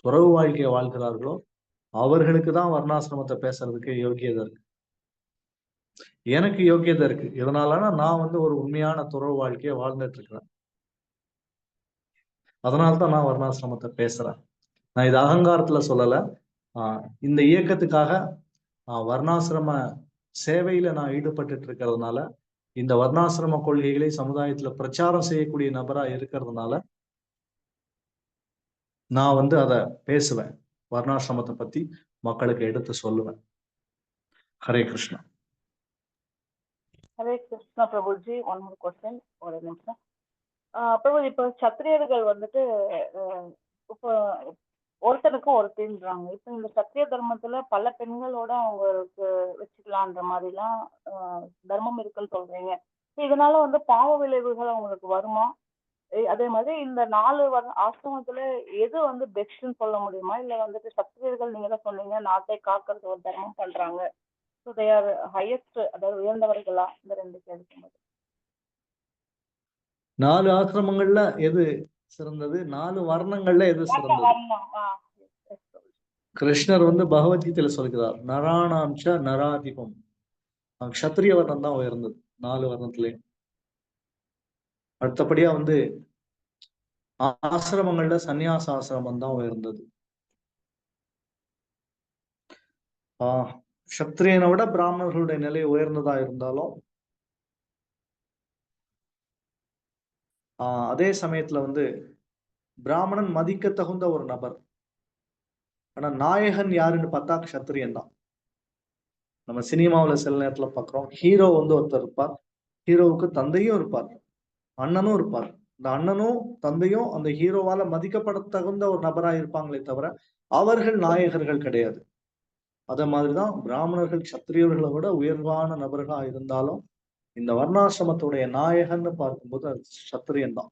[SPEAKER 1] துறவு வாழ்க்கையை வாழ்கிறார்களோ அவர்களுக்கு தான் வர்ணாசிரமத்தை பேசுறதுக்கு யோக்கியதை இருக்கு. எனக்கு யோக்கியதை இருக்கு. இதனாலனா நான் வந்து ஒரு உண்மையான துறவு வாழ்க்கையை வாழ்ந்துட்டு இருக்கிறேன். அதனால்தான் நான் வர்ணாசிரமத்தை பேசுறேன். நான் இது அகங்காரத்துல சொல்லல. இந்த இயக்கத்துக்காக வர்ணாசிரம சேவையில நான் ஈடுபட்டு இருக்கிறதுனால, இந்த வர்ணாசிரம கொள்கைகளை சமுதாயத்துல பிரச்சாரம் செய்யக்கூடிய நபரா இருக்கிறதுனால நான் வந்து அதை பேசுவேன். வர்ணாசிரமத்தை பத்தி மக்களுக்கு எடுத்து சொல்லுவேன். Hare Krishna.
[SPEAKER 4] Hare Krishna Prabhuji. One more question, ஒரு நிமிஷம். பிரபு, இப்போ சத்திரியர்கள் வந்துட்டு இப்போ ஒருத்தனுக்கு ஒருத்தின்றாங்க. இப்போ இந்த சத்திரிய தர்மத்துல பல பெண்களோட அவங்களுக்கு வச்சுக்கலான்ற மாதிரிலாம் தர்மம் இருக்குன்னு சொல்றீங்க. இதனால வந்து பாவ விளைவுகள் அவங்களுக்கு வருமா? அதே மாதிரி இந்த 4 ஆசிரமத்துல எது வந்து பெஸ்ட்னு சொல்ல முடியுமா? இல்ல வந்துட்டு சத்திரியர்கள் நீங்க தான் சொன்னீங்க நாட்டை காக்கிறது ஒரு தர்மம் பண்றாங்க, ஸோ தே ஆர் ஹையஸ்ட், அதாவது உயர்ந்தவர்களா? இந்த 2 கேள்வி.
[SPEAKER 1] 4 ஆசிரமங்கள்ல எது சிறந்தது? 4 வர்ணங்கள்ல எது சிறந்தது? கிருஷ்ணர் வந்து பகவத்கீதையில சொல்கிறார், நராணாம்ச நராதிபம். க்ஷத்ரிய வர்ணம் தான் உயர்ந்தது 4 வர்ணத்திலையும். அடுத்தபடியா வந்து ஆசிரமங்கள்ல சந்நியாச ஆசிரமம் தான் உயர்ந்தது. சத்திரியனை விட பிராமணர்களுடைய நிலை உயர்ந்ததா இருந்தாலும் அதே சமயத்துல வந்து பிராமணன் மதிக்க தகுந்த ஒரு நபர். ஆனா நாயகன் யாருன்னு பார்த்தா க்ஷத்திரியன் தான். நம்ம சினிமாவில் சில நேரத்துல பாக்குறோம், ஹீரோ வந்து ஒருத்தர் இருப்பார், ஹீரோவுக்கு தந்தையும் இருப்பார், அண்ணனும் இருப்பார். இந்த அண்ணனும் தந்தையும் அந்த ஹீரோவால மதிக்கப்பட தகுந்த ஒரு நபரா இருப்பாங்களே தவிர அவர்கள் நாயகர்கள் கிடையாது. அத மாதிரிதான் பிராமணர்கள் சத்திரியர்களை விட உயர்வான நபர்களா இருந்தாலும் இந்த வர்ணாசிரமத்துடைய நாயகன்னு பார்க்கும்போது அது சத்திரியன் தான்.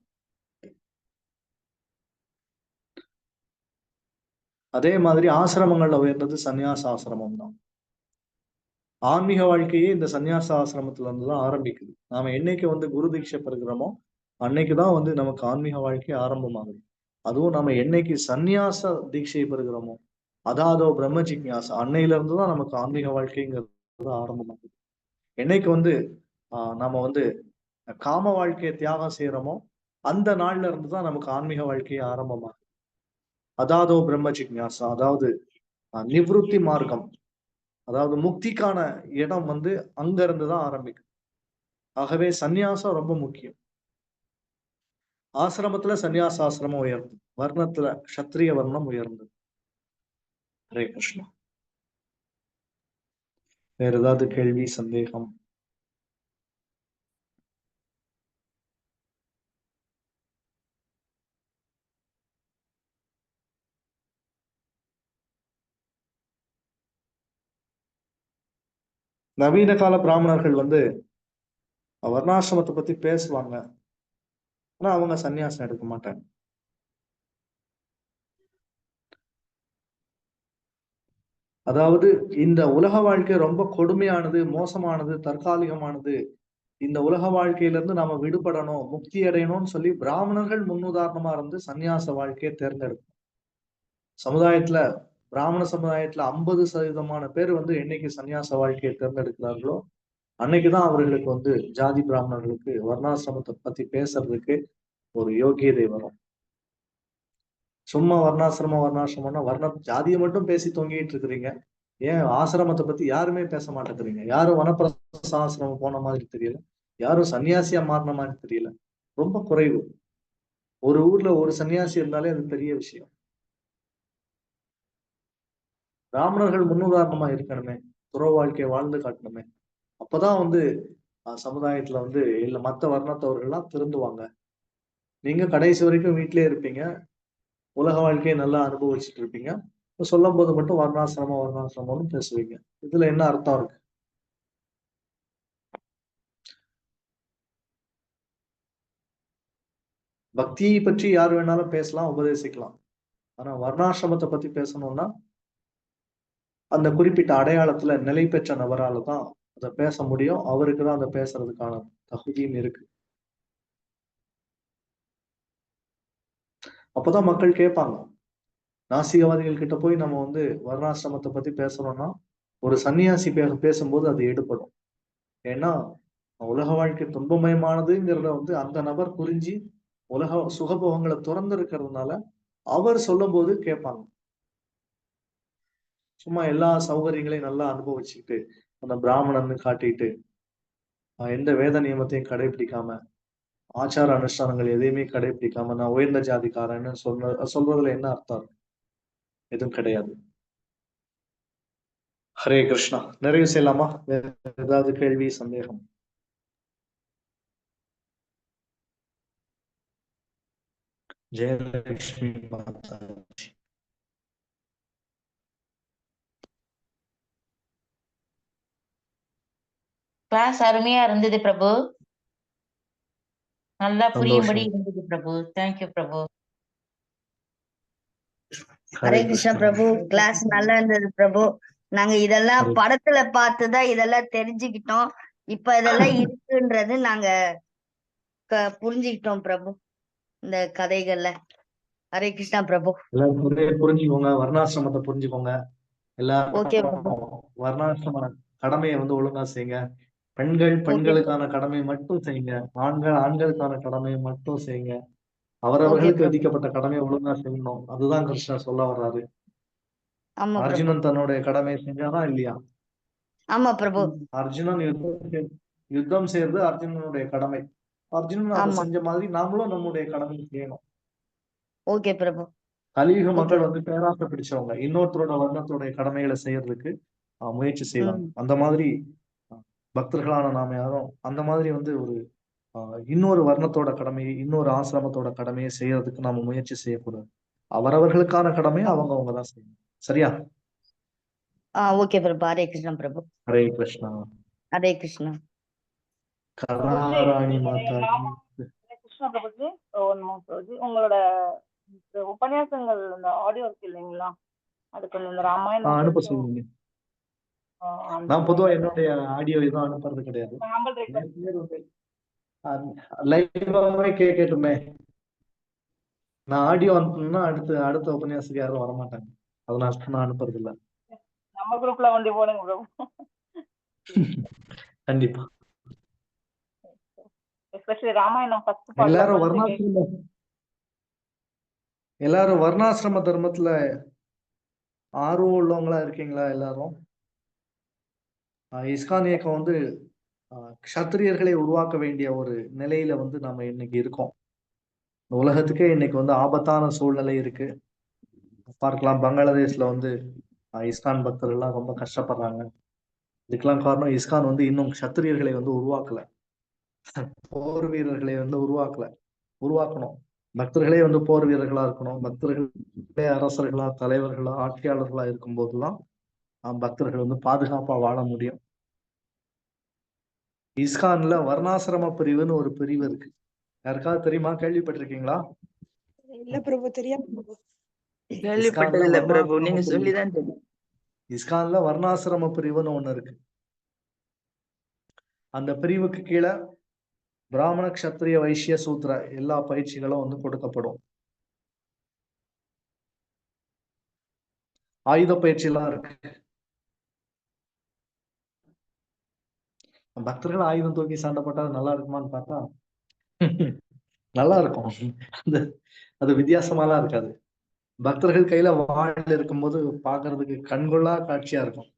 [SPEAKER 1] அதே மாதிரி ஆசிரமங்கள்ல உயர்ந்தது சந்நியாச ஆசிரமம் தான். ஆன்மீக வாழ்க்கையே இந்த சந்நியாச ஆசிரமத்துல இருந்துதான் ஆரம்பிக்குது. நாம என்னைக்கு வந்து குரு தீட்சை பெறுகிறோமோ அன்னைக்குதான் வந்து நமக்கு ஆன்மீக வாழ்க்கை ஆரம்பமாகுது. அதுவும் நம்ம என்னைக்கு சந்நியாச தீட்சையை பெறுகிறோமோ அதாதோ பிரம்ம ஜிக்ஞாசா அன்னையில இருந்துதான் நமக்கு ஆன்மீக வாழ்க்கைங்கிறது ஆரம்பமாகுது. என்னைக்கு வந்து நம்ம வந்து காம வாழ்க்கையை தியாகம் செய்யறோமோ அந்த நாள்ல இருந்துதான் நமக்கு ஆன்மீக வாழ்க்கையை ஆரம்பமாகுது. அதாதோ பிரம்ம ஜிக்ஞாசா, அதாவது நிவிருத்தி மார்க்கம், அதாவது முக்திக்கான இடம் வந்து அங்க இருந்துதான் ஆரம்பிக்கும். ஆகவே சந்நியாசம் ரொம்ப முக்கியம். ஆசிரமத்துல சந்நியாச ஆசிரமம் உயர்ந்தது, வர்ணத்துல க்ஷத்ரிய வர்ணம் உயர்ந்தது. ஹரே கிருஷ்ணா. வேற ஏதாவது கேள்வி, சந்தேகம்? நவீன கால பிராமணர்கள் வந்து வர்ணாசிரமத்தை பத்தி பேசுவாங்க, ஆனா அவங்க சன்னியாசம் எடுக்க மாட்டாங்க. அதாவது இந்த உலக வாழ்க்கை ரொம்ப கொடுமையானது, மோசமானது, தற்காலிகமானது, இந்த உலக வாழ்க்கையில இருந்து நாம விடுபடணும், முக்தி அடையணும்னு சொல்லி பிராமணர்கள் முன்னுதாரணமா இருந்து சன்னியாச வாழ்க்கையை தேர்ந்தெடுக்கும். சமுதாயத்துல பிராமண சமுதாயத்துல 50% பேர் வந்து என்னைக்கு சன்னியாச வாழ்க்கையை தேர்ந்தெடுக்கிறார்களோ அன்னைக்குதான் அவர்களுக்கு வந்து ஜாதி பிராமணர்களுக்கு வர்ணாசிரமத்தை பத்தி பேசுறதுக்கு ஒரு யோகியதை வரும். சும்மா வர்ணாசிரமம்னா ஜாதியை மட்டும் பேசி தொங்கிட்டு இருக்கிறீங்க, ஏன் ஆசிரமத்தை பத்தி யாருமே பேச மாட்டேங்கிறீங்க? யாரும் வனப்பிரஸ்த ஆசிரமம் போன மாதிரி தெரியல, யாரும் சன்னியாசியா மாறின மாதிரி தெரியல. ரொம்ப குறைவு. ஒரு ஊர்ல ஒரு சன்னியாசி இருந்தாலே அது பெரிய விஷயம். பிராமணர்கள் முன்னுதாரணமா இருக்கணுமே, துறவ வாழ்க்கையை வாழ்ந்து காட்டணுமே. அப்பதான் வந்து சமுதாயத்துல வந்து இல்ல மத்த வர்ணத்தவர்கள்லாம் திருந்துவாங்க. நீங்க கடைசி வரைக்கும் வீட்டிலே இருப்பீங்க, உலக வாழ்க்கையை நல்லா அனுபவிச்சுட்டு இருப்பீங்க. சொல்லும் போது மட்டும் வர்ணாசிரமம்னு பேசுவீங்க. இதுல என்ன அர்த்தம் இருக்கு? பக்தியை பற்றி யார் வேணாலும் பேசலாம், உபதேசிக்கலாம். ஆனா வர்ணாசிரமத்தை பத்தி பேசணும்னா அந்த குறிப்பிட்ட அடையாளத்துல நிலை பெற்ற நபரால தான் அதை பேச முடியும். அவருக்கு தான் அதை பேசுறதுக்கான தகுதியும் இருக்கு. அப்பதான் மக்கள் கேட்பாங்க. நாசிகவாதிகள் கிட்ட போய் நம்ம வந்து வர்ணாசிரமத்தை பத்தி பேசுறோம்னா ஒரு சன்னியாசி பேசும்போது அது எடுபடும். ஏன்னா உலக வாழ்க்கை துன்பமயமானதுங்கிறத வந்து அந்த நபர் புரிஞ்சு உலக சுகபோகங்களை துறந்து இருக்கிறதுனால அவர் சொல்லும் போது கேட்பாங்க. சும்மா எல்லா சௌகரியங்களையும் நல்லா அனுபவிச்சுக்கிட்டு அந்த பிராமணன்னு காட்டிட்டு எந்த வேத நியமத்தையும் கடைபிடிக்காம ஆச்சார அனுஷ்டானங்கள் எதையுமே கடைபிடிக்காம நான் உயர்ந்த ஜாதிக்காரன்னு சொல்றதுல என்ன அர்த்தம்? எதுவும் கிடையாது. ஹரே கிருஷ்ணா. நிறைவு செய்யலாமா? ஏதாவது கேள்வி, சந்தேகம்? ஜெயலட்சுமி மாதாஜி.
[SPEAKER 13] கிளாஸ் அருமையா இருந்தது பிரபு, நல்லா புரியும்படி இருந்தது பிரபு. தேங்க்யூ பிரபு.
[SPEAKER 11] ஹரே கிருஷ்ணா பிரபு. கிளாஸ் நல்லா இருந்தது பிரபு. நாங்க இதெல்லாம் படத்துல பார்த்துதான் இதெல்லாம் தெரிஞ்சுக்கிட்டோம். இப்ப இதெல்லாம் இருக்குன்றது நாங்க புரிஞ்சுக்கிட்டோம் பிரபு இந்த கதைகள்ல. ஹரே கிருஷ்ணா பிரபு.
[SPEAKER 1] எல்லாரும் புரிஞ்சுக்கோங்க, வர்ணாசிரமத்தை புரிஞ்சுக்கோங்க. எல்லாரும் வர்ணாசிரம கடமையை வந்து ஒழுங்கா செய்யுங்க. பெண்களுக்கான கடமையை மட்டும் செய்யுங்க, ஆண்களுக்கான கடமையை மட்டும் செய்யுங்க. அவரவர்களுக்கு விதிக்கப்பட்ட கடமையை ஒழுங்கா செய்யணும். அதுதான் கிருஷ்ணர் சொல்ல வர்றாரு.
[SPEAKER 11] ஆமா பிரபு.
[SPEAKER 1] அர்ஜுனன் தன்னுடைய கடமையை செஞ்சானா இல்லையா?
[SPEAKER 11] ஆமா பிரபு.
[SPEAKER 1] அர்ஜுனன் யுத்தம் செய்யறது அர்ஜுனனுடைய கடமை. அர்ஜுனன் அதை
[SPEAKER 11] ஆமா.
[SPEAKER 1] செஞ்ச மாதிரி நாமளும் நம்முடைய கடமையை செய்யணும்.
[SPEAKER 11] ஓகே பிரபு.
[SPEAKER 1] கலியுக
[SPEAKER 11] ஓகே.
[SPEAKER 1] மக்கள் வந்து பேராசை பிடிச்சவங்க. இன்னொருத்தரோட வர்ணத்தோடைய கடமைகளை செய்யறதுக்கு முயற்சி செய்வாங்க. அந்த மாதிரி பக்தர்களான நாம யாரும் அந்த மாதிரி வந்து ஒரு இன்னொரு வர்ணத்தோட கடமையை, இன்னொரு ஆசிரமத்தோட கடமையை செய்யறதுக்கு நாம முயற்சி செய்யக்கூடாது. அவரவர்களுக்கான கடமையை அவங்க தான் செய்யணும். சரியா?
[SPEAKER 11] ஓகே பிரபு. ஹரே கிருஷ்ணா பிரபு.
[SPEAKER 1] ஹரே கிருஷ்ணா.
[SPEAKER 11] ஹரே கிருஷ்ணா.
[SPEAKER 1] கராராணி மாதா.
[SPEAKER 4] கிருஷ்ணா பிரபுஜி, பிரபுஜி, உங்களோட உபன்யாசங்கள் இந்த ஆடியோ இருக்கு இல்லைங்களா, அதுக்கு இந்த ராமாயணம்
[SPEAKER 1] அனுப்ப சொல்லுங்க. நான் பொதுவா என்னுடைய ஆடியோ எதுவும் அனுப்புறது கிடையாது. லைவாவே கேட்கட்டுமே. நான் ஆடியோ அனுப்பணும்னா அடுத்த உபன்யாசத்துக்கு யாரும் வரமாட்டாங்க. அதனால நான் அனுப்புறது இல்ல.
[SPEAKER 4] நம்ம குரூப்ல வந்து போடுங்க பிரபு. கண்டிப்பா. Especially Ramayanam first part.
[SPEAKER 1] எல்லாரும் வர்ணாசிரம தர்மத்துல ஆர்வம் உள்ளவங்களா இருக்கீங்களா? எல்லாரும் இஸ்கான் இயக்கம் வந்து க்ஷத்திரியர்களை உருவாக்க வேண்டிய ஒரு நிலையில வந்து நம்ம இன்னைக்கு இருக்கோம். உலகத்துக்கே இன்னைக்கு வந்து ஆபத்தான சூழ்நிலை இருக்கு. பார்க்கலாம், பங்களாதேஷ்ல வந்து இஸ்கான் பக்தர்கள்லாம் ரொம்ப கஷ்டப்படுறாங்க. இதுக்கெல்லாம் காரணம் இஸ்கான் வந்து இன்னும் க்ஷத்திரியர்களை வந்து உருவாக்கல, போர் வீரர்களை வந்து உருவாக்கணும். பக்தர்களே வந்து போர் வீரர்களா இருக்கணும். பக்தர்களே அரசர்களா, தலைவர்களா, ஆட்சியாளர்களா இருக்கும் போதுதான் பக்தர்கள் வந்து பாதுகாப்பா வாழ முடியும். இஸ்கான்ல வர்ணாசிரம பிரிவுன்னு ஒரு பிரிவு இருக்கு. யாருக்காவது தெரியுமா? கேள்விப்பட்டிருக்கீங்களா?
[SPEAKER 12] இல்ல பிரபு, தெரியாது பிரபு.
[SPEAKER 14] கேள்விப்பட்டதில்ல பிரபு, நீங்க சொல்லிதான் தெரியும்.
[SPEAKER 1] இஸ்கான்ல வர்ணாசிரம பிரிவுன்னு ஒண்ணு இருக்கு. அந்த பிரிவுக்கு கீழே பிராமண, க்ஷத்திரிய, வைசிய, சூத்ர எல்லா பயிற்சிகளும் வந்து கொடுக்கப்படும். ஆயுத பயிற்சி எல்லாம் இருக்கு. பக்தர்கள் ஆயுதம் தூக்கி சண்டை போட்டா நல்லா இருக்குமான்னு பார்த்தா நல்லா இருக்கும். அது வித்தியாசமாலாம் இருக்காது. பக்தர்கள் கையில வாள் இருக்கும்போது பாக்குறதுக்கு கண்கொள்ளா காட்சியா இருக்கும்.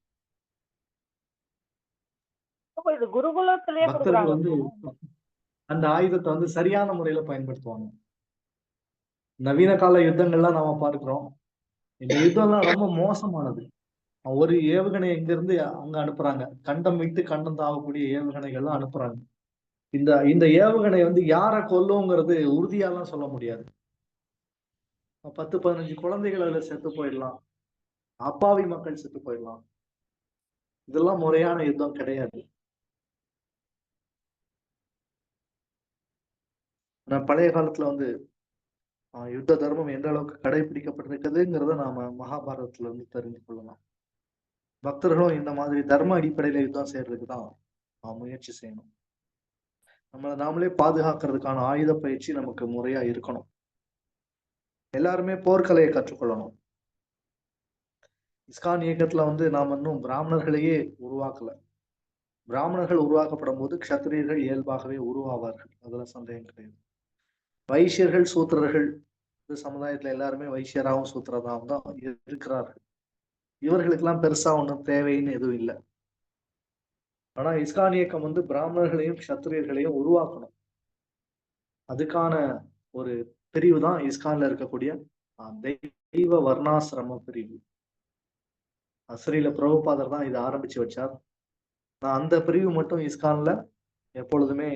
[SPEAKER 1] பக்தர்கள் வந்து அந்த ஆயுதத்தை வந்து சரியான முறையில பயன்படுத்துவாங்க. நவீன கால யுத்தங்கள்லாம் நாம பார்க்கிறோம். இந்த யுத்தம்லாம் ரொம்ப மோசமானது. ஒரு ஏவுகணை இங்க இருந்து அங்க அனுப்புறாங்க. கண்டம் விட்டு கண்டம் தாவக்கூடிய ஏவுகணைகள்லாம் அனுப்புறாங்க. இந்த ஏவுகணை வந்து யாரை கொல்லுங்கிறது உறுதியாலாம் சொல்ல முடியாது. 10-15 குழந்தைகள் அதுல செத்து போயிடலாம். அப்பாவி மக்கள் செத்து போயிடலாம். இதெல்லாம் முறையான யுத்தம் கிடையாது. பழைய காலத்துல வந்து யுத்த தர்மம் எந்த அளவுக்கு கடைபிடிக்கப்பட்டிருக்குதுங்கிறத நாம மகாபாரதத்துல இருந்து தெரிந்து கொள்ளலாம். பக்தர்களும் இந்த மாதிரி தர்ம அடிப்படையில யுத்தம் செய்யறதுக்கு தான் முயற்சி செய்யணும். நம்மளை நாமளே பாதுகாக்கிறதுக்கான ஆயுத பயிற்சி நமக்கு முறையா இருக்கணும். எல்லாருமே போர்க்கலையை கற்றுக்கொள்ளணும். இஸ்கான் இயக்கத்துல வந்து நாம இன்னும் பிராமணர்களையே உருவாக்கல. பிராமணர்கள் உருவாக்கப்படும் போது க்ஷத்திரியர்கள் இயல்பாகவே உருவாவார்கள். அதுல சந்தேகம் கிடையாது. வைசியர்கள், சூத்திரர்கள் சமுதாயத்துல எல்லாருமே வைசியராகவும் சூத்திரராகவும் தான் இருக்கிறார்கள். இவர்களுக்கெல்லாம் பெருசா ஒன்றும் தேவைன்னு எதுவும் இல்லை. ஆனா இஸ்கான் இயக்கம் வந்து பிராமணர்களையும் க்ஷத்திரியர்களையும் உருவாக்கணும். அதுக்கான ஒரு பிரிவு தான் இஸ்கான்ல இருக்கக்கூடிய தெய்வ வர்ணாசிரம பிரிவு. ஸ்ரீல பிரபுபாதர் தான் இதை ஆரம்பிச்சு வச்சார். அந்த பிரிவு மட்டும் இஸ்கான்ல எப்பொழுதுமே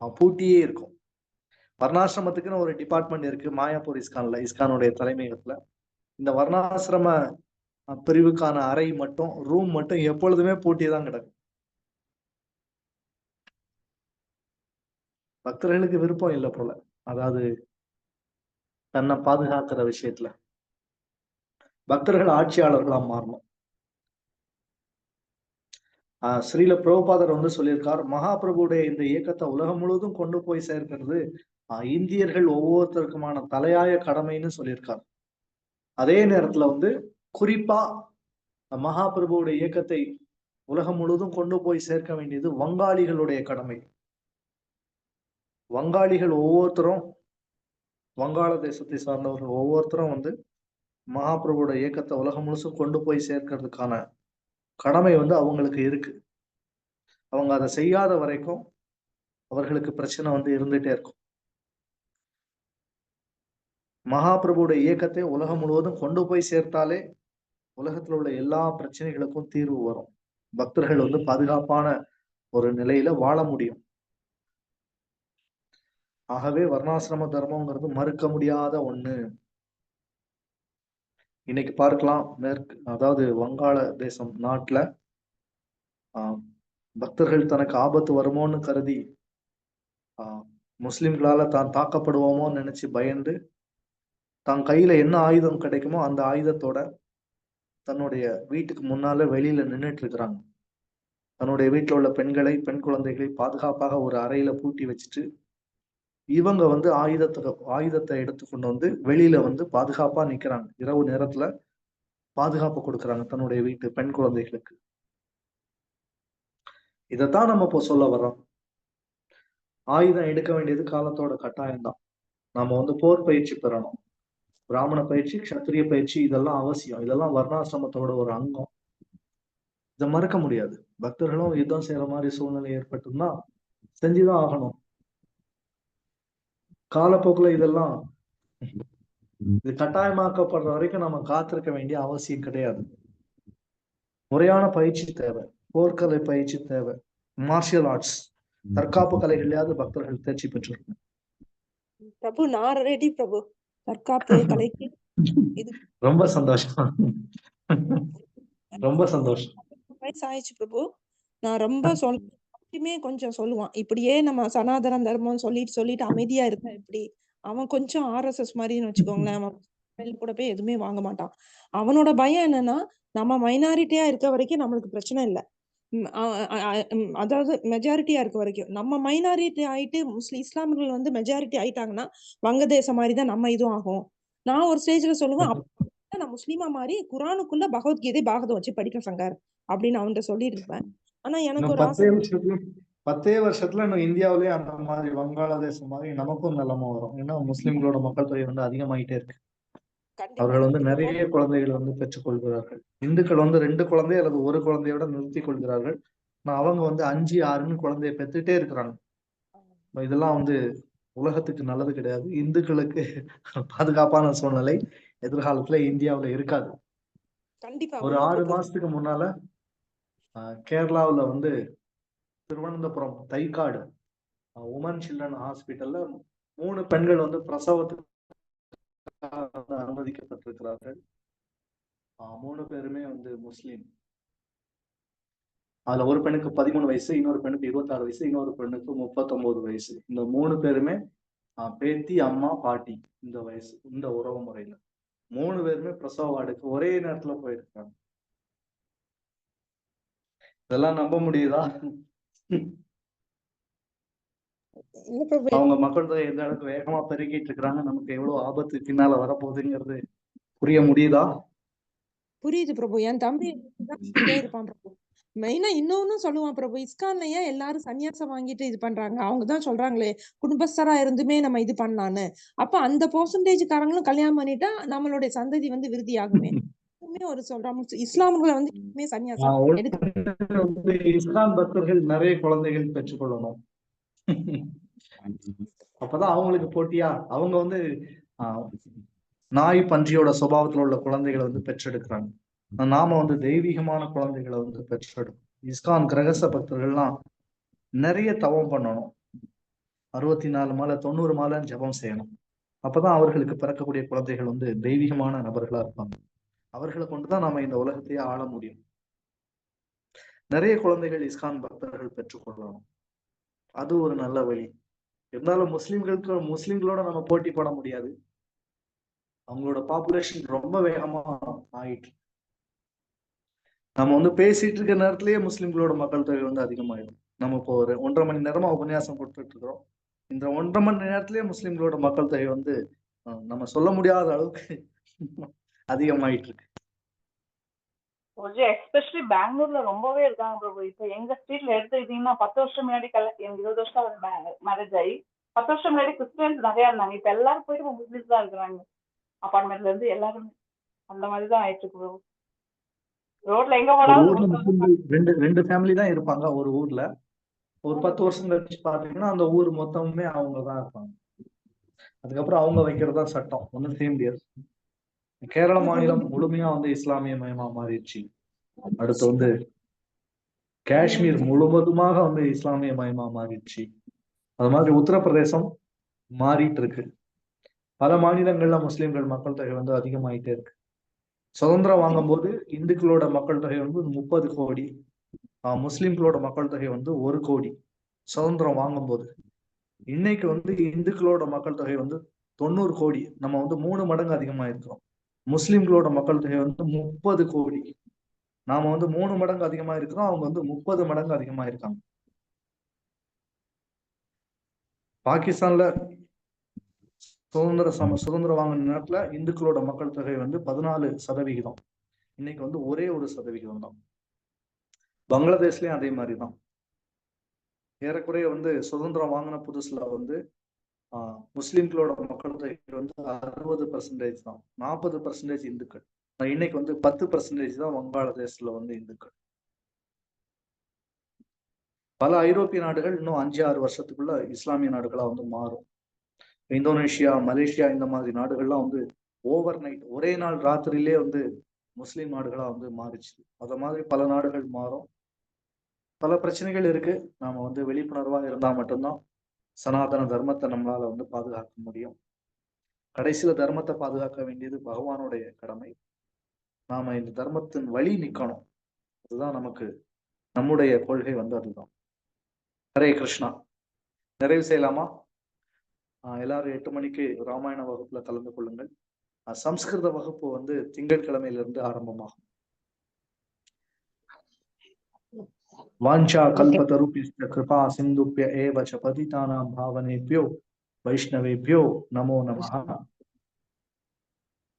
[SPEAKER 1] பூட்டியே இருக்கும். வர்ணாசிரமத்துக்குன்னு ஒரு டிபார்ட்மெண்ட் இருக்கு மாயாப்பூர் இஸ்கான்ல, இஸ்கானுடைய தலைமையகத்துல. இந்த வர்ணாசிரம பிரிவுக்கான அறை மட்டும், ரூம் மட்டும் எப்பொழுதுமே பூட்டிதான் கிடக்கும். பக்தர்களுக்கு விருப்பம் இல்லை போல, அதாவது தன்னை பாதுகாக்கிற விஷயத்துல. பக்தர்கள் ஆட்சியாளர்களா மாறணும். ஸ்ரீல பிரபுபாதர் வந்து சொல்லியிருக்கார், மகாபிரபுடைய இந்த இயக்கத்தை உலகம் முழுவதும் கொண்டு போய் சேர்க்கிறது இந்தியர்கள் ஒவ்வொருத்தருக்குமான தலையாய கடமைன்னு சொல்லியிருக்கார். அதே நேரத்துல வந்து குறிப்பா மகாபிரபுடைய இயக்கத்தை உலகம் முழுவதும் கொண்டு போய் சேர்க்க வேண்டியது வங்காளிகளுடைய கடமை. வங்காளிகள் ஒவ்வொருத்தரும், வங்காள தேசத்தை சார்ந்தவர்கள் ஒவ்வொருத்தரும் வந்து மகாபிரபுவோட இயக்கத்தை உலகம் முழுசும் கொண்டு போய் சேர்க்கறதுக்கான கடமை வந்து அவங்களுக்கு இருக்கு. அவங்க அதை செய்யாத வரைக்கும் அவர்களுக்கு பிரச்சனை வந்து இருந்துட்டே இருக்கும். மகாபிரபுவோட இயக்கத்தை உலகம் முழுவதும் கொண்டு போய் சேர்த்தாலே உலகத்துல உள்ள எல்லா பிரச்சனைகளுக்கும் தீர்வு வரும். பக்தர்கள் வந்து பாதுகாப்பான ஒரு நிலையில வாழ முடியும். ஆகவே வர்ணாசிரம தர்மம்ங்கிறது மறுக்க முடியாத ஒண்ணு. இன்னைக்கு பார்க்கலாம், அதாவது வங்காள தேசம் நாட்டுல பக்தர்கள் தனக்கு ஆபத்து வருமோன்னு கருதி முஸ்லிம்களால தான் தாக்கப்படுவோமோன்னு நினைச்சு பயந்து தான் கையில என்ன ஆயுதம் கிடைக்குமோ அந்த ஆயுதத்தோட தன்னுடைய வீட்டுக்கு முன்னால வெளியில நின்றுட்டு இருக்கிறாங்க. தன்னுடைய வீட்டுல உள்ள பெண்களை, பெண் குழந்தைகளை பாதுகாப்பாக ஒரு அறையில பூட்டி வச்சுட்டு இவங்க வந்து ஆயுதத்தை எடுத்துக்கொண்டு வந்து வெளியில வந்து பாதுகாப்பா நிக்கிறாங்க. இரவு நேரத்துல பாதுகாப்பு கொடுக்குறாங்க தன்னுடைய வீட்டு பெண் குழந்தைகளுக்கு. இதைத்தான் நம்ம இப்போ சொல்ல வர்றோம். ஆயுதம் எடுக்க வேண்டியது காலத்தோட கட்டாயம்தான். நம்ம வந்து போர் பயிற்சி பெறணும். பிராமண பயிற்சி, க்ஷத்திரிய பயிற்சி இதெல்லாம் அவசியம். இதெல்லாம் வர்ணாசிரமத்தோட ஒரு அங்கம். இதை மறக்க முடியாது. பக்தர்களும் யுத்தம் செய்யற மாதிரி சூழ்நிலை ஏற்பட்டுன்னா செஞ்சுதான் ஆகணும். காலப்போக்குல இதெல்லாம் இது கட்டாயமாக்கப்படுற வரைக்கும் நம்ம காத்திருக்க வேண்டிய அவசியம் கிடையாது. முறையான பயிற்சி தேவை, போர்க்கலை பயிற்சி தேவை, மார்ஷியல் ஆர்ட்ஸ், தற்காப்பு கலைகளையாவது பக்தர்கள் தேர்ச்சி பெற்றிருக்கணும்.
[SPEAKER 12] பிரபு நான் ரெடி பிரபு, தற்காப்பு கலைக்கு. இது
[SPEAKER 1] ரொம்ப சந்தோஷம், ரொம்ப சந்தோஷம்.
[SPEAKER 12] வயசு ஆயிடுச்சு பிரபு. நான் ரொம்ப மட்டுமே கொஞ்சம் சொல்லுவான், இப்படியே நம்ம சனாதன தர்மம் சொல்லிட்டு அமைதியா இருந்தா எப்படி. அவன் கொஞ்சம் ஆர்எஸ்எஸ் மாதிரின்னு வச்சுக்கோங்களேன். அவன் கூட போய் எதுவுமே வாங்க மாட்டான். அவனோட பயம் என்னன்னா, நம்ம மைனாரிட்டியா இருக்க வரைக்கும் நம்மளுக்கு பிரச்சனை இல்லை. அதாவது மெஜாரிட்டியா இருக்க வரைக்கும். நம்ம மைனாரிட்டி ஆயிட்டு இஸ்லாமியர்கள் வந்து மெஜாரிட்டி ஆயிட்டாங்கன்னா வங்கதேசம் மாதிரிதான் நம்ம இதுவும் ஆகும். நான் ஒரு ஸ்டேஜ்ல சொல்லுவேன், நான் முஸ்லீமா மாதிரி குரானுக்குள்ள பகவத்கீதை பாகவதம் வச்சு படிக்க சங்கர் அப்படின்னு அவன்கிட்ட சொல்லிட்டு இருப்பேன். ஆனா எனக்கு ஒரு ஆசை,
[SPEAKER 1] 10 வருஷத்துல இன்னும் இந்தியாவிலேயே அந்த மாதிரி வங்காளதேசம் மாதிரி நமக்கும் நிலைமை வரும். ஏன்னா முஸ்லிம்களோட மக்கள் தொகை வந்து அதிகமாயிட்டே இருக்கு. அவர்கள் வந்து நிறைய குழந்தைகள் வந்து பெற்றுக் கொள்கிறார்கள். இந்துக்கள் வந்து 2 குழந்தை அல்லது 1 குழந்தையோட நிறுத்தி கொள்கிறார்கள். அவங்க வந்து 5, 6 குழந்தைய பெற்றுட்டே இருக்கிறாங்க. இதெல்லாம் வந்து உலகத்துக்கு நல்லது கிடையாது. இந்துக்களுக்கு பாதுகாப்பான சூழ்நிலை எதிர்காலத்துல இந்தியாவுல இருக்காது. ஒரு 6 மாசத்துக்கு முன்னால கேரளாவுல வந்து திருவனந்தபுரம் தைக்காடு உமன் சில்ட்ரன் ஹாஸ்பிட்டல்ல 3 பெண்கள் வந்து பிரசவத்துக்கு அனுமதிக்கப்பட்டிருக்கிறார்கள். 3 பேருமே வந்து முஸ்லிம். அதுல ஒரு பெண்ணுக்கு 13 வயசு, இன்னொரு பெண்ணுக்கு 26 வயசு, இன்னொரு பெண்ணுக்கு 39 வயசு. இந்த 3 பேருமே பேத்தி, அம்மா, பாட்டி இந்த வயசு, இந்த உறவு முறையில 3 பேருமே பிரசவ வார்டுக்கு ஒரே நேரத்துல போயிருக்காங்க. இதெல்லாம் நம்ப முடியுதா? அவங்க மக்கள் தொகை எந்த அளவுக்கு வேகமா பெருகிட்டு இருக்கிறாங்க, நமக்கு எவ்வளவு ஆபத்து பின்னால வரப்போகுதுங்கிறது புரிய முடியுதா?
[SPEAKER 12] புரியுது பிரபு. என் தம்பி இருப்பான் பிரபு. மெயினா இன்னொன்னு சொல்லுவான் பிரபு, இஸ்கான்ல ஏன் எல்லாரும் சன்னியாசம் வாங்கிட்டு இது பண்றாங்க, அவங்கதான் சொல்றாங்களே குடும்பஸ்தரா இருந்துமே நம்ம இது பண்ணலான்னு. அப்ப அந்த பெர்சன்டேஜ் காரங்களும் கல்யாணம் பண்ணிட்டா நம்மளுடைய சந்ததி வந்து விருத்தி ஆகுமே. ஒரு சொல்றான் இஸ்லாம்களை வந்து சன்னியாசம்
[SPEAKER 1] இஸ்லாம் பக்தர்கள் நிறைய குழந்தைகள் பெற்றுக்கொள்ளணும். அப்பதான் அவங்களுக்கு போட்டியா அவங்க வந்து நாய் பன்றியோட சுபாவத்துல உள்ள குழந்தைகளை வந்து பெற்றெடுக்கிறாங்க. நாம வந்து தெய்வீகமான குழந்தைகளை வந்து பெற்றெடுக்கணும். இஸ்கான் கிரகச பக்தர்கள்லாம் நிறைய தவம் பண்ணணும். 64 மாலை 90 மாலைன்னு ஜபம் செய்யணும். அப்பதான் அவர்களுக்கு பிறக்கக்கூடிய குழந்தைகள் வந்து தெய்வீகமான நபர்களா இருப்பாங்க. அவர்களை கொண்டுதான் நாம இந்த உலகத்தையே ஆள முடியும். நிறைய குழந்தைகள் இஸ்கான் பக்தர்கள் பெற்றுக்கொள்ளணும். அது ஒரு நல்ல வழி. இருந்தாலும் முஸ்லிம்களோட நம்ம போட்டி போட முடியாது. அவங்களோட பாப்புலேஷன் ரொம்ப வேகமா ஆயிட்டு, நம்ம வந்து பேசிட்டு இருக்க நேரத்திலேயே முஸ்லிம்களோட மக்கள் தொகை வந்து அதிகமாயிடும். நம்ம இப்போ ஒரு 1.5 மணி நேரமா உபன்யாசம் கொடுத்துட்டு இருக்கிறோம். இந்த 1.5 மணி நேரத்திலேயே முஸ்லிம்களோட மக்கள் தொகை வந்து நம்ம சொல்ல முடியாத அளவுக்கு அதிகமாயிட்டு இருக்கு.
[SPEAKER 4] எஸ்பெஷலி பெங்களூர்ல ரொம்பவே இருக்காங்க பிரபு. இப்ப எங்க ஸ்ட்ரீட்ல எடுத்துக்கிட்டீங்கன்னா 10 வருஷம் முன்னாடி எனக்கு 20 வருஷம் மேரேஜ் ஆகி 10 வருஷம் முன்னாடி கிறிஸ்டியன்ஸ் நிறைய இருந்தாங்க. இப்ப எல்லாரும் போயிட்டு இப்ப முஸ்லிம்ஸ் தான் இருக்கிறாங்க. அபார்ட்மெண்ட்ல இருந்து எல்லாருமே அந்த மாதிரி தான் ஆயிட்டு இருக்கு bro. ரோட்ல எங்க
[SPEAKER 1] ஒரு
[SPEAKER 4] போனாலும்
[SPEAKER 1] ஊர்ல
[SPEAKER 4] முஸ்லிம்
[SPEAKER 1] முஸ்லிம்கள் ரெண்டு ஃபேமிலி தான் இருப்பாங்க ஒரு ஊர்ல. ஒரு 10 வருஷம் கழிச்சு பாத்தீங்கன்னா அந்த ஊர் மொத்தமுமே அவங்க தான் இருப்பாங்க. அதுக்கப்புறம் அவங்க வைக்கிறதா சட்டம், ஒண்ணும் செய்ய முடியாது. கேரள மாநிலம் முழுமையா வந்து இஸ்லாமிய மயமா மாறிடுச்சு. அடுத்து வந்து காஷ்மீர் முழுவதுமாக வந்து இஸ்லாமிய மயமா மாறிடுச்சு. அது மாதிரி உத்தரப்பிரதேசம் மாறிட்டு இருக்கு. பல மாநிலங்கள்ல முஸ்லிம்கள் மக்கள் தொகை வந்து அதிகமாயிட்டே இருக்கு. சுதந்திரம் வாங்கும் போது இந்துக்களோட மக்கள் தொகை வந்து 30 கோடி, முஸ்லிம்களோட மக்கள் தொகை வந்து 1 கோடி சுதந்திரம் வாங்கும் போது. இன்னைக்கு வந்து இந்துக்களோட மக்கள் தொகை வந்து 90 கோடி. நம்ம வந்து 3 மடங்கு அதிகமா இருக்கிறோம். முஸ்லிம்களோட மக்கள் தொகை வந்து 30 கோடி. நாம வந்து 3 மடங்கு அதிகமா இருக்கிறோம், அவங்க வந்து 30 மடங்கு அதிகமா இருக்காங்க. பாகிஸ்தான்ல சுதந்திரம் வாங்கின நேரத்துல இந்துக்களோட மக்கள் தொகை வந்து 14%. இன்னைக்கு வந்து ஒரே 1% தான். பங்களாதேஷ்லயும் அதே மாதிரிதான். ஏறக்குறைய வந்து சுதந்திரம் வாங்கின புதுசுல வந்து முஸ்லிம்களோட மக்கள் தொகை வந்து 60% தான், 40% இந்துக்கள். இன்னைக்கு வந்து 10% தான் வங்காளதேஷ்ல வந்து இந்துக்கள். பல ஐரோப்பிய நாடுகள் இன்னும் 5-6 வருஷத்துக்குள்ள இஸ்லாமிய நாடுகளா வந்து மாறும். இந்தோனேஷியா, மலேசியா இந்த மாதிரி நாடுகள்லாம் வந்து ஓவர் நைட், ஒரே நாள் ராத்திரியிலே வந்து முஸ்லிம் நாடுகளா வந்து மாறிச்சு. அத மாதிரி பல நாடுகள் மாறும். பல பிரச்சனைகள் இருக்கு. நாம வந்து விழிப்புணர்வா இருந்தா மட்டும்தான் சனாதன தர்மத்தை நம்மளால வந்து பாதுகாக்க முடியும். கடைசியில தர்மத்தை பாதுகாக்க வேண்டியது பகவானுடைய கடமை. நாம இந்த தர்மத்தின் வழி நிக்கணும். அதுதான் நமக்கு நம்முடைய கொள்கை வந்து அதுதான். ஹரே கிருஷ்ணா. நிறைவு செய்யலாமா? எல்லாரும் 8 மணிக்கு ராமாயண வகுப்புல கலந்து கொள்ளுங்கள். சம்ஸ்கிருத வகுப்பு வந்து திங்கட்கிழமையிலிருந்து ஆரம்பமாகும். வாஞ்சா கல்பதருபிஸ்ய கிருபா சிந்துப்ய ஏவ ச பதிதானாம் பாவனேப்யோ வைஷ்ணவேப்யோ நமோ நமஹ.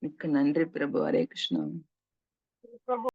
[SPEAKER 14] மிக்க நன்றி பிரபு. ஹரே கிருஷ்ணா.